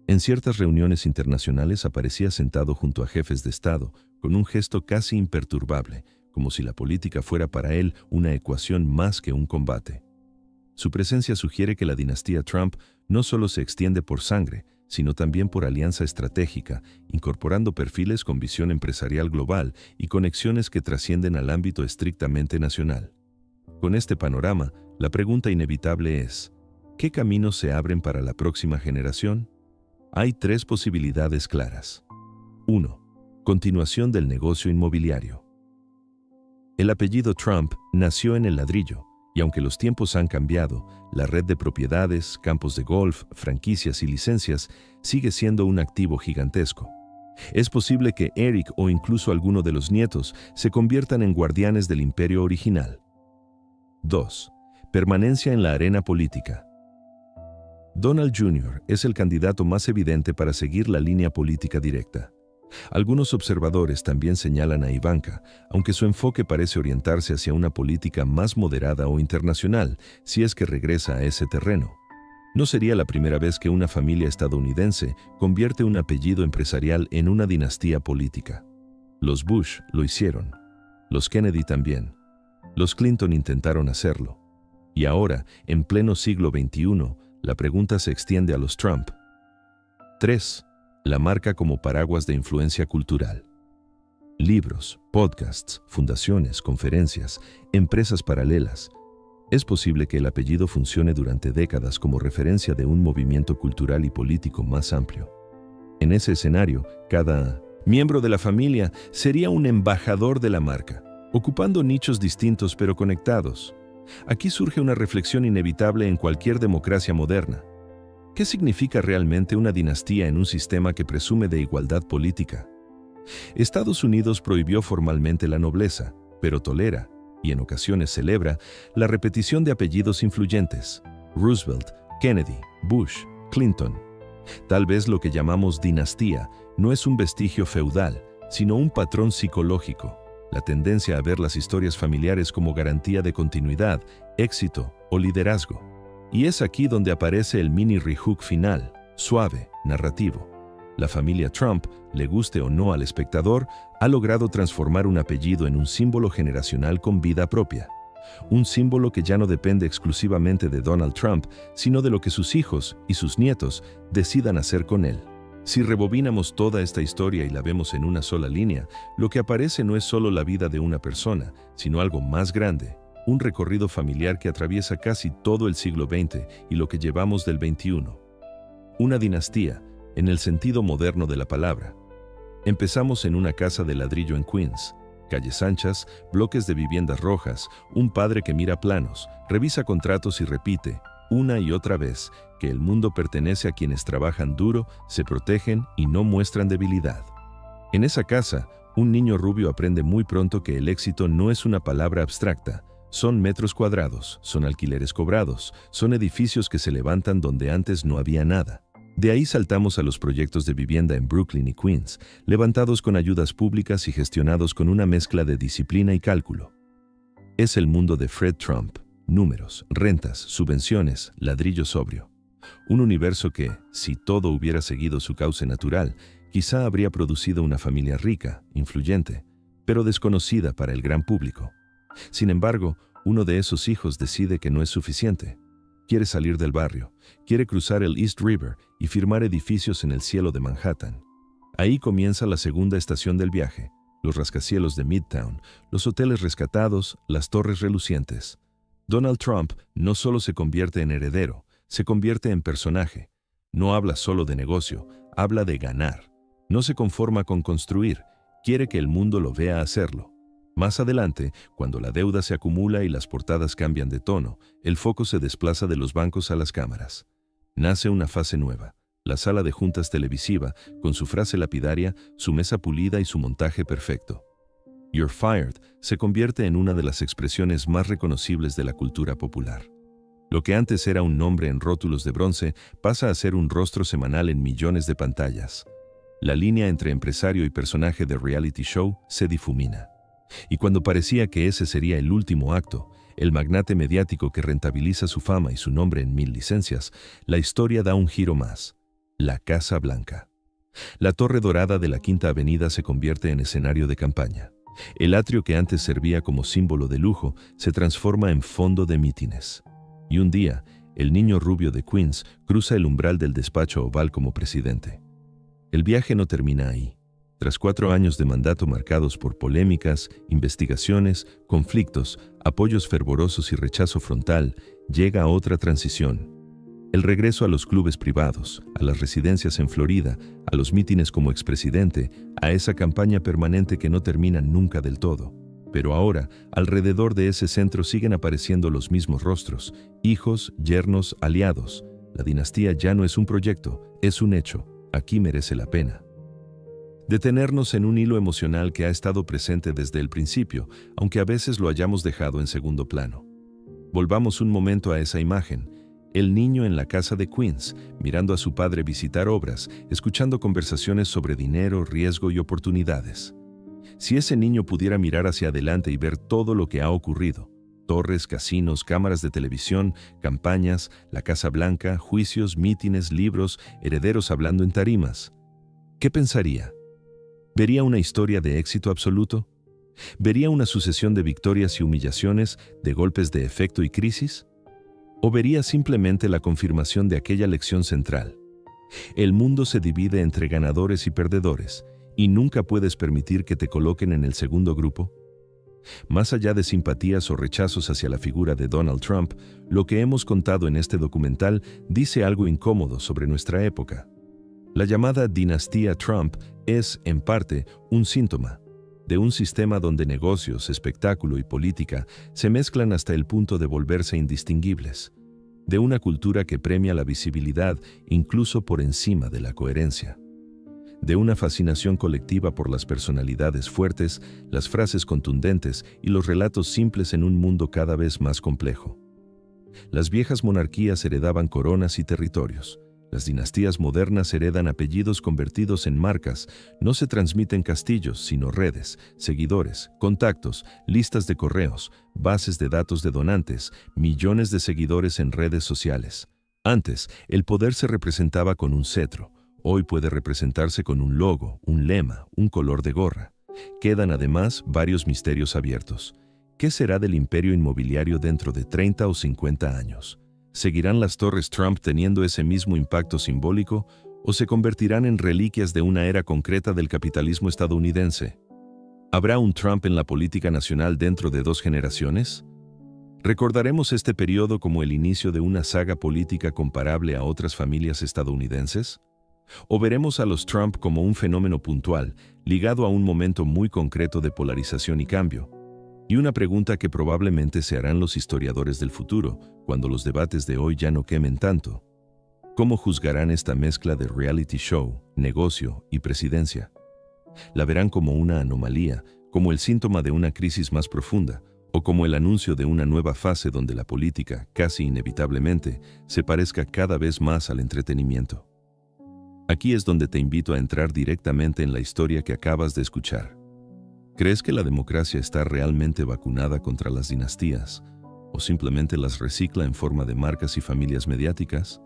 En ciertas reuniones internacionales aparecía sentado junto a jefes de Estado, con un gesto casi imperturbable, como si la política fuera para él una ecuación más que un combate. Su presencia sugiere que la dinastía Trump no solo se extiende por sangre, sino también por alianza estratégica, incorporando perfiles con visión empresarial global y conexiones que trascienden al ámbito estrictamente nacional. Con este panorama, la pregunta inevitable es: ¿qué caminos se abren para la próxima generación? Hay tres posibilidades claras. 1. Continuación del negocio inmobiliario. El apellido Trump nació en el ladrillo, y aunque los tiempos han cambiado, la red de propiedades, campos de golf, franquicias y licencias sigue siendo un activo gigantesco. Es posible que Eric o incluso alguno de los nietos se conviertan en guardianes del imperio original. 2. Permanencia en la arena política. Donald Jr. es el candidato más evidente para seguir la línea política directa. Algunos observadores también señalan a Ivanka, aunque su enfoque parece orientarse hacia una política más moderada o internacional, si es que regresa a ese terreno. No sería la primera vez que una familia estadounidense convierte un apellido empresarial en una dinastía política. Los Bush lo hicieron. Los Kennedy también. Los Clinton intentaron hacerlo. Y ahora, en pleno siglo XXI, la pregunta se extiende a los Trump. 3. La marca como paraguas de influencia cultural. Libros, podcasts, fundaciones, conferencias, empresas paralelas. Es posible que el apellido funcione durante décadas como referencia de un movimiento cultural y político más amplio. En ese escenario, cada miembro de la familia sería un embajador de la marca, ocupando nichos distintos pero conectados. Aquí surge una reflexión inevitable en cualquier democracia moderna. ¿Qué significa realmente una dinastía en un sistema que presume de igualdad política? Estados Unidos prohibió formalmente la nobleza, pero tolera, y en ocasiones celebra, la repetición de apellidos influyentes: Roosevelt, Kennedy, Bush, Clinton. Tal vez lo que llamamos dinastía no es un vestigio feudal, sino un patrón psicológico, la tendencia a ver las historias familiares como garantía de continuidad, éxito o liderazgo. Y es aquí donde aparece el mini rehook final, suave, narrativo. La familia Trump, le guste o no al espectador, ha logrado transformar un apellido en un símbolo generacional con vida propia. Un símbolo que ya no depende exclusivamente de Donald Trump, sino de lo que sus hijos y sus nietos decidan hacer con él. Si rebobinamos toda esta historia y la vemos en una sola línea, lo que aparece no es solo la vida de una persona, sino algo más grande, un recorrido familiar que atraviesa casi todo el siglo XX y lo que llevamos del XXI. Una dinastía, en el sentido moderno de la palabra. Empezamos en una casa de ladrillo en Queens, calles anchas, bloques de viviendas rojas, un padre que mira planos, revisa contratos y repite, una y otra vez, que el mundo pertenece a quienes trabajan duro, se protegen y no muestran debilidad. En esa casa, un niño rubio aprende muy pronto que el éxito no es una palabra abstracta. Son metros cuadrados, son alquileres cobrados, son edificios que se levantan donde antes no había nada. De ahí saltamos a los proyectos de vivienda en Brooklyn y Queens, levantados con ayudas públicas y gestionados con una mezcla de disciplina y cálculo. Es el mundo de Fred Trump, Números, rentas, subvenciones, ladrillo sobrio. Un universo que, si todo hubiera seguido su cauce natural, quizá habría producido una familia rica, influyente, pero desconocida para el gran público. Sin embargo, uno de esos hijos decide que no es suficiente. Quiere salir del barrio, quiere cruzar el East River y firmar edificios en el cielo de Manhattan. Ahí comienza la segunda estación del viaje, los rascacielos de Midtown, los hoteles rescatados, las torres relucientes. Donald Trump no solo se convierte en heredero, se convierte en personaje. No habla solo de negocio, habla de ganar. No se conforma con construir, quiere que el mundo lo vea hacerlo. Más adelante, cuando la deuda se acumula y las portadas cambian de tono, el foco se desplaza de los bancos a las cámaras. Nace una fase nueva, la sala de juntas televisiva, con su frase lapidaria, su mesa pulida y su montaje perfecto. "You're fired" se convierte en una de las expresiones más reconocibles de la cultura popular. Lo que antes era un nombre en rótulos de bronce pasa a ser un rostro semanal en millones de pantallas. La línea entre empresario y personaje de reality show se difumina. Y cuando parecía que ese sería el último acto, el magnate mediático que rentabiliza su fama y su nombre en 1000 licencias, la historia da un giro más. La Casa Blanca. La Torre Dorada de la Quinta Avenida se convierte en escenario de campaña. El atrio que antes servía como símbolo de lujo se transforma en fondo de mítines. Y un día, el niño rubio de Queens cruza el umbral del despacho oval como presidente. El viaje no termina ahí. Tras 4 años de mandato marcados por polémicas, investigaciones, conflictos, apoyos fervorosos y rechazo frontal, llega otra transición. El regreso a los clubes privados, a las residencias en Florida, a los mítines como expresidente, a esa campaña permanente que no termina nunca del todo. Pero ahora, alrededor de ese centro siguen apareciendo los mismos rostros, hijos, yernos, aliados. La dinastía ya no es un proyecto, es un hecho. Aquí merece la pena detenernos en un hilo emocional que ha estado presente desde el principio, aunque a veces lo hayamos dejado en segundo plano. Volvamos un momento a esa imagen. El niño en la casa de Queens, mirando a su padre visitar obras, escuchando conversaciones sobre dinero, riesgo y oportunidades. Si ese niño pudiera mirar hacia adelante y ver todo lo que ha ocurrido, torres, casinos, cámaras de televisión, campañas, la Casa Blanca, juicios, mítines, libros, herederos hablando en tarimas, ¿qué pensaría? ¿Vería una historia de éxito absoluto? ¿Vería una sucesión de victorias y humillaciones, de golpes de efecto y crisis? ¿O vería simplemente la confirmación de aquella lección central? El mundo se divide entre ganadores y perdedores, y nunca puedes permitir que te coloquen en el segundo grupo. Más allá de simpatías o rechazos hacia la figura de Donald Trump, lo que hemos contado en este documental dice algo incómodo sobre nuestra época. La llamada dinastía Trump es, en parte, un síntoma de un sistema donde negocios, espectáculo y política se mezclan hasta el punto de volverse indistinguibles, de una cultura que premia la visibilidad incluso por encima de la coherencia, de una fascinación colectiva por las personalidades fuertes, las frases contundentes y los relatos simples en un mundo cada vez más complejo. Las viejas monarquías heredaban coronas y territorios. Las dinastías modernas heredan apellidos convertidos en marcas, no se transmiten castillos, sino redes, seguidores, contactos, listas de correos, bases de datos de donantes, millones de seguidores en redes sociales. Antes, el poder se representaba con un cetro, hoy puede representarse con un logo, un lema, un color de gorra. Quedan además varios misterios abiertos. ¿Qué será del imperio inmobiliario dentro de 30 o 50 años? ¿Seguirán las torres Trump teniendo ese mismo impacto simbólico o se convertirán en reliquias de una era concreta del capitalismo estadounidense? ¿Habrá un Trump en la política nacional dentro de 2 generaciones? ¿Recordaremos este periodo como el inicio de una saga política comparable a otras familias estadounidenses? ¿O veremos a los Trump como un fenómeno puntual, ligado a un momento muy concreto de polarización y cambio? Y una pregunta que probablemente se harán los historiadores del futuro, cuando los debates de hoy ya no quemen tanto. ¿Cómo juzgarán esta mezcla de reality show, negocio y presidencia? ¿La verán como una anomalía, como el síntoma de una crisis más profunda, o como el anuncio de una nueva fase donde la política, casi inevitablemente, se parezca cada vez más al entretenimiento? Aquí es donde te invito a entrar directamente en la historia que acabas de escuchar. ¿Crees que la democracia está realmente vacunada contra las dinastías? ¿O simplemente las recicla en forma de marcas y familias mediáticas?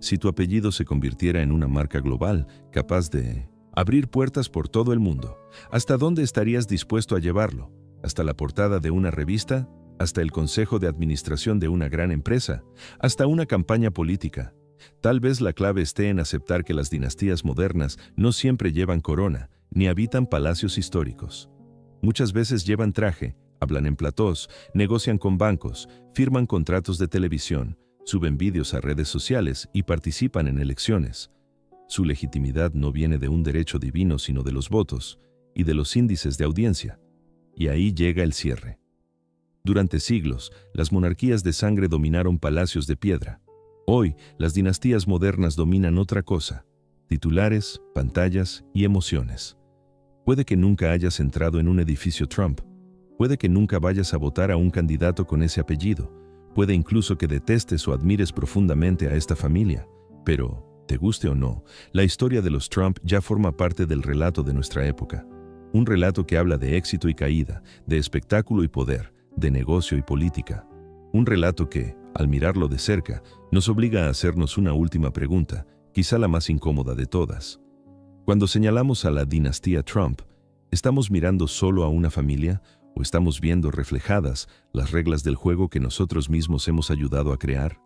Si tu apellido se convirtiera en una marca global, capaz de abrir puertas por todo el mundo, ¿hasta dónde estarías dispuesto a llevarlo? ¿Hasta la portada de una revista? ¿Hasta el consejo de administración de una gran empresa? ¿Hasta una campaña política? Tal vez la clave esté en aceptar que las dinastías modernas no siempre llevan corona, ni habitan palacios históricos. Muchas veces llevan traje, hablan en platós, negocian con bancos, firman contratos de televisión, suben vídeos a redes sociales y participan en elecciones. Su legitimidad no viene de un derecho divino, sino de los votos y de los índices de audiencia. Y ahí llega el cierre. Durante siglos, las monarquías de sangre dominaron palacios de piedra. Hoy, las dinastías modernas dominan otra cosa: titulares, pantallas y emociones. Puede que nunca hayas entrado en un edificio Trump. Puede que nunca vayas a votar a un candidato con ese apellido. Puede incluso que detestes o admires profundamente a esta familia. Pero, te guste o no, la historia de los Trump ya forma parte del relato de nuestra época. Un relato que habla de éxito y caída, de espectáculo y poder, de negocio y política. Un relato que, al mirarlo de cerca, nos obliga a hacernos una última pregunta, quizá la más incómoda de todas. Cuando señalamos a la dinastía Trump, ¿estamos mirando solo a una familia o estamos viendo reflejadas las reglas del juego que nosotros mismos hemos ayudado a crear?